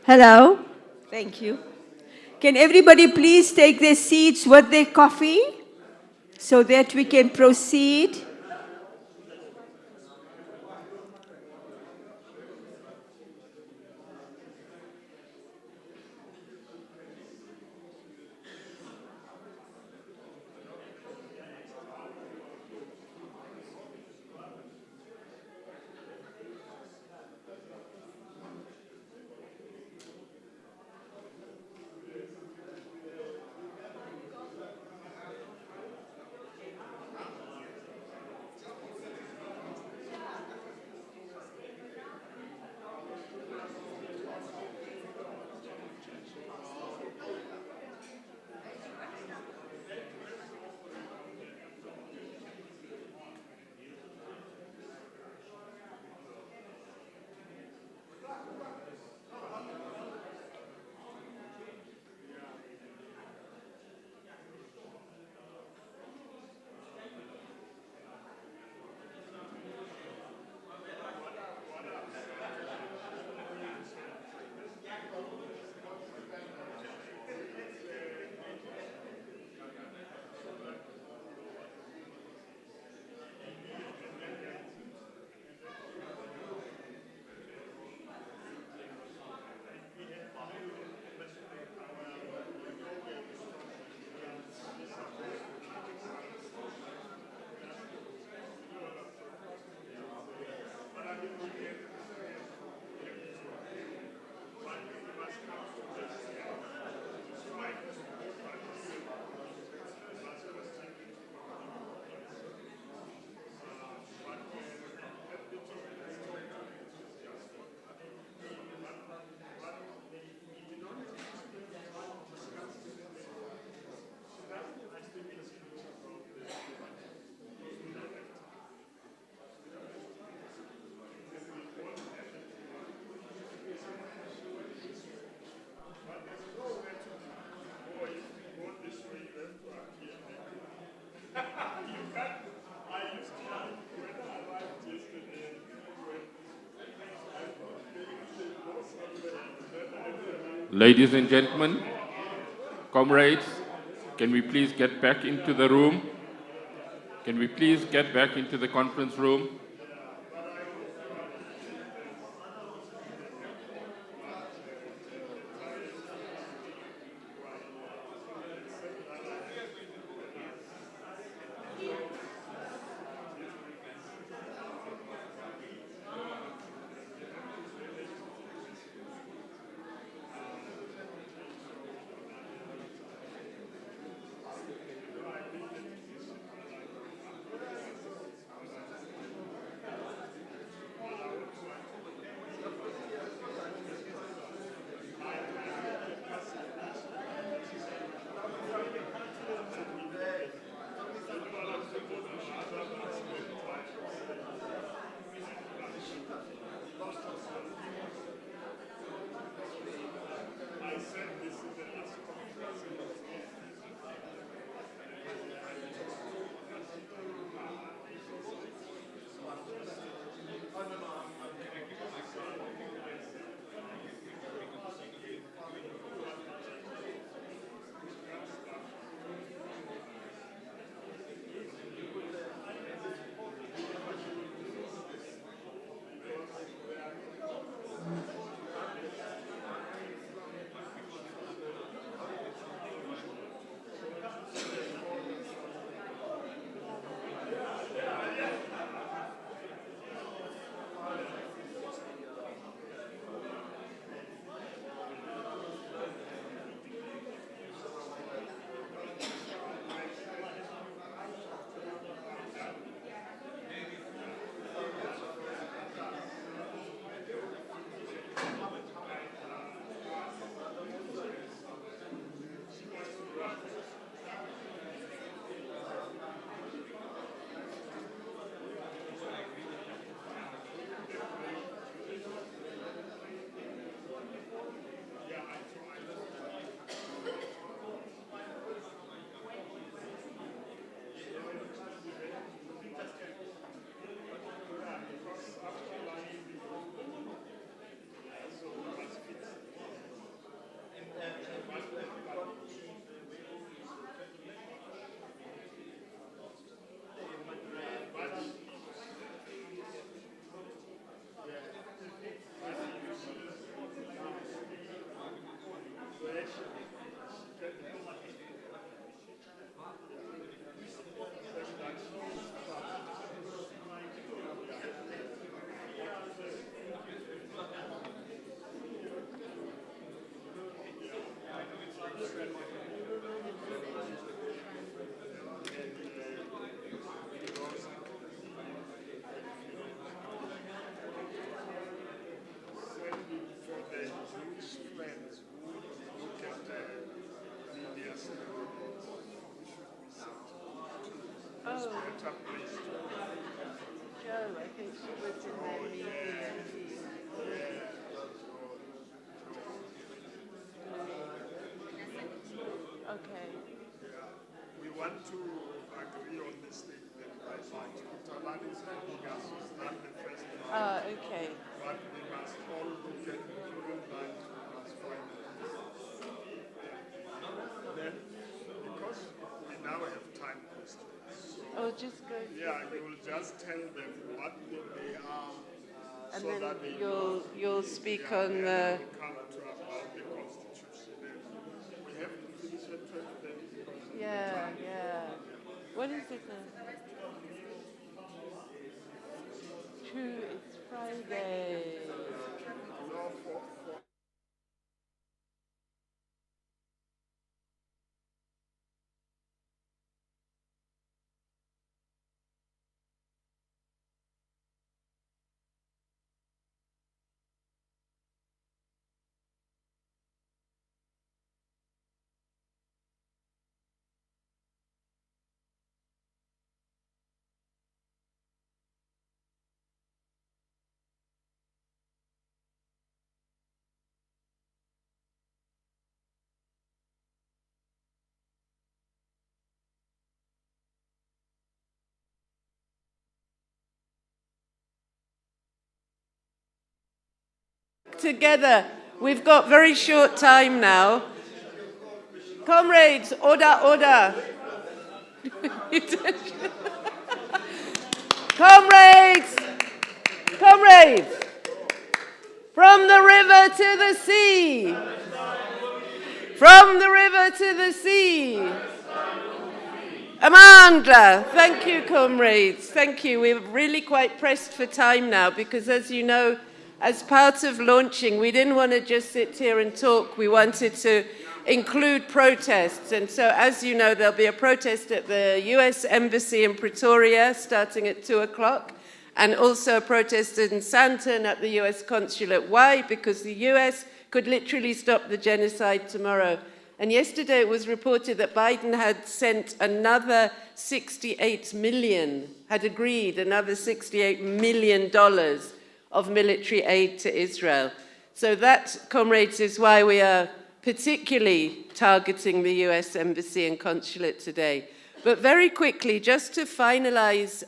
Hello? Thank you. Can everybody please take their seats with their coffee so that we can proceed? Ladies and gentlemen, comrades, can we please get back into the room? Can we please get back into the conference room? better placed to Joe, I think she was in the media. Okay. Yeah. We want to agree on the statement by March. Talani is helping us. He's done the first round. Okay. But we must all look at during lunch, we must finalize. Then, because we now have time questions. So just go. yeah, you'll just tell them what they are. And so then that they you'll speak yeah, on then the. we'll come to about the constitution. And we have to finish at 12:30 because of the Yeah, time. yeah. What is it then? True, it's Friday. No, for Together, we've got very short time now. Comrades, order, order. Comrades, comrades, from the river to the sea, from the river to the sea. Amandla, thank you, comrades, thank you. We're really quite pressed for time now because, as you know, as part of launching, we didn't want to just sit here and talk. We wanted to include protests. And so, as you know, there'll be a protest at the US Embassy in Pretoria starting at 2 o'clock, and also a protest in Sandton at the US Consulate. Why? Because the US could literally stop the genocide tomorrow. And yesterday it was reported that Biden had sent another $68 million, had agreed another $68 million of military aid to Israel. So that, comrades, is why we are particularly targeting the US Embassy and Consulate today. But very quickly, just to finalize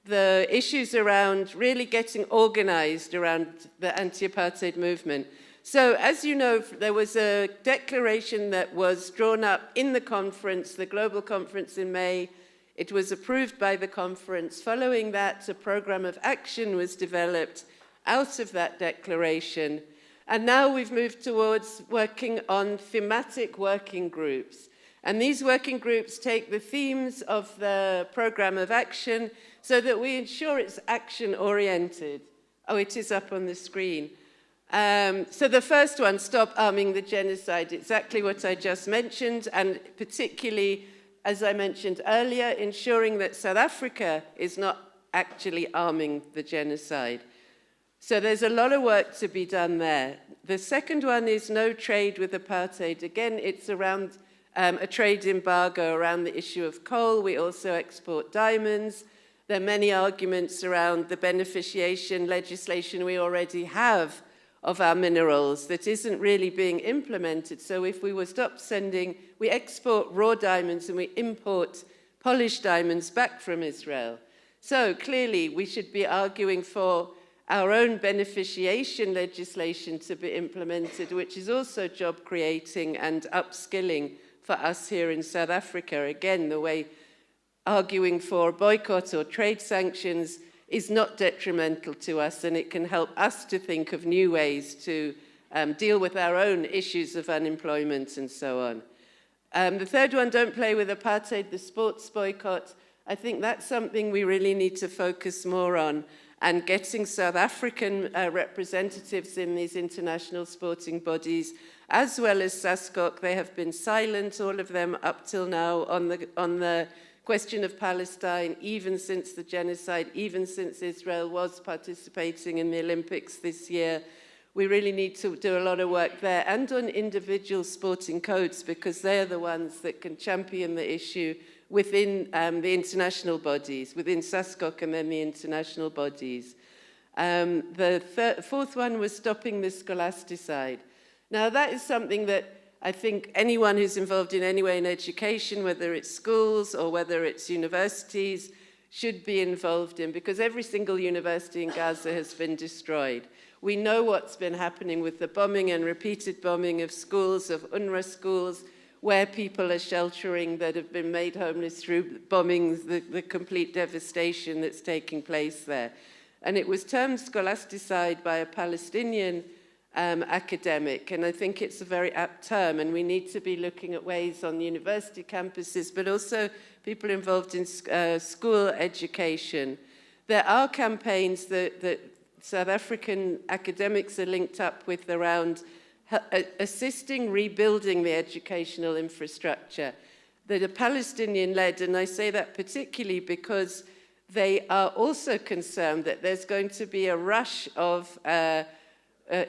the issues around really getting organized around the anti-apartheid movement. So, as you know, there was a declaration that was drawn up in the conference, the global conference in May. It was approved by the conference. Following that, a program of action was developed out of that declaration. And now we've moved towards working on thematic working groups. And these working groups take the themes of the program of action so that we ensure it's action-oriented. Oh, it is up on the screen. So the first one, stop arming the genocide, exactly what I just mentioned, and particularly, as I mentioned earlier, ensuring that South Africa is not actually arming the genocide. So there's a lot of work to be done there. The second one is no trade with apartheid. Again, it's around a trade embargo around the issue of coal. We also export diamonds. There are many arguments around the beneficiation legislation we already have of our minerals that isn't really being implemented. So if we were stop sending, we export raw diamonds and we import polished diamonds back from Israel. So clearly we should be arguing for our own beneficiation legislation to be implemented, which is also job creating and upskilling for us here in South Africa. Again, the way arguing for boycott or trade sanctions is not detrimental to us, and it can help us to think of new ways to deal with our own issues of unemployment and so on. The third one, don't play with apartheid, the sports boycott. I think that's something we really need to focus more on, and getting South African representatives in these international sporting bodies, as well as SASCOC. They have been silent, all of them, up till now on the question of Palestine, even since the genocide, even since Israel was participating in the Olympics this year. We really need to do a lot of work there, and on individual sporting codes, because they're the ones that can champion the issue within the international bodies, within SASCOC and then the international bodies. The fourth one was stopping the scholasticide. Now, that is something that I think anyone who's involved in any way in education, whether it's schools or whether it's universities, should be involved in, because every single university in Gaza has been destroyed. We know what's been happening with the bombing and repeated bombing of schools, of UNRWA schools, where people are sheltering that have been made homeless through bombings, the complete devastation that's taking place there. And it was termed scholasticide by a Palestinian academic, and I think it's a very apt term, and we need to be looking at ways on university campuses, but also people involved in school education. There are campaigns that South African academics are linked up with around assisting rebuilding the educational infrastructure that are Palestinian-led, and I say that particularly because they are also concerned that there's going to be a rush of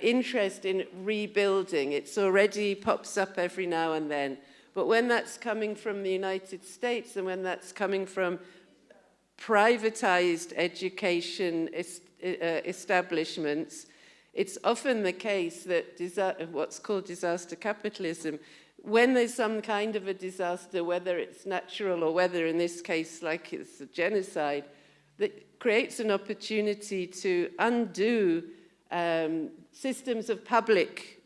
interest in rebuilding. It's already pops up every now and then. But when that's coming from the United States and when that's coming from privatized education establishments, it's often the case that what's called disaster capitalism, when there's some kind of a disaster, whether it's natural or whether in this case like it's a genocide, that creates an opportunity to undo systems of public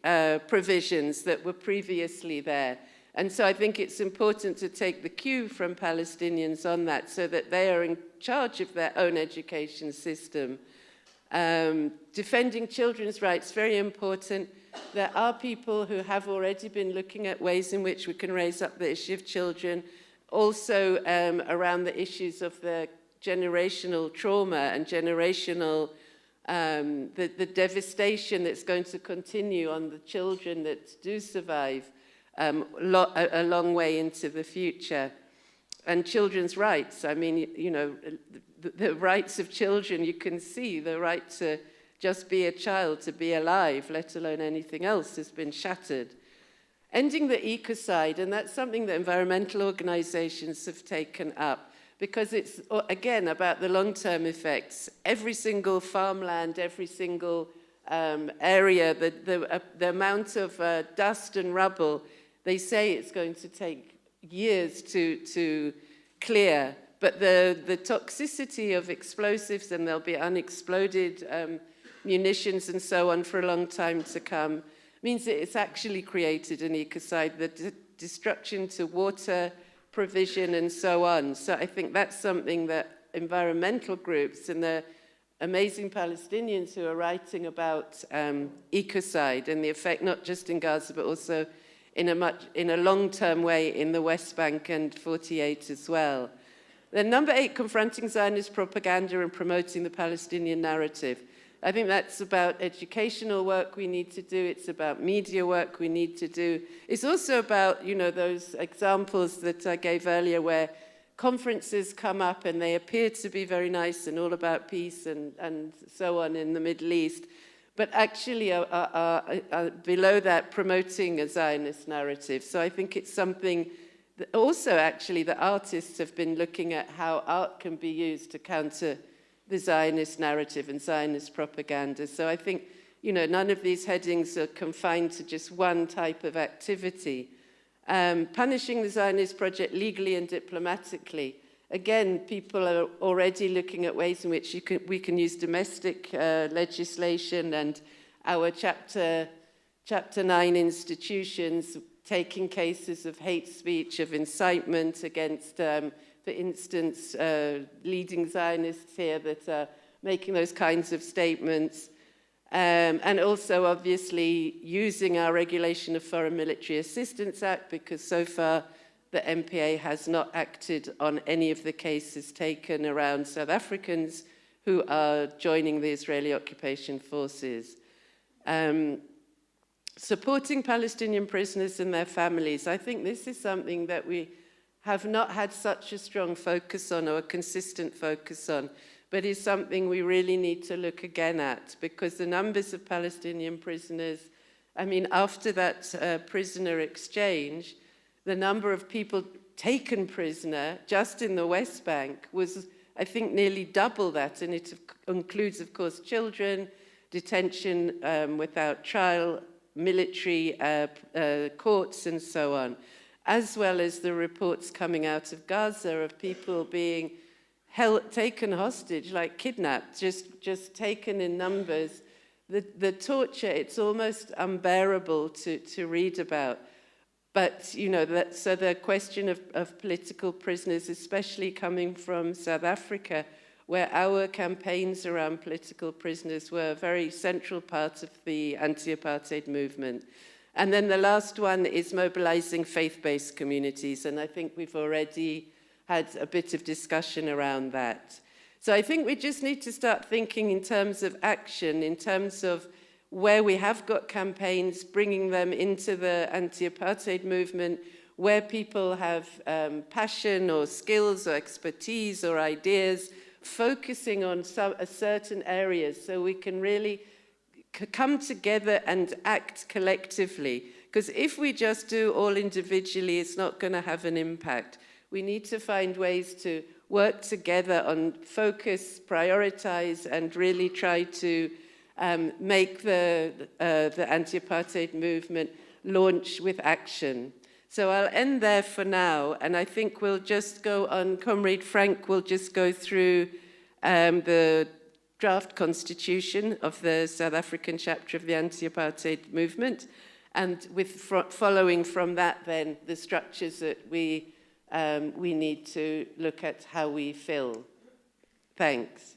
provisions that were previously there. And so I think it's important to take the cue from Palestinians on that so that they are in charge of their own education system. Defending children's rights, very important. There are people who have already been looking at ways in which we can raise up the issue of children, also around the issues of the generational trauma and generational the devastation that's going to continue on the children that do survive a long way into the future. And children's rights, I mean, you know, the rights of children, you can see the right to just be a child, to be alive, let alone anything else, has been shattered. Ending the ecocide, and that's something that environmental organizations have taken up, because it's, again, about the long-term effects. Every single farmland, every single area, the amount of dust and rubble, they say it's going to take years to clear. But the toxicity of explosives, and there'll be unexploded munitions and so on for a long time to come, means that it's actually created an ecocide, the destruction to water, provision and so on. So I think that's something that environmental groups and the amazing Palestinians who are writing about ecocide and the effect not just in Gaza but also in a long-term way in the West Bank and 48 as well. Then number 8, confronting Zionist propaganda and promoting the Palestinian narrative. I think that's about educational work we need to do. It's about media work we need to do. It's also about, you know, those examples that I gave earlier where conferences come up and they appear to be very nice and all about peace and so on in the Middle East, but actually are below that promoting a Zionist narrative. So I think it's something that also actually the artists have been looking at how art can be used to counter the Zionist narrative and Zionist propaganda. So I think, you know, none of these headings are confined to just one type of activity. Punishing the Zionist project legally and diplomatically. Again, people are already looking at ways in which we can use domestic legislation and our Chapter 9 institutions taking cases of hate speech, of incitement against for instance, leading Zionists here that are making those kinds of statements. And also, obviously, using our Regulation of Foreign Military Assistance Act, because so far the MPA has not acted on any of the cases taken around South Africans who are joining the Israeli occupation forces. Supporting Palestinian prisoners and their families. I think this is something that we have not had such a strong focus on or a consistent focus on, but is something we really need to look again at, because the numbers of Palestinian prisoners, I mean, after that prisoner exchange, the number of people taken prisoner just in the West Bank was, I think, nearly double that, and it includes, of course, children, detention without trial, military courts, and so on, as well as the reports coming out of Gaza of people being taken hostage, like kidnapped, just taken in numbers. The torture, it's almost unbearable to read about. But, you know, so the question of political prisoners, especially coming from South Africa, where our campaigns around political prisoners were a very central part of the anti-apartheid movement. And then the last one is mobilizing faith-based communities, and I think we've already had a bit of discussion around that. So I think we just need to start thinking in terms of action, in terms of where we have got campaigns, bringing them into the anti-apartheid movement, where people have passion or skills or expertise or ideas, focusing on certain areas so we can really come together and act collectively. Because if we just do all individually, it's not going to have an impact. We need to find ways to work together on focus, prioritize, and really try to make the anti-apartheid movement launch with action. So I'll end there for now, and I think we'll just go on. Comrade Frank will just go through the draft constitution of the South African chapter of the anti-apartheid movement, and following from that then the structures that we need to look at how we fill. Thanks.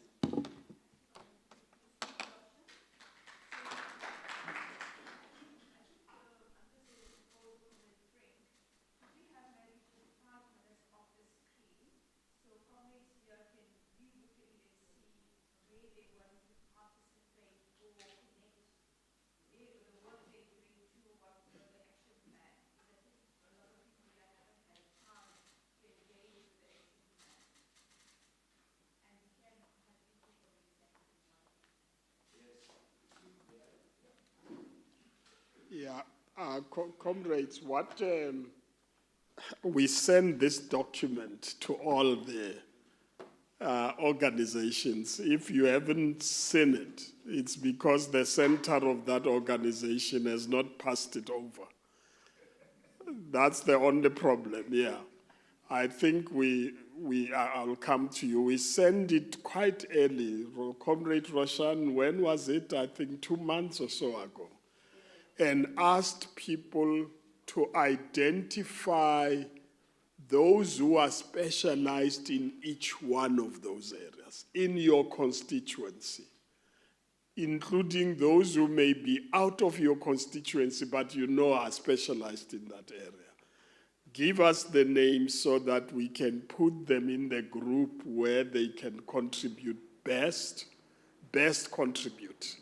Yeah, comrades, what we send this document to all the organizations. If you haven't seen it, it's because the center of that organization has not passed it over. That's the only problem, yeah. I think I'll come to you. We sent it quite early. Comrade Roshan, when was it? I think 2 months or so ago. And asked people to identify those who are specialized in each one of those areas in your constituency, including those who may be out of your constituency but you know are specialized in that area. Give us the names so that we can put them in the group where they can contribute best contribute.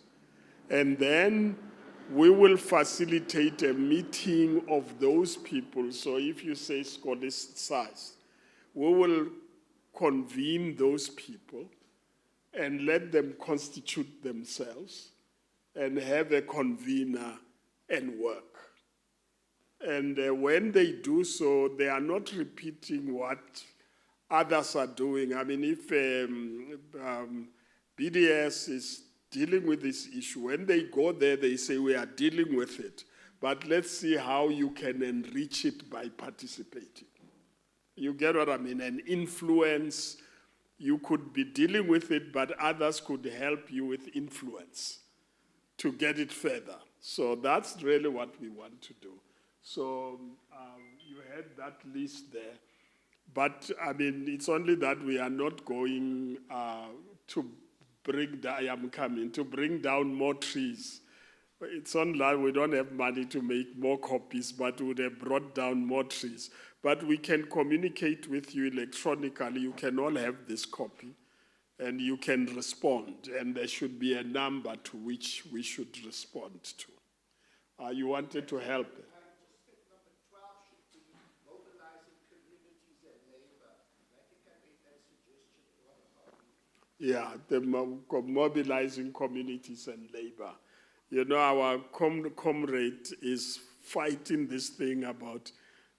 And then we will facilitate a meeting of those people. So if you say Scottish size, we will convene those people and let them constitute themselves and have a convener and work. And when they do so, they are not repeating what others are doing. I mean, if BDS is dealing with this issue, when they go there, they say, we are dealing with it, but let's see how you can enrich it by participating. You get what I mean? An influence, you could be dealing with it, but others could help you with influence to get it further. So that's really what we want to do. So you had that list there. But, I mean, it's only that we are not going to bring down more trees. It's not like we don't have money to make more copies, but we would have brought down more trees. But we can communicate with you electronically. You can all have this copy, and you can respond. And there should be a number to which we should respond to. You wanted to help? Yeah, the mobilizing communities and labor. You know, our comrade is fighting this thing about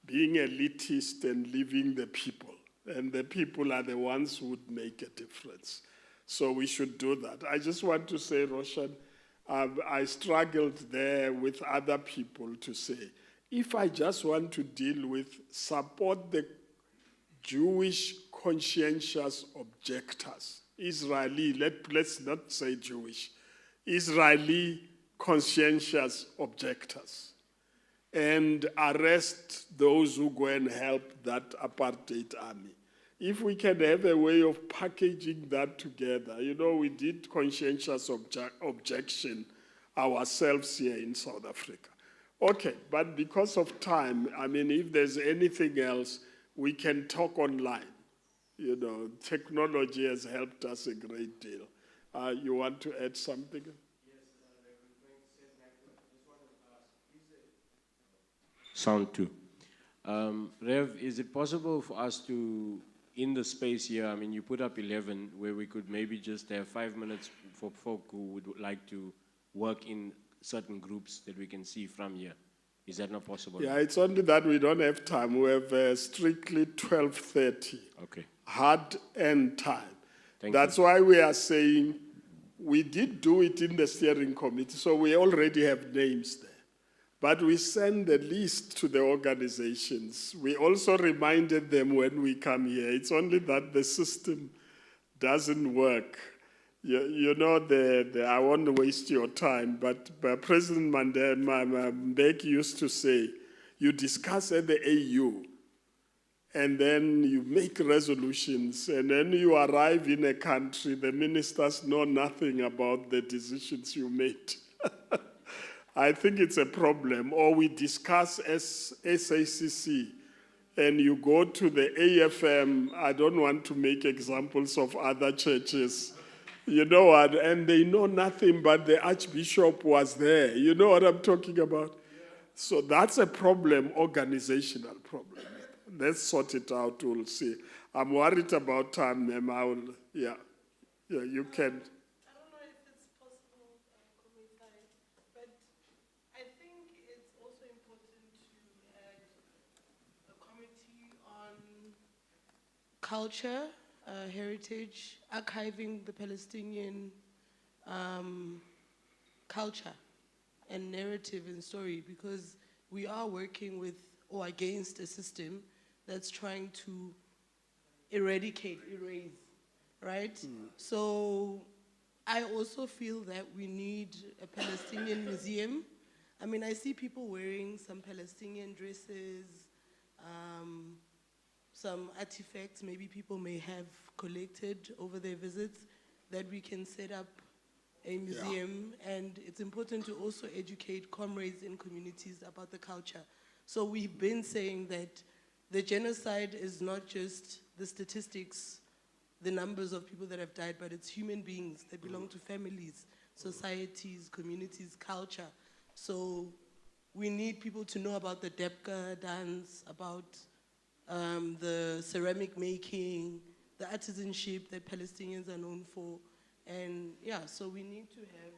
being elitist and leaving the people. And the people are the ones who would make a difference. So we should do that. I just want to say, Roshan, I struggled there with other people to say, if I just want to deal with support the Jewish conscientious objectors, Israeli, let's not say Jewish, Israeli conscientious objectors, and arrest those who go and help that apartheid army. If we can have a way of packaging that together, you know, we did conscientious objection ourselves here in South Africa. Okay, but because of time, I mean, if there's anything else, we can talk online. You know, technology has helped us a great deal. You want to add something? Sound two. Rev, is it possible for us to, in the space here, I mean, you put up 11, where we could maybe just have 5 minutes for folk who would like to work in certain groups that we can see from here? Is that not possible? Yeah, it's only that we don't have time. We have strictly 12:30. Okay. Hard end time. Thank That's you. why we are saying we did do it in the steering committee, so we already have names there. But we send the list to the organizations. We also reminded them when we come here. It's only that the system doesn't work. You know, I won't waste your time, but President Mbeki used to say, you discuss at the AU, and then you make resolutions, and then you arrive in a country, the ministers know nothing about the decisions you made. I think it's a problem. Or we discuss as SACC, and you go to the AFM. I don't want to make examples of other churches. You know what? And they know nothing, but the Archbishop was there. You know what I'm talking about? Yeah. So that's a problem, organizational problem. Let's sort it out, we'll see. I'm worried about time, ma'am. Yeah, you can. Culture, heritage, archiving the Palestinian culture and narrative and story, because we are working with or against a system that's trying to erase, right? So I also feel that we need a Palestinian museum. I mean, I see people wearing some Palestinian dresses, some artifacts maybe people may have collected over their visits, that we can set up a museum. And it's important to also educate comrades in communities about the culture. So we've been saying that the genocide is not just the statistics, the numbers of people that have died, but it's human beings that belong to families, societies, communities, culture. So we need people to know about the Debka dance, about the ceramic making, the artisanship that Palestinians are known for. And yeah, so we need to have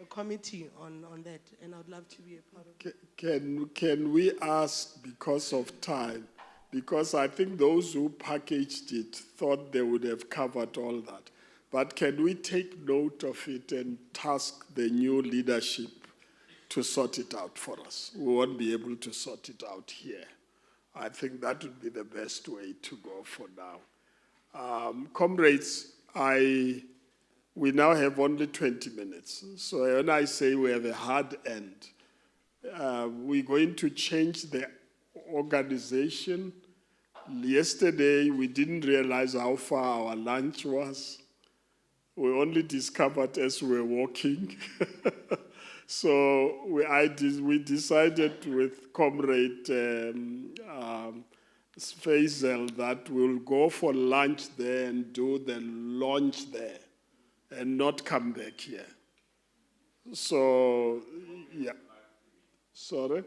a committee on that, and I'd love to be a part of it. Can we ask, because of time, because I think those who packaged it thought they would have covered all that, but can we take note of it and task the new leadership to sort it out for us? We won't be able to sort it out here. I think that would be the best way to go for now. Comrades, we now have only 20 minutes. So when I say we have a hard end, we're going to change the organization. Yesterday, we didn't realize how far our lunch was. We only discovered as we were walking. So we decided with Comrade Faisal that we'll go for lunch there and do the launch there and not come back here. So, yeah. Sorry?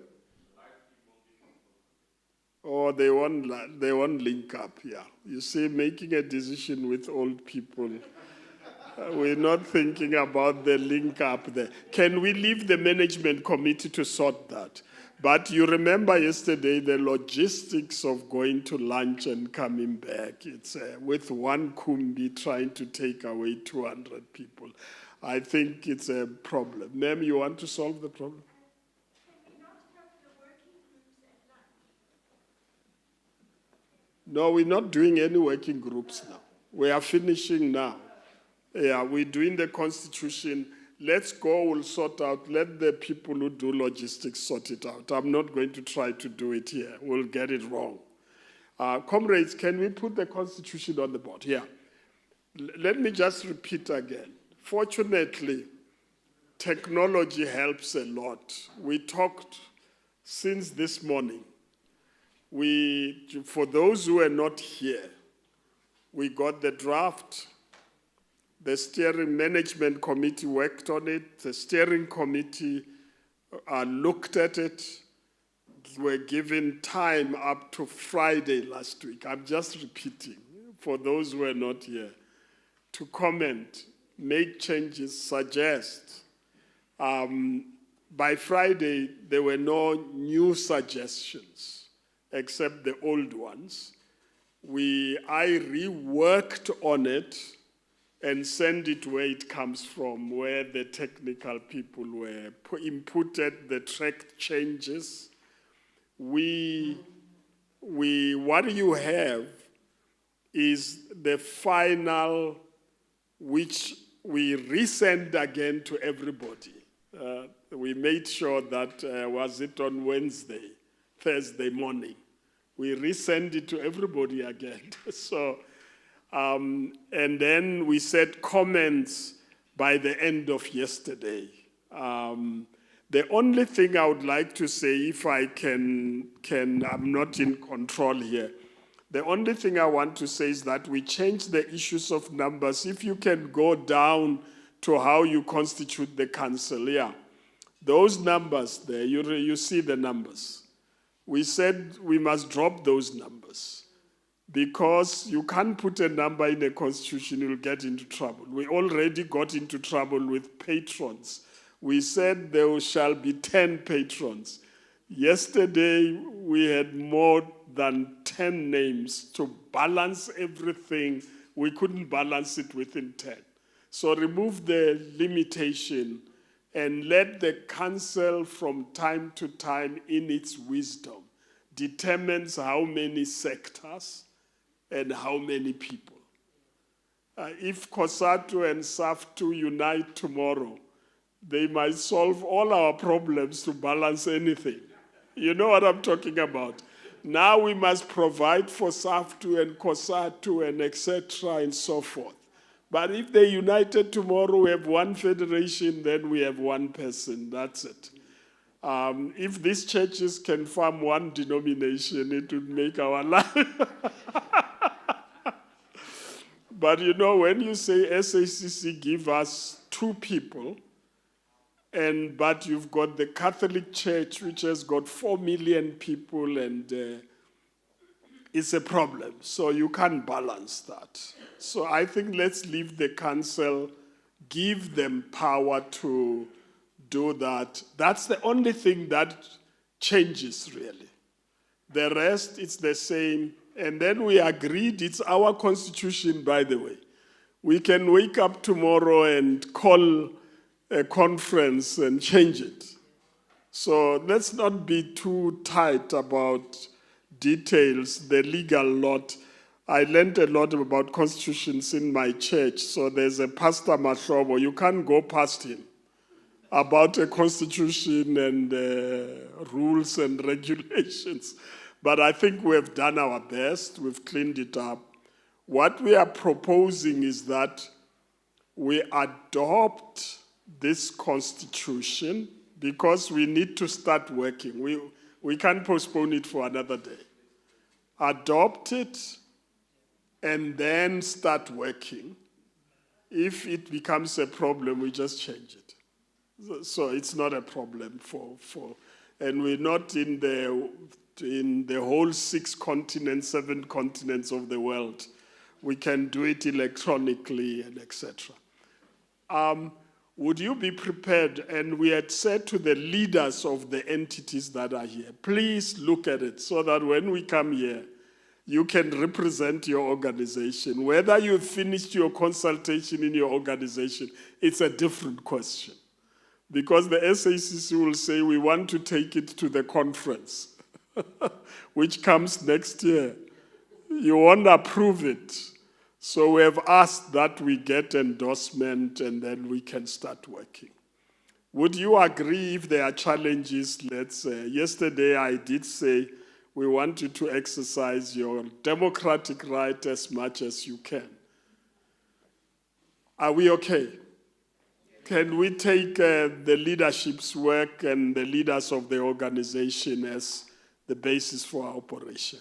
Oh, they won't link up, yeah. You see, making a decision with old people, we're not thinking about the link up there. Can we leave the management committee to sort that? But you remember yesterday the logistics of going to lunch and coming back. It's with one Kumbi trying to take away 200 people. I think it's a problem. Ma'am, you want to solve the problem? No, we're not doing any working groups now. We are finishing now. Yeah, we're doing the constitution. Let's go, we'll sort out. Let the people who do logistics sort it out. I'm not going to try to do it here. We'll get it wrong. Comrades, can we put the constitution on the board? Here. Let me just repeat again. Fortunately, technology helps a lot. We talked since this morning. For those who are not here, we got the draft. The steering management committee worked on it. The steering committee looked at it. We're given time up to Friday last week. I'm just repeating for those who are not here to comment, make changes, suggest. By Friday, there were no new suggestions except the old ones. I reworked on it and send it where it comes from, where the technical people were inputted the track changes. What you have is the final, which we resend again to everybody. We made sure that, was it on Thursday morning, we resend it to everybody again. So. And then we said comments by the end of yesterday. The only thing I would like to say, if I can, I'm not in control here. The only thing I want to say is that we changed the issues of numbers. If you can go down to how you constitute the council, yeah. Those numbers there, you see the numbers. We said we must drop those numbers. Because you can't put a number in a constitution, you'll get into trouble. We already got into trouble with patrons. We said there shall be 10 patrons. Yesterday, we had more than 10 names to balance everything. We couldn't balance it within 10. So remove the limitation and let the council from time to time in its wisdom determines how many sectors and how many people. If COSATU and SAFTU unite tomorrow, they might solve all our problems to balance anything. You know what I'm talking about. Now we must provide for SAFTU and COSATU and etc. and so forth. But if they united tomorrow, we have one federation, then we have one person, that's it. If these churches can form one denomination, it would make our life. But you know, when you say SACC give us 2 people, but you've got the Catholic Church, which has got 4 million people, and it's a problem. So you can't balance that. So I think let's leave the council, give them power to do that. That's the only thing that changes, really. The rest, it's the same. And then we agreed, it's our constitution, by the way. We can wake up tomorrow and call a conference and change it. So let's not be too tight about details, the legal lot. I learned a lot about constitutions in my church. So there's a Pastor Mahlobo, you can't go past him about a constitution and rules and regulations. But I think we have done our best. We've cleaned it up. What we are proposing is that we adopt this constitution because we need to start working. We can't postpone it for another day. Adopt it and then start working. If it becomes a problem, we just change it. So it's not a problem and we're not in the whole 6 continents, 7 continents of the world. We can do it electronically and etc. would you be prepared? And we had said to the leaders of the entities that are here, please look at it so that when we come here, you can represent your organization. Whether you've finished your consultation in your organization, it's a different question. Because the SACC will say, we want to take it to the conference, which comes next year. You won't approve it. So we have asked that we get endorsement and then we can start working. Would you agree if there are challenges? Let's say, yesterday I did say, we want you to exercise your democratic right as much as you can. Are we okay? Can we take the leadership's work and the leaders of the organization as the basis for our operation?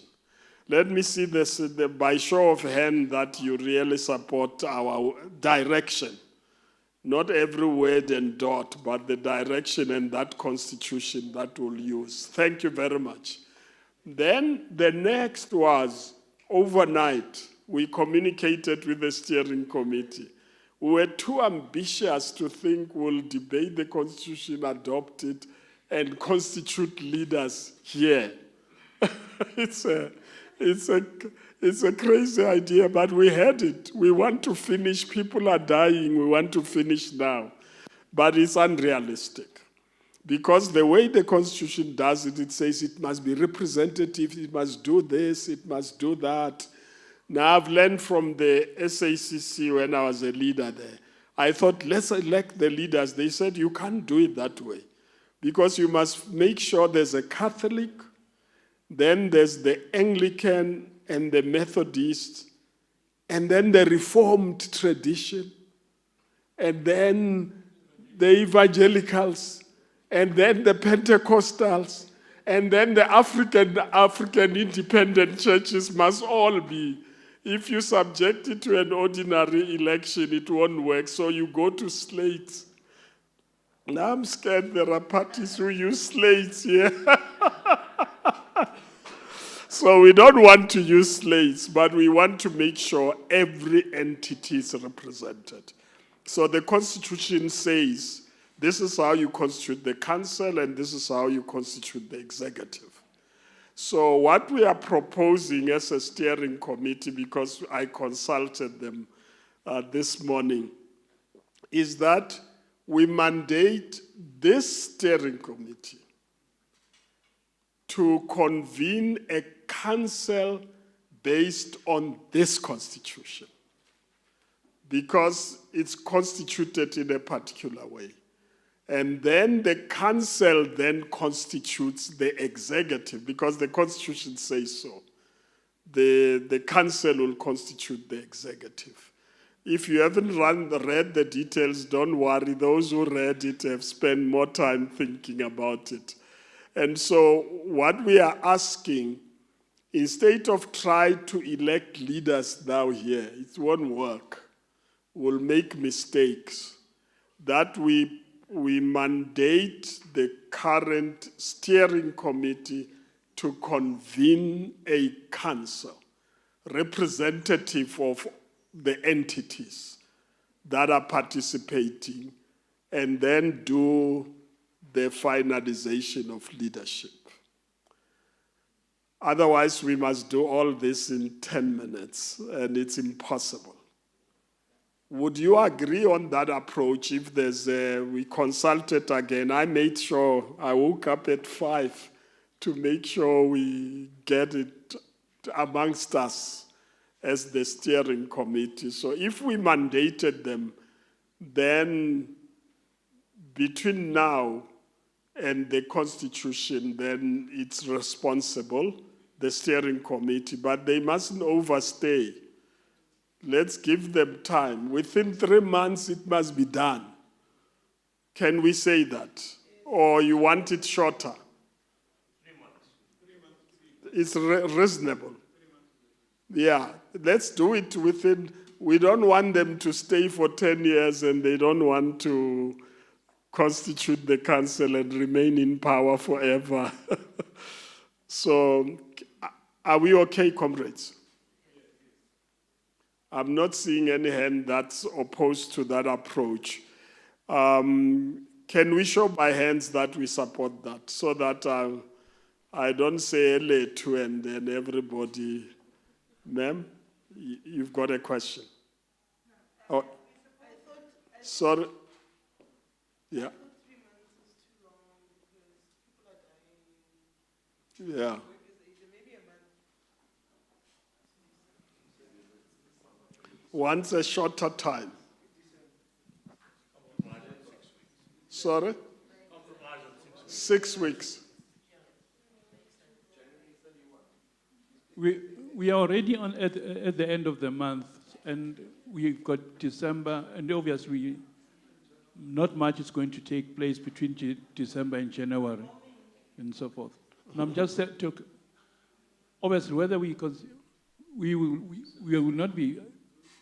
Let me see this by show of hand that you really support our direction. Not every word and dot, but the direction and that constitution that we'll use. Thank you very much. Then the next was overnight. We communicated with the steering committee. We were too ambitious to think we'll debate the constitution, adopt it, and constitute leaders here. It's a crazy idea, but we had it. We want to finish. People are dying. We want to finish now. But it's unrealistic. Because the way the Constitution does it, it says it must be representative, it must do this, it must do that. Now, I've learned from the SACC when I was a leader there. I thought, let's elect the leaders. They said, you can't do it that way. Because you must make sure there's a Catholic, then there's the Anglican and the Methodist, and then the Reformed tradition, and then the Evangelicals, and then the Pentecostals, and then the African independent churches must all be. If you subject it to an ordinary election, it won't work, so you go to slates. Now I'm scared there are parties who use slates here. So we don't want to use slates, but we want to make sure every entity is represented. So the Constitution says, this is how you constitute the council, and this is how you constitute the executive. So what we are proposing as a steering committee, because I consulted them this morning, is that we mandate this steering committee to convene a council based on this constitution, because it's constituted in a particular way. And then the council then constitutes the executive, because the constitution says so. The council will constitute the executive. If you haven't read the details, don't worry. Those who read it have spent more time thinking about it. And so what we are asking, instead of trying to elect leaders now here, it won't work. We'll make mistakes. That we mandate the current steering committee to convene a council representative of the entities that are participating, and then do the finalization of leadership. Otherwise, we must do all this in 10 minutes, and it's impossible. Would you agree on that approach? If there's we consulted again. I made sure, I woke up at 5 to make sure we get it amongst us as the steering committee. So if we mandated them, then between now and the Constitution, then it's responsible, the steering committee, but they mustn't overstay. Let's give them time. Within 3 months, it must be done. Can we say that? Or you want it shorter? 3 months. It's reasonable. Yeah, let's do it within. We don't want them to stay for 10 years and they don't want to constitute the council and remain in power forever. So, are we okay, comrades? I'm not seeing any hand that's opposed to that approach. Can we show by hands that we support that, so that I don't say L2 and then everybody, ma'am, you've got a question. Oh, sorry. Yeah. Yeah. Once a shorter time. Sorry? 6 weeks. We are already at the end of the month, and we've got December, and obviously not much is going to take place between December and January and so forth. And I'm just talking, obviously, whether we will not be,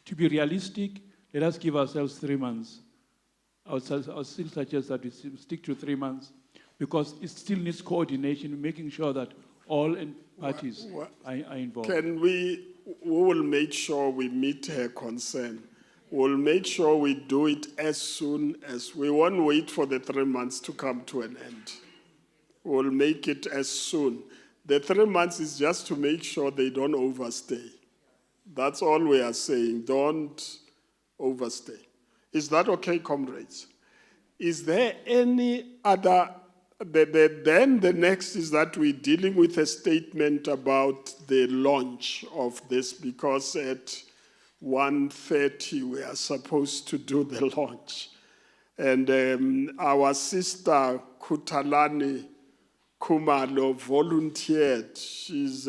to be realistic, let us give ourselves 3 months. I'll still suggest that we stick to 3 months, because it still needs coordination, making sure that all parties are involved. We will make sure we meet her concern. We'll make sure we do it as soon as, we won't wait for the 3 months to come to an end. We'll make it as soon. The 3 months is just to make sure they don't overstay. That's all we are saying, don't overstay. Is that okay, comrades? Is there any other, then the next is that we're dealing with a statement about the launch of this, because at 1:30 we are supposed to do the launch. And our sister Kutalani Kumalo volunteered. She's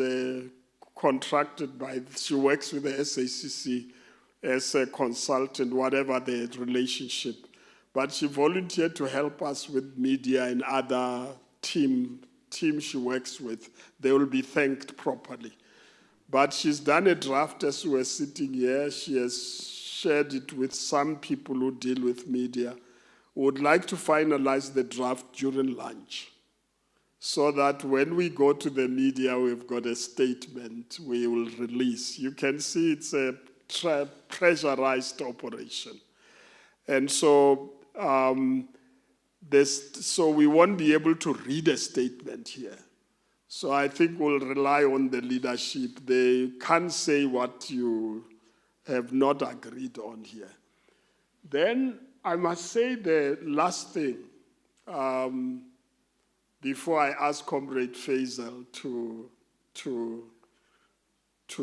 contracted by, she works with the SACC as a consultant, whatever the relationship. But she volunteered to help us with media and other team she works with. They will be thanked properly. But she's done a draft as we're sitting here. She has shared it with some people who deal with media. We would like to finalize the draft during lunch, so that when we go to the media, we've got a statement we will release. You can see it's a pressurized operation. And so, so we won't be able to read a statement here. So I think we'll rely on the leadership. They can't say what you have not agreed on here. Then I must say the last thing, before I ask Comrade Faisal to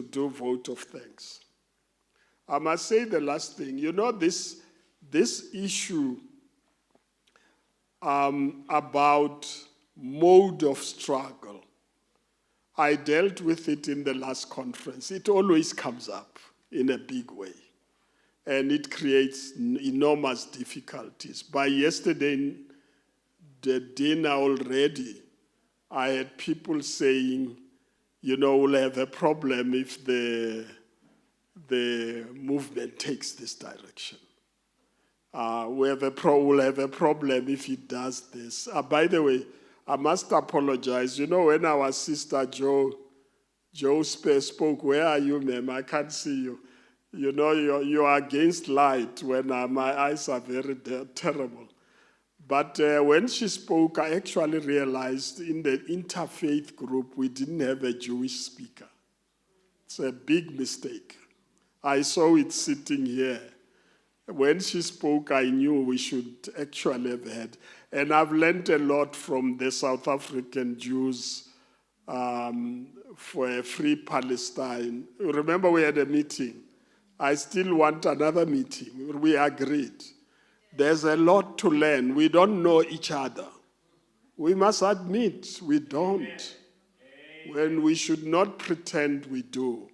do vote of thanks. I must say the last thing. You know, this issue about mode of struggle, I dealt with it in the last conference. It always comes up in a big way, and it creates enormous difficulties. By yesterday, the dinner already, I had people saying, you know, we'll have a problem if the movement takes this direction. We'll have a problem if it does this. By the way, I must apologize. You know, when our sister Jo spoke, where are you, ma'am? I can't see you. You know, you are against light when my eyes are very terrible. But when she spoke, I actually realized in the interfaith group, we didn't have a Jewish speaker. It's a big mistake. I saw it sitting here. When she spoke, I knew we should actually have had. And I've learned a lot from the South African Jews for a free Palestine. Remember, we had a meeting. I still want another meeting. We agreed. There's a lot to learn. We don't know each other. We must admit we don't. When we should not pretend we do.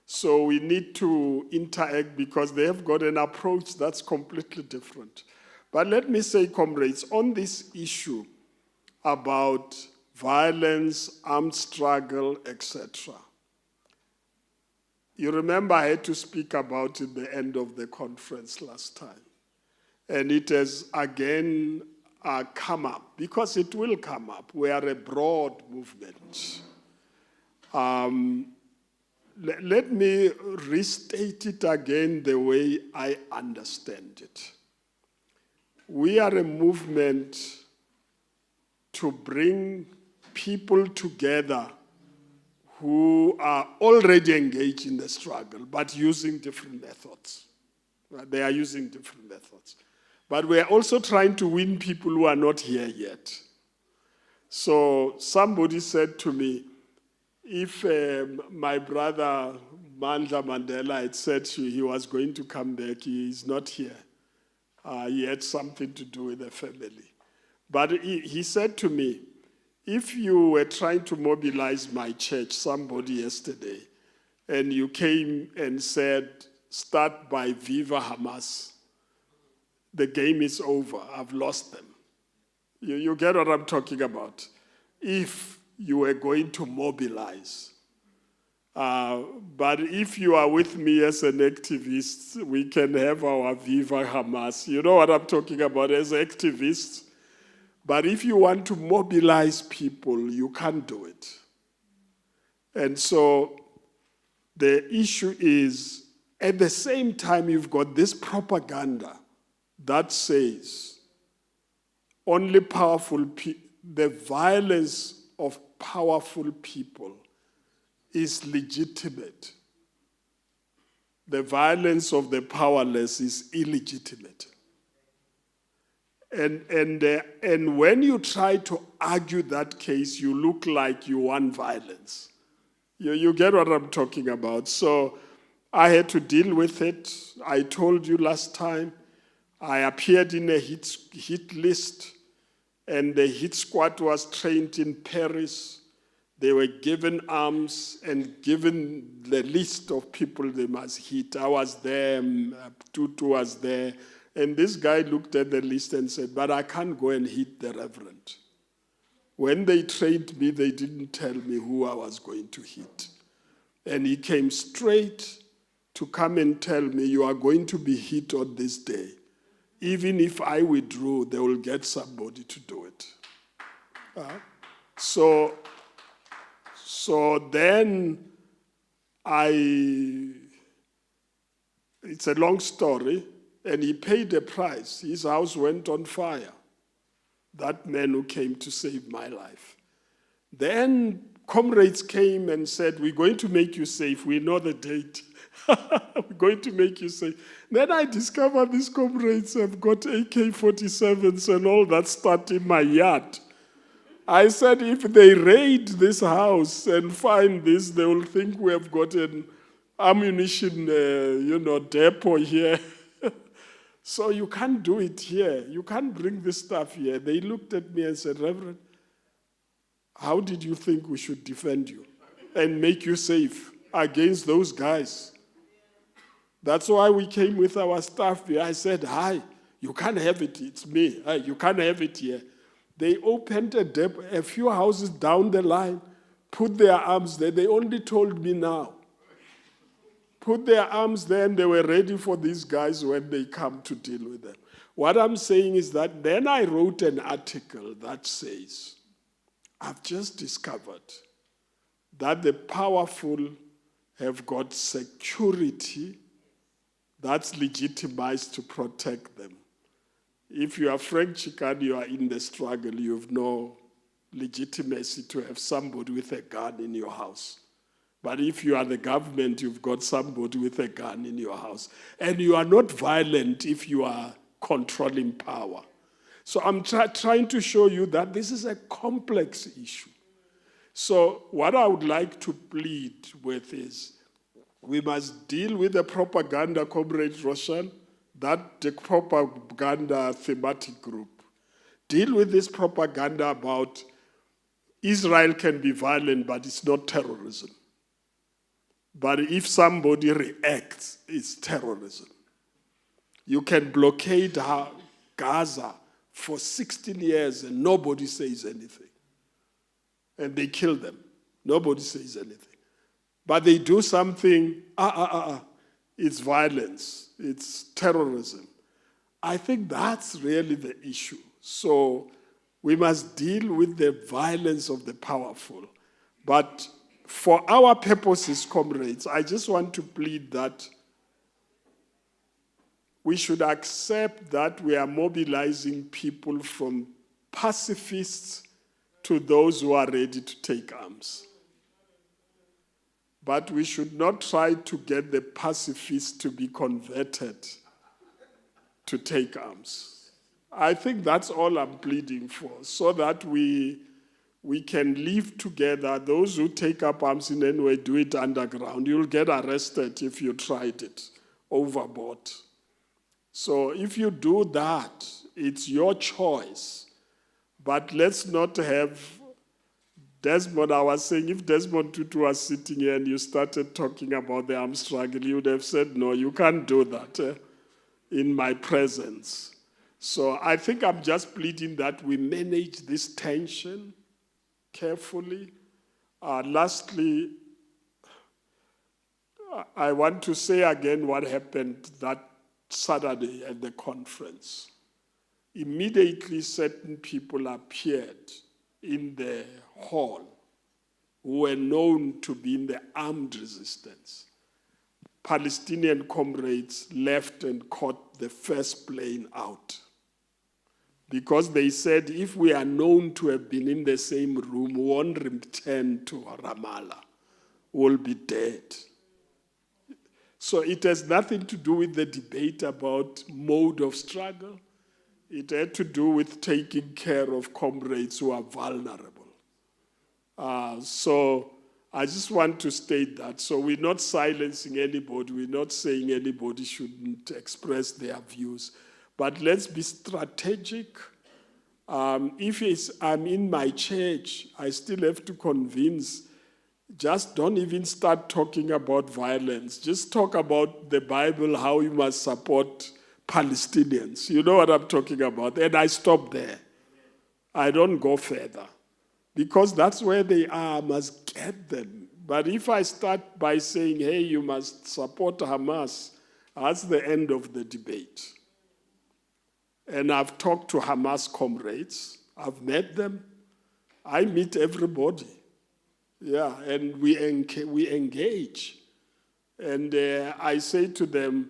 So we need to interact, because they have got an approach that's completely different. But let me say, comrades, on this issue about violence, armed struggle, etc. You remember I had to speak about it at the end of the conference last time. And it has again come up, because it will come up. We are a broad movement. Let me restate it again the way I understand it. we are a movement to bring people together who are already engaged in the struggle, but using different methods. They are using different methods. But we are also trying to win people who are not here yet. So somebody said to me, if my brother Mandla Mandela had said he was going to come back, he is not here. He had something to do with the family. But he said to me, if you were trying to mobilize my church, somebody yesterday, and you came and said, start by Viva Hamas, the game is over, I've lost them. You get what I'm talking about? If you were going to mobilize. But if you are with me as an activist, we can have our Viva Hamas. You know what I'm talking about as activists? But if you want to mobilize people, you can't do it. And so the issue is, at the same time, you've got this propaganda that says only powerful people, the violence of powerful people is legitimate. The violence of the powerless is illegitimate. And when you try to argue that case, you look like you want violence. You get what I'm talking about. So I had to deal with it. I told you last time, I appeared in a hit list, and the hit squad was trained in Paris. They were given arms and given the list of people they must hit. I was there, Tutu was there. And this guy looked at the list and said, but I can't go and hit the reverend. When they trained me, they didn't tell me who I was going to hit. And he came straight to come and tell me, you are going to be hit on this day. Even if I withdrew, they will get somebody to do it. So then it's a long story, and he paid a price. His house went on fire. That man who came to save my life. Then comrades came and said, we're going to make you safe. We know the date. We're going to make you safe. Then I discovered these comrades have got AK-47s and all that stuff in my yard. I said, if they raid this house and find this, they will think we have got an ammunition, depot here. So you can't do it here. You can't bring this stuff here. They looked at me and said, Reverend, how did you think we should defend you and make you safe against those guys? That's why we came with our staff here. I said, hi, you can't have it. It's me. Hi, you can't have it here. They opened a few houses down the line, put their arms there. They only told me now. Put their arms there, and they were ready for these guys when they come to deal with them. What I'm saying is that then I wrote an article that says, I've just discovered that the powerful have got security that's legitimized to protect them. If you are Frank Chikane, you are in the struggle, you have no legitimacy to have somebody with a gun in your house. But if you are the government, you've got somebody with a gun in your house. And you are not violent if you are controlling power. So I'm trying to show you that this is a complex issue. So what I would like to plead with is we must deal with the propaganda, Comrade Roshan, that the propaganda thematic group. Deal with this propaganda about Israel can be violent, but it's not terrorism. But if somebody reacts, it's terrorism. You can blockade Gaza for 16 years and nobody says anything. And they kill them. Nobody says anything. But they do something, it's violence, it's terrorism. I think that's really the issue. So we must deal with the violence of the powerful. But for our purposes, comrades, I just want to plead that we should accept that we are mobilizing people from pacifists to those who are ready to take arms. But we should not try to get the pacifists to be converted to take arms. I think that's all I'm pleading for, so that we can live together. Those who take up arms in any way do it underground. You'll get arrested if you tried it overboard. So if you do that, it's your choice. But let's not have Desmond. I was saying, if Desmond Tutu was sitting here and you started talking about the arms struggle, he would have said, no, you can't do that in my presence. So I think I'm just pleading that we manage this tension carefully. Lastly, I want to say again what happened that Saturday at the conference. Immediately, certain people appeared in the hall who were known to be in the armed resistance. Palestinian comrades left and caught the first plane out, because they said, if we are known to have been in the same room, we won't return to Ramallah, we'll be dead. So it has nothing to do with the debate about mode of struggle. It had to do with taking care of comrades who are vulnerable. So I just want to state that. So we're not silencing anybody. We're not saying anybody shouldn't express their views. But let's be strategic. If I'm in my church, I still have to convince. Just don't even start talking about violence. Just talk about the Bible, how you must support Palestinians. You know what I'm talking about. And I stop there. I don't go further. Because that's where they are, I must get them. But if I start by saying, hey, you must support Hamas, that's the end of the debate. And I've talked to Hamas comrades. I've met them. I meet everybody. Yeah, and we engage. And I say to them,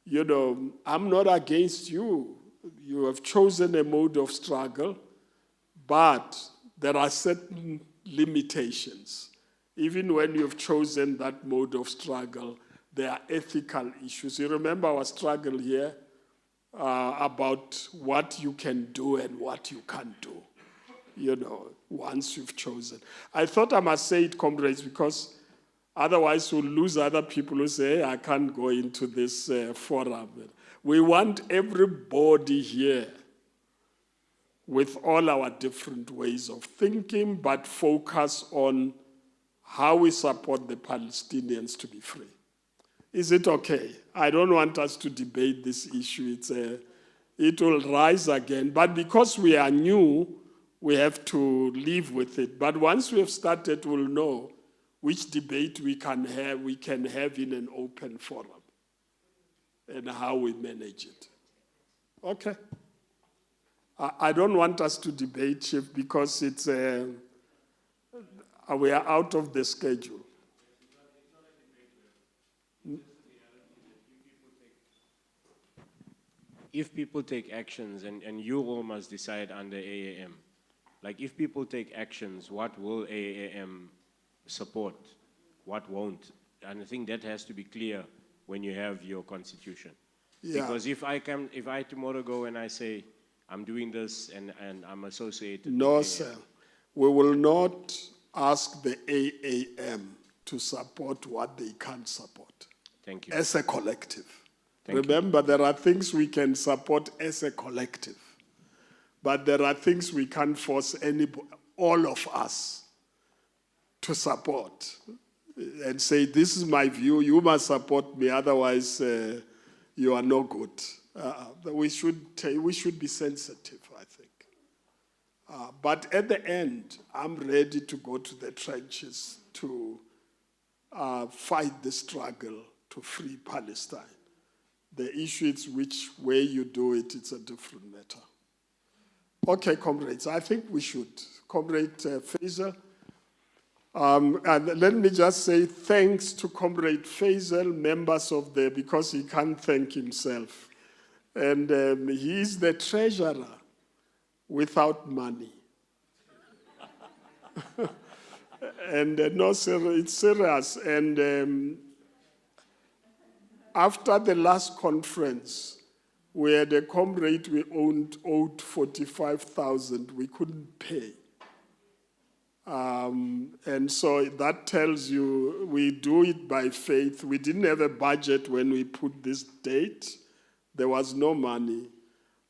you know, I'm not against you. You have chosen a mode of struggle, but there are certain limitations. Even when you've chosen that mode of struggle, there are ethical issues. You remember our struggle here about what you can do and what you can't do, you know, once you've chosen. I thought I must say it, comrades, because otherwise we'll lose other people who say, hey, I can't go into this forum. We want everybody here with all our different ways of thinking, but focus on how we support the Palestinians to be free. Is it okay? I don't want us to debate this issue. It will rise again. But because we are new, we have to live with it. But once we have started, we'll know which debate we can have in an open forum and how we manage it. Okay. I don't want us to debate, Chief, because we are out of the schedule. If people take actions, and you all must decide under AAM, like if people take actions, what will AAM support, what won't? And I think that has to be clear when you have your constitution. Yeah. Because if I tomorrow go and I say, I'm doing this and I'm associated with No, AAM. sir. We will not ask the AAM to support what they can't support. Thank you. As a collective. Remember, there are things we can support as a collective, but there are things we can't force all of us to support and say, this is my view, you must support me, otherwise you are no good. We should be sensitive, I think. But at the end, I'm ready to go to the trenches to fight the struggle to free Palestine. The issue is which way you do it, it's a different matter. Okay, comrades, I think we should. Comrade Faisal. And let me just say thanks to Comrade Faisal, members of because he can't thank himself. And he is the treasurer without money. And no, sir, it's serious. And after the last conference, we had a comrade we owed 45,000. We couldn't pay. And so that tells you we do it by faith. We didn't have a budget when we put this date. There was no money.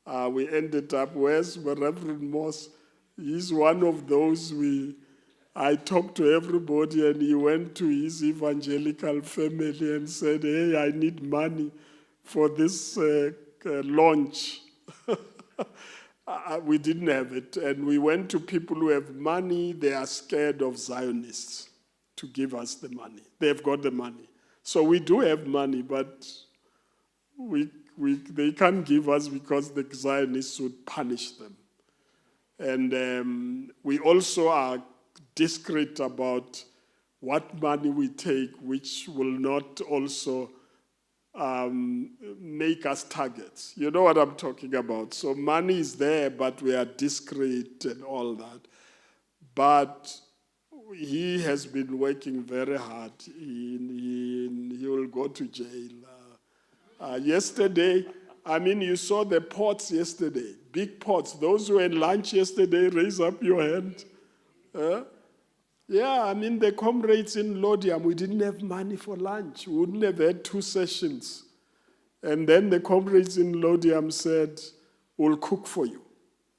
We ended up, where's Reverend Moss? He's one of those I talked to everybody, and he went to his evangelical family and said, hey, I need money for this launch. We didn't have it. And we went to people who have money. They are scared of Zionists to give us the money. They've got the money. So we do have money, but they can't give us because the Zionists would punish them. And we also are discreet about what money we take, which will not also make us targets. You know what I'm talking about. So money is there, but we are discreet and all that. But he has been working very hard. He will go to jail. Yesterday, I mean, you saw the pots yesterday, big pots. Those who had lunch yesterday, raise up your hand. Yeah, I mean, the comrades in Lodium, we didn't have money for lunch. We wouldn't have had 2 sessions. And then the comrades in Lodium said, we'll cook for you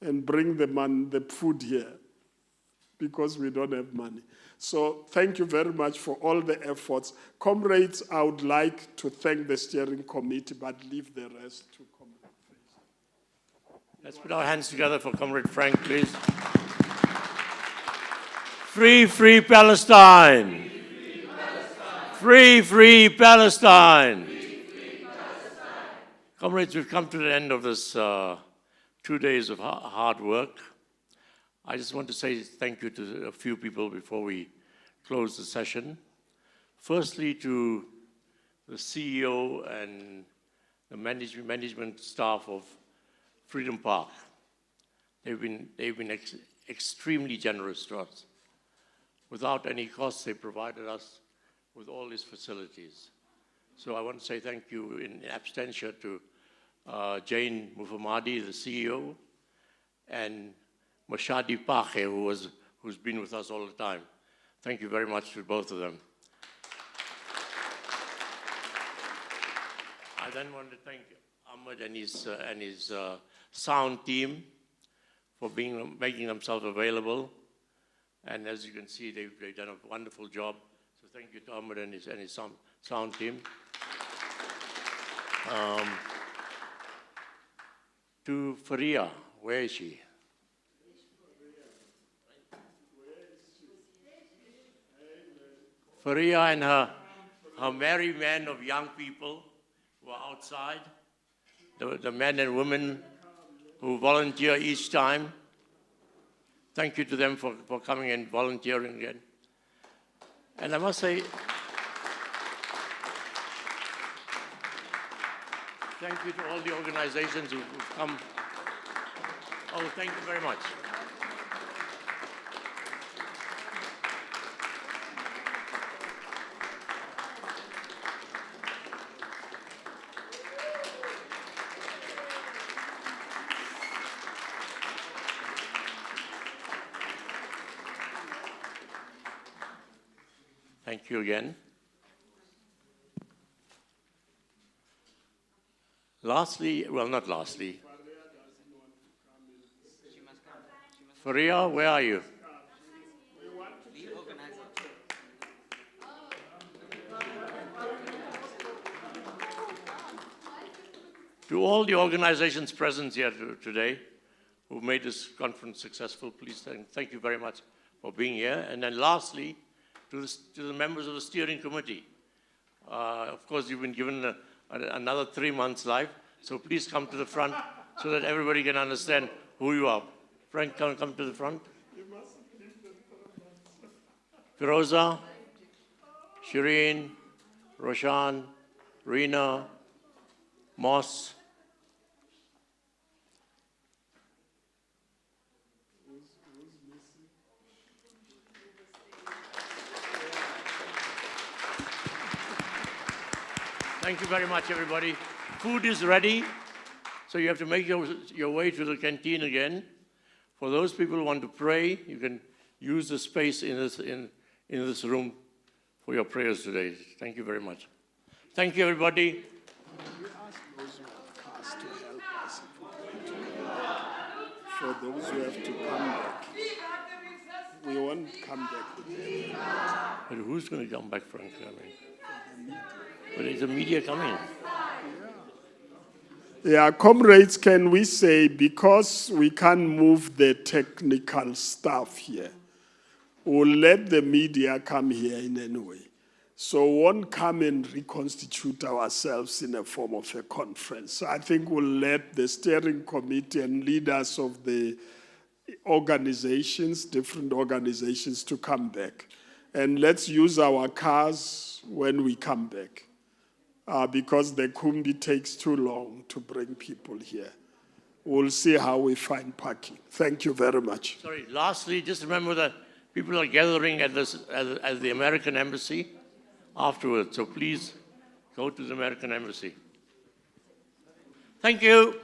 and bring the food here because we don't have money. So thank you very much for all the efforts. Comrades, I would like to thank the steering committee, but leave the rest to Comrade Fraser. Let's put our hands together for Comrade Frank, please. Free, free Palestine. Free, free Palestine. Comrades, we've come to the end of this 2 days of hard work. I just want to say thank you to a few people before we close the session. Firstly, to the CEO and the management staff of Freedom Park. They've been extremely generous to us. Without any cost, they provided us with all these facilities. So I want to say thank you in absentia to Jane Mufamadi, the CEO, and Mashadi Pache, who's been with us all the time. Thank you very much to both of them. I then want to thank Ahmed and his sound team for making themselves available. And as you can see, they've done a wonderful job. So thank you to Ahmed and his sound team. To Faria, where is she? Faria and her merry men of young people who are outside, the men and women who volunteer each time. Thank you to them for coming and volunteering again. And I must say, thank you to all the organizations who've come. Oh, thank you very much. Thank you again. Lastly, well, not lastly. Faria, where are you? To all the organizations present here today who made this conference successful, please thank you very much for being here. And then lastly, to the members of the steering committee. Of course, you've been given another 3 months' life, so please come to the front so that everybody can understand who you are. Frank, come to the front. Firoza, Shireen, Roshan, Reena, Moss, Thank you very much, everybody. Food is ready, so you have to make your way to the canteen again. For those people who want to pray, you can use the space in this room for your prayers today. Thank you very much. Thank you, everybody. For those who have to come back, we won't come back with them. But who's going to come back, Frank? I mean, but is the media coming? Yeah, comrades, can we say, because we can't move the technical stuff here, we'll let the media come here in any way. So we won't come and reconstitute ourselves in a form of a conference. So I think we'll let the steering committee and leaders of the organizations, different organizations, to come back. And let's use our cars when we come back, because the Kumbi takes too long to bring people here. We'll see how we find parking. Thank you very much. Sorry, lastly, just remember that people are gathering at the American Embassy afterwards, so please go to the American Embassy. Thank you.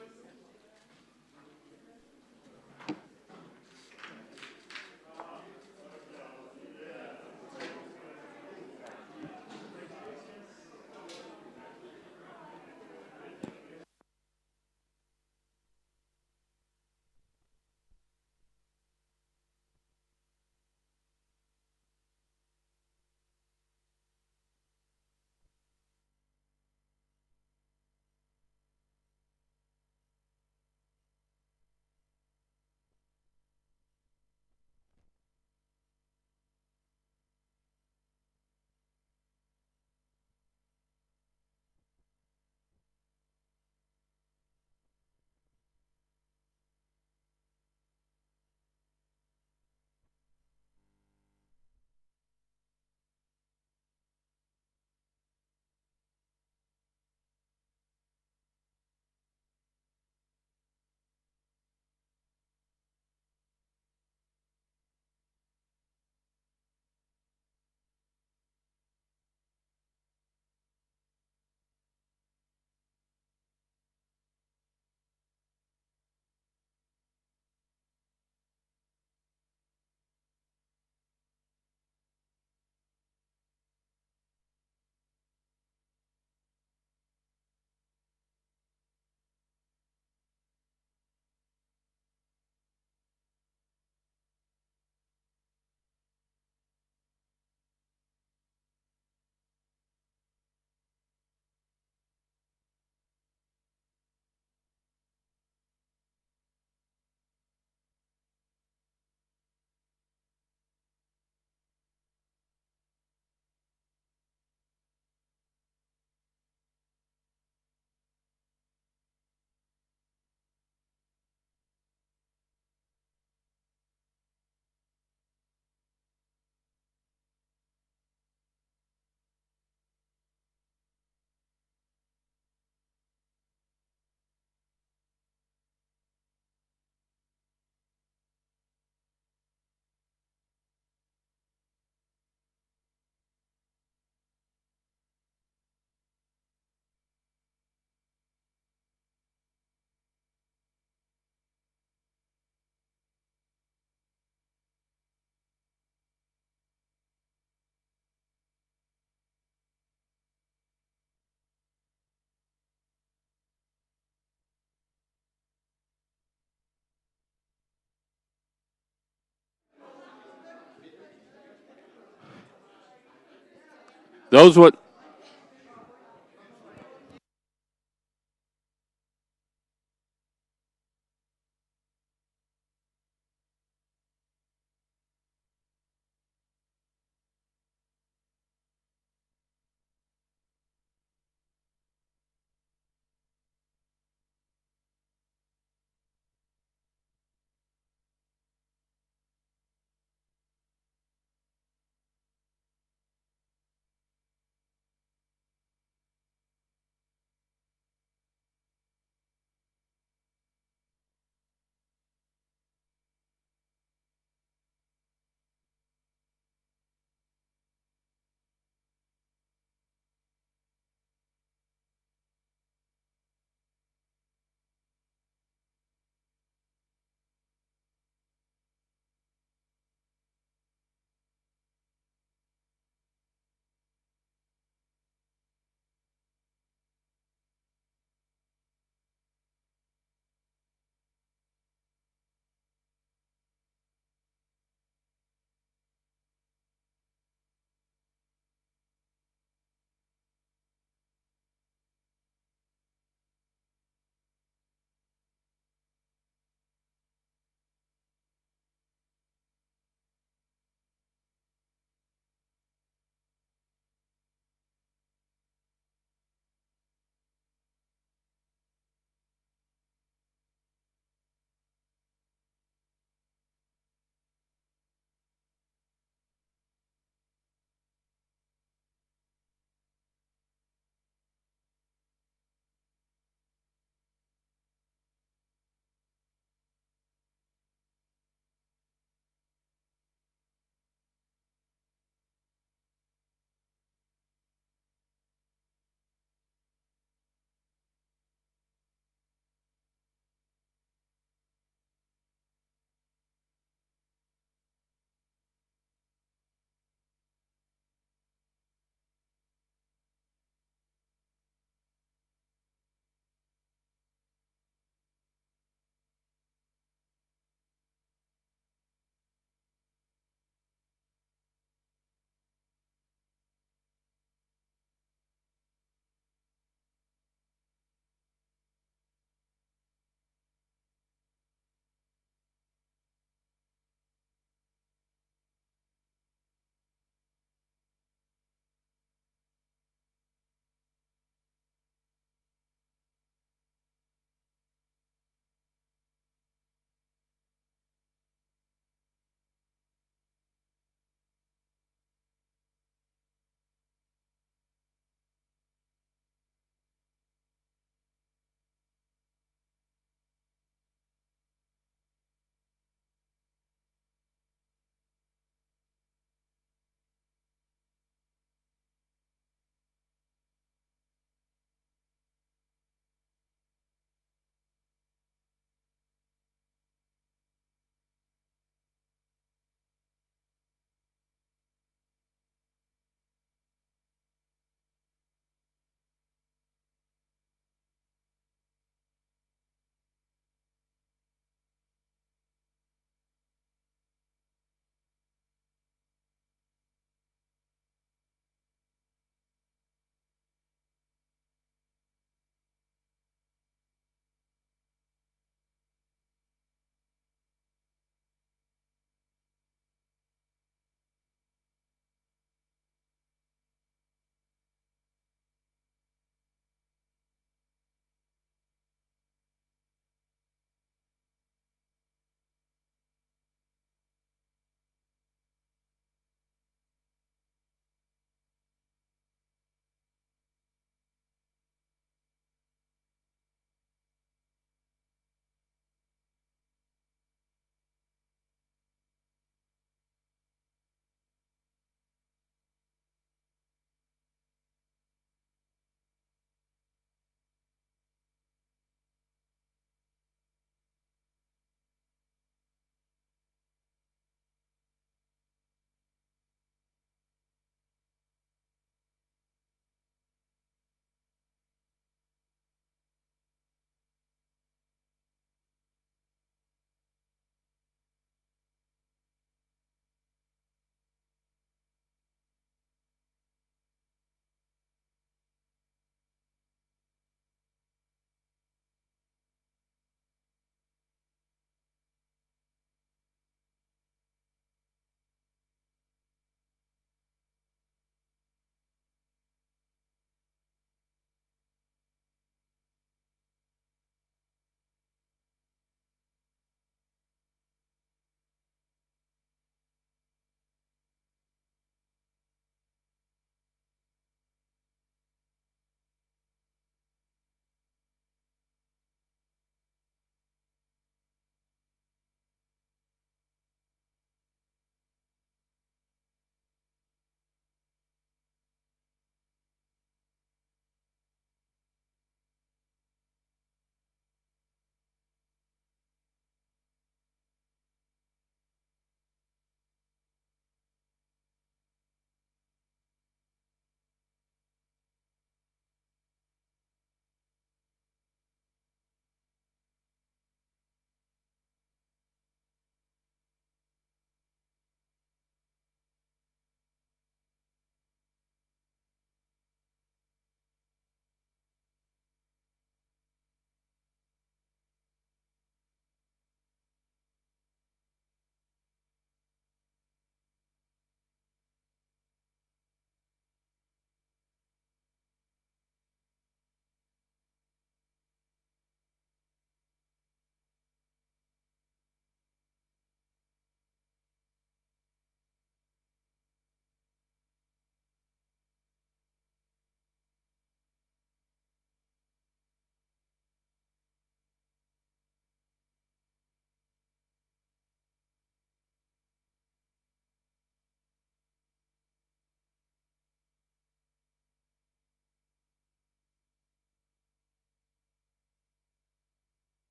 Those what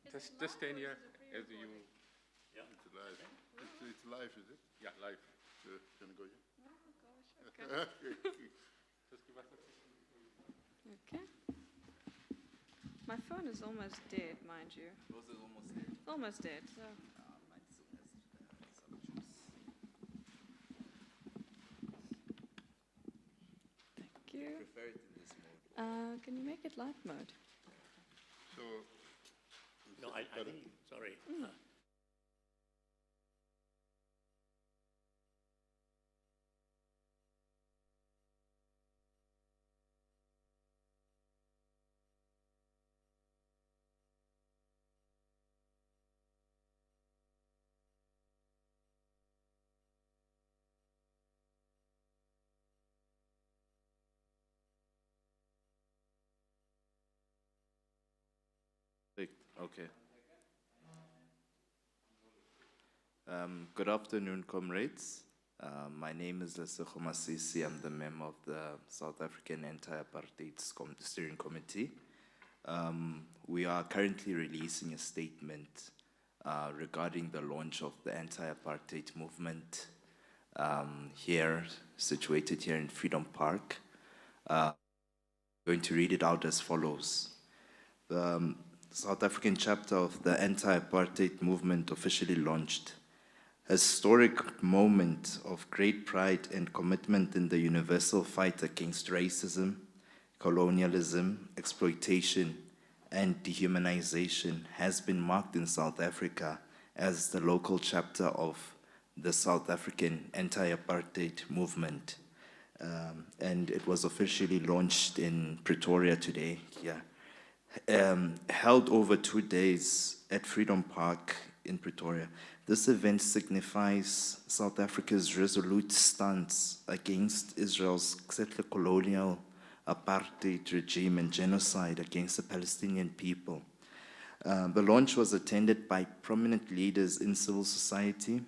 Just stand here as you... Yeah. It's live. It's live, is it? Yeah, live. Can I go here? Oh, gosh, okay. Just give us a... Okay. My phone is almost dead, mind you. Yours is almost dead. Almost dead, so. Mine's still has some juice. Thank you. I prefer it in this mode. Can you make it light mode? So, No, I think, sorry. Okay. Good afternoon, comrades. My name is Lesego Masisi. I'm the member of the South African Anti-Apartheid Steering Committee. We are currently releasing a statement regarding the launch of the anti-apartheid movement here, situated here in Freedom Park. I'm going to read it out as follows. The South African chapter of the anti-apartheid movement officially launched. A historic moment of great pride and commitment in the universal fight against racism, colonialism, exploitation, and dehumanization has been marked in South Africa as the local chapter of the South African anti-apartheid movement. And it was officially launched in Pretoria today, held over 2 days at Freedom Park in Pretoria. This event signifies South Africa's resolute stance against Israel's settler-colonial apartheid regime and genocide against the Palestinian people. The launch was attended by prominent leaders in civil society,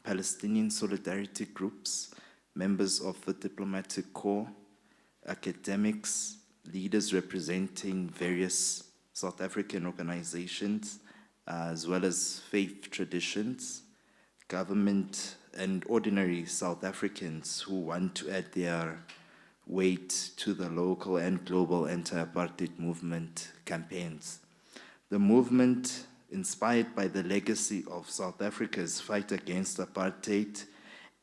Palestinian solidarity groups, members of the diplomatic corps, academics, leaders representing various South African organizations, as well as faith traditions, government, and ordinary South Africans who want to add their weight to the local and global anti-apartheid movement campaigns. The movement, inspired by the legacy of South Africa's fight against apartheid,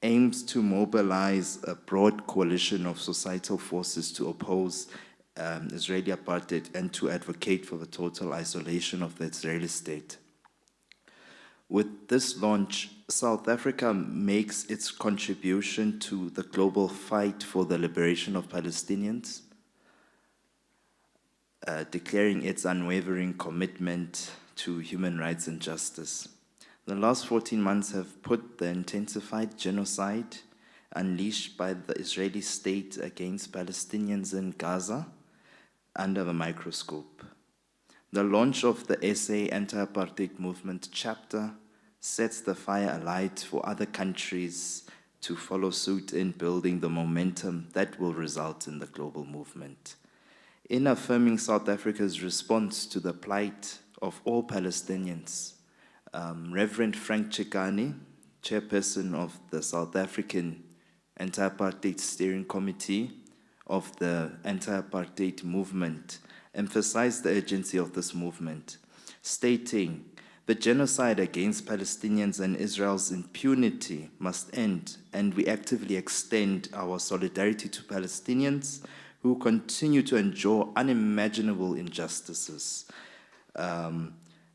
aims to mobilize a broad coalition of societal forces to oppose Israeli apartheid and to advocate for the total isolation of the Israeli state. With this launch, South Africa makes its contribution to the global fight for the liberation of Palestinians, declaring its unwavering commitment to human rights and justice. The last 14 months have put the intensified genocide unleashed by the Israeli state against Palestinians in Gaza under the microscope. The launch of the SA Anti-Apartheid Movement chapter sets the fire alight for other countries to follow suit in building the momentum that will result in the global movement. In affirming South Africa's response to the plight of all Palestinians, Reverend Frank Chekani, chairperson of the South African Anti-Apartheid Steering Committee of the Anti-Apartheid Movement, emphasized the urgency of this movement, stating, "The genocide against Palestinians and Israel's impunity must end, and we actively extend our solidarity to Palestinians who continue to endure unimaginable injustices.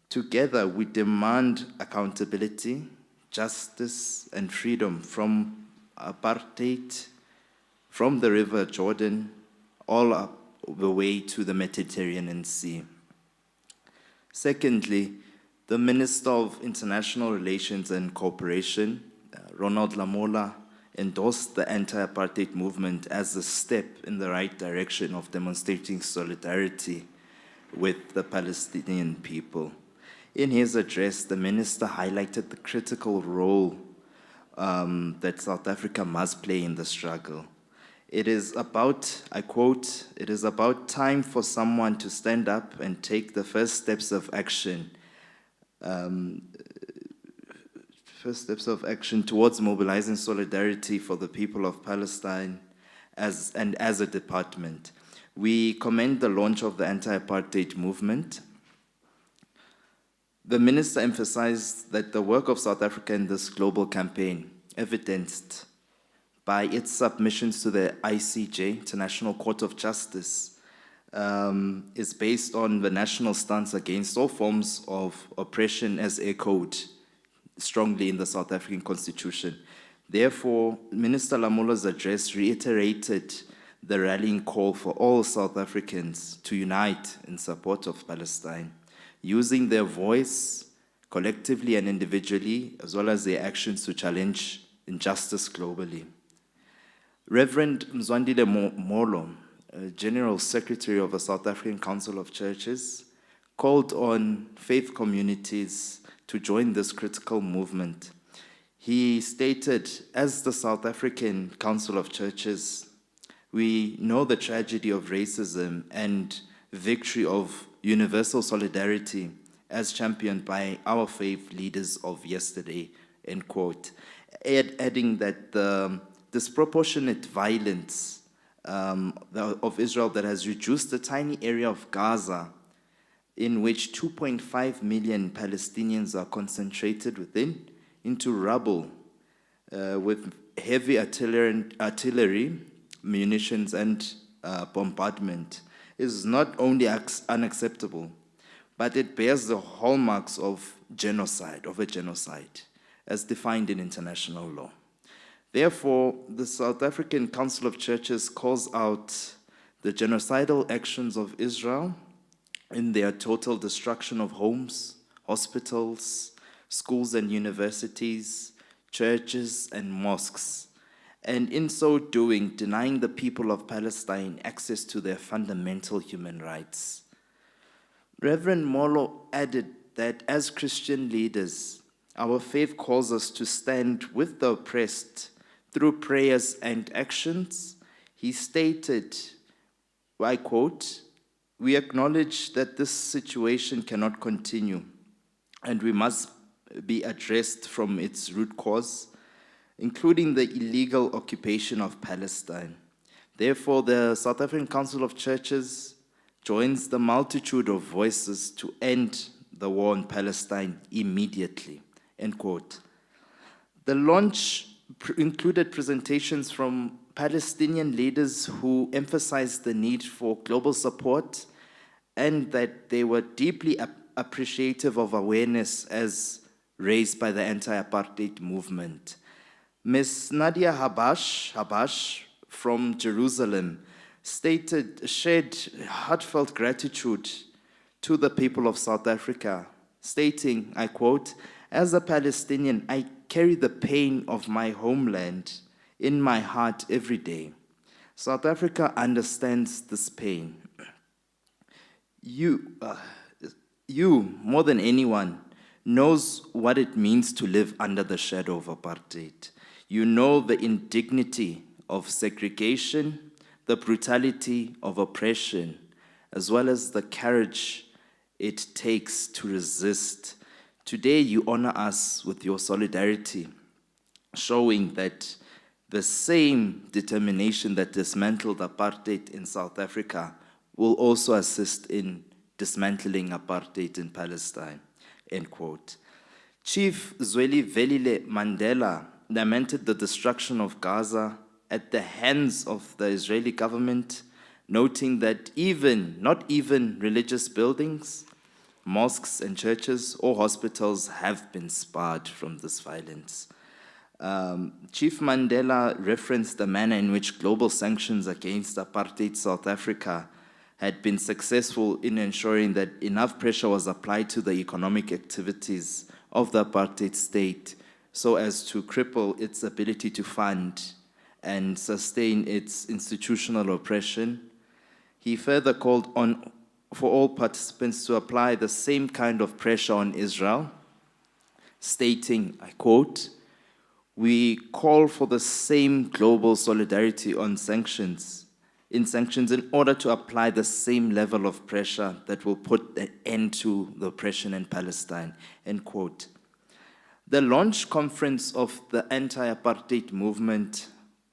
Together, we demand accountability, justice, and freedom from apartheid, from the River Jordan, all up the way to the Mediterranean Sea." Secondly, the Minister of International Relations and Cooperation, Ronald Lamola, endorsed the anti-apartheid movement as a step in the right direction of demonstrating solidarity with the Palestinian people. In his address, the minister highlighted the critical role that South Africa must play in the struggle. It is about, I quote, "It is about time for someone to stand up and take the first steps of action. first steps of action towards mobilizing solidarity for the people of Palestine as a department. We commend the launch of the anti-apartheid movement. The minister emphasized that the work of South Africa in this global campaign, evidenced by its submissions to the ICJ, International Court of Justice, is based on the national stance against all forms of oppression as echoed strongly in the South African Constitution. Therefore, Minister Lamola's address reiterated the rallying call for all South Africans to unite in support of Palestine, using their voice collectively and individually, as well as their actions to challenge injustice globally. Reverend Mzwandile Molo, General Secretary of the South African Council of Churches, called on faith communities to join this critical movement. He stated, as the South African Council of Churches, we know the tragedy of racism and victory of universal solidarity as championed by our faith leaders of yesterday, end quote. Adding that the disproportionate violence of Israel that has reduced the tiny area of Gaza in which 2.5 million Palestinians are concentrated within, into rubble with heavy artillery, munitions, and bombardment, is not only unacceptable, but it bears the hallmarks of genocide, as defined in international law. Therefore, the South African Council of Churches calls out the genocidal actions of Israel in their total destruction of homes, hospitals, schools and universities, churches and mosques, and in so doing, denying the people of Palestine access to their fundamental human rights. Reverend Molo added that as Christian leaders, our faith calls us to stand with the oppressed through prayers and actions. He stated, I quote, "We acknowledge that this situation cannot continue, and we must be addressed from its root cause, including the illegal occupation of Palestine. Therefore, the South African Council of Churches joins the multitude of voices to end the war in Palestine immediately," end quote. The launch included presentations from Palestinian leaders who emphasized the need for global support and that they were deeply appreciative of awareness as raised by the anti-apartheid movement. Ms. Nadia Habash from Jerusalem shared heartfelt gratitude to the people of South Africa, stating, I quote, "As a Palestinian, I carry the pain of my homeland in my heart every day. South Africa understands this pain. You, more than anyone, knows what it means to live under the shadow of apartheid. You know the indignity of segregation, the brutality of oppression, as well as the courage it takes to resist. Today, you honor us with your solidarity, showing that the same determination that dismantled apartheid in South Africa will also assist in dismantling apartheid in Palestine," end quote. Chief Zweli Velile Mandela lamented the destruction of Gaza at the hands of the Israeli government, noting that not even religious buildings, mosques and churches or hospitals have been spared from this violence. Chief Mandela referenced the manner in which global sanctions against apartheid South Africa had been successful in ensuring that enough pressure was applied to the economic activities of the apartheid state so as to cripple its ability to fund and sustain its institutional oppression. He further called for all participants to apply the same kind of pressure on Israel, stating, I quote, "We call for the same global solidarity on sanctions in sanctions in order to apply the same level of pressure that will put an end to the oppression in Palestine, end quote. The launch conference of the anti-apartheid movement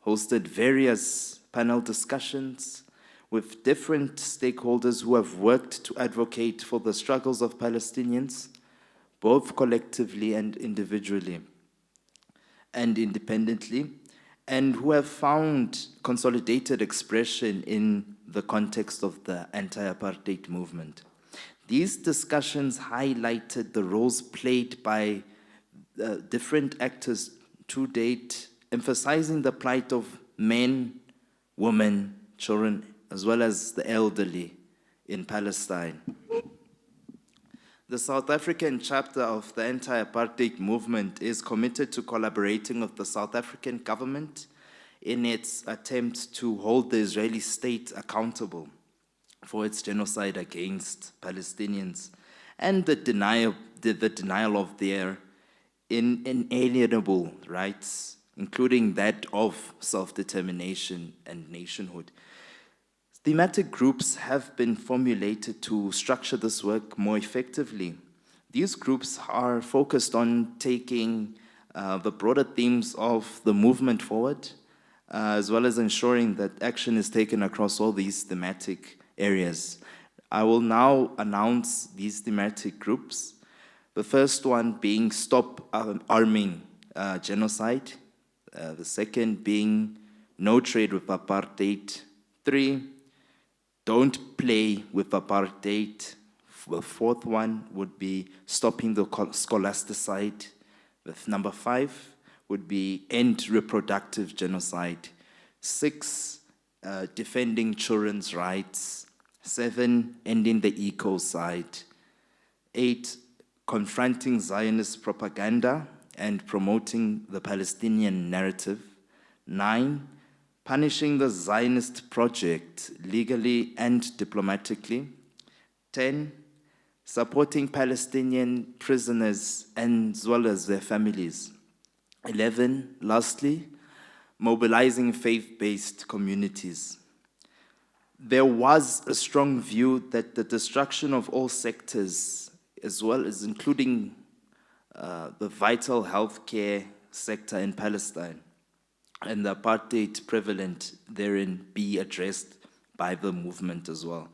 hosted various panel discussions with different stakeholders who have worked to advocate for the struggles of Palestinians, both collectively and individually and independently, and who have found consolidated expression in the context of the anti-apartheid movement. These discussions highlighted the roles played by different actors to date, emphasizing the plight of men, women, children, as well as the elderly in Palestine. The South African chapter of the anti-apartheid movement is committed to collaborating with the South African government in its attempt to hold the Israeli state accountable for its genocide against Palestinians and the denial of their inalienable rights, including that of self-determination and nationhood. Thematic groups have been formulated to structure this work more effectively. These groups are focused on taking the broader themes of the movement forward, as well as ensuring that action is taken across all these thematic areas. I will now announce these thematic groups. The first one being Stop Arming Genocide. The second being No Trade with Apartheid. 3, Don't Play with Apartheid. The fourth one would be Stopping the Scholasticide. With number 5 would be End Reproductive Genocide. 6, Defending Children's Rights. 7, Ending the Ecocide. 8, Confronting Zionist Propaganda and Promoting the Palestinian Narrative. 9, Punishing the Zionist Project legally and diplomatically. 10, Supporting Palestinian prisoners as well as their families. 11, lastly, Mobilizing faith-based communities. There was a strong view that the destruction of all sectors, as well as including the vital healthcare sector in Palestine, and the apartheid prevalent therein be addressed by the movement as well.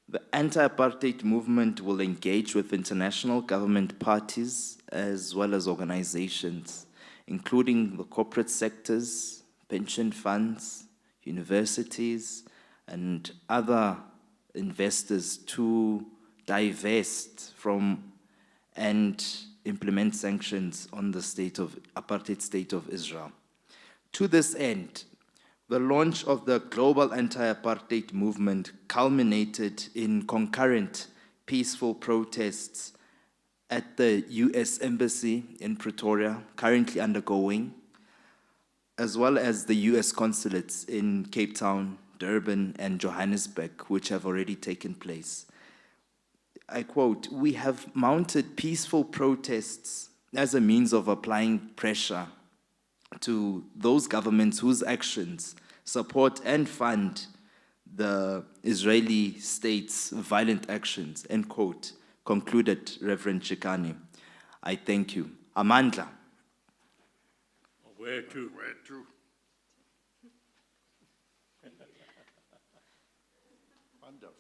The anti-apartheid movement will engage with international government parties as well as organizations, including the corporate sectors, pension funds, universities, and other investors to divest from and implement sanctions on the apartheid state of Israel. To this end, the launch of the global anti-apartheid movement culminated in concurrent peaceful protests at the US Embassy in Pretoria, currently undergoing, as well as the US consulates in Cape Town, Durban, and Johannesburg, which have already taken place. I quote, "We have mounted peaceful protests as a means of applying pressure to those governments whose actions support and fund the Israeli state's violent actions," end quote, concluded Reverend Chikani. I thank you. Amandla. Where to? Where to? Wonderful.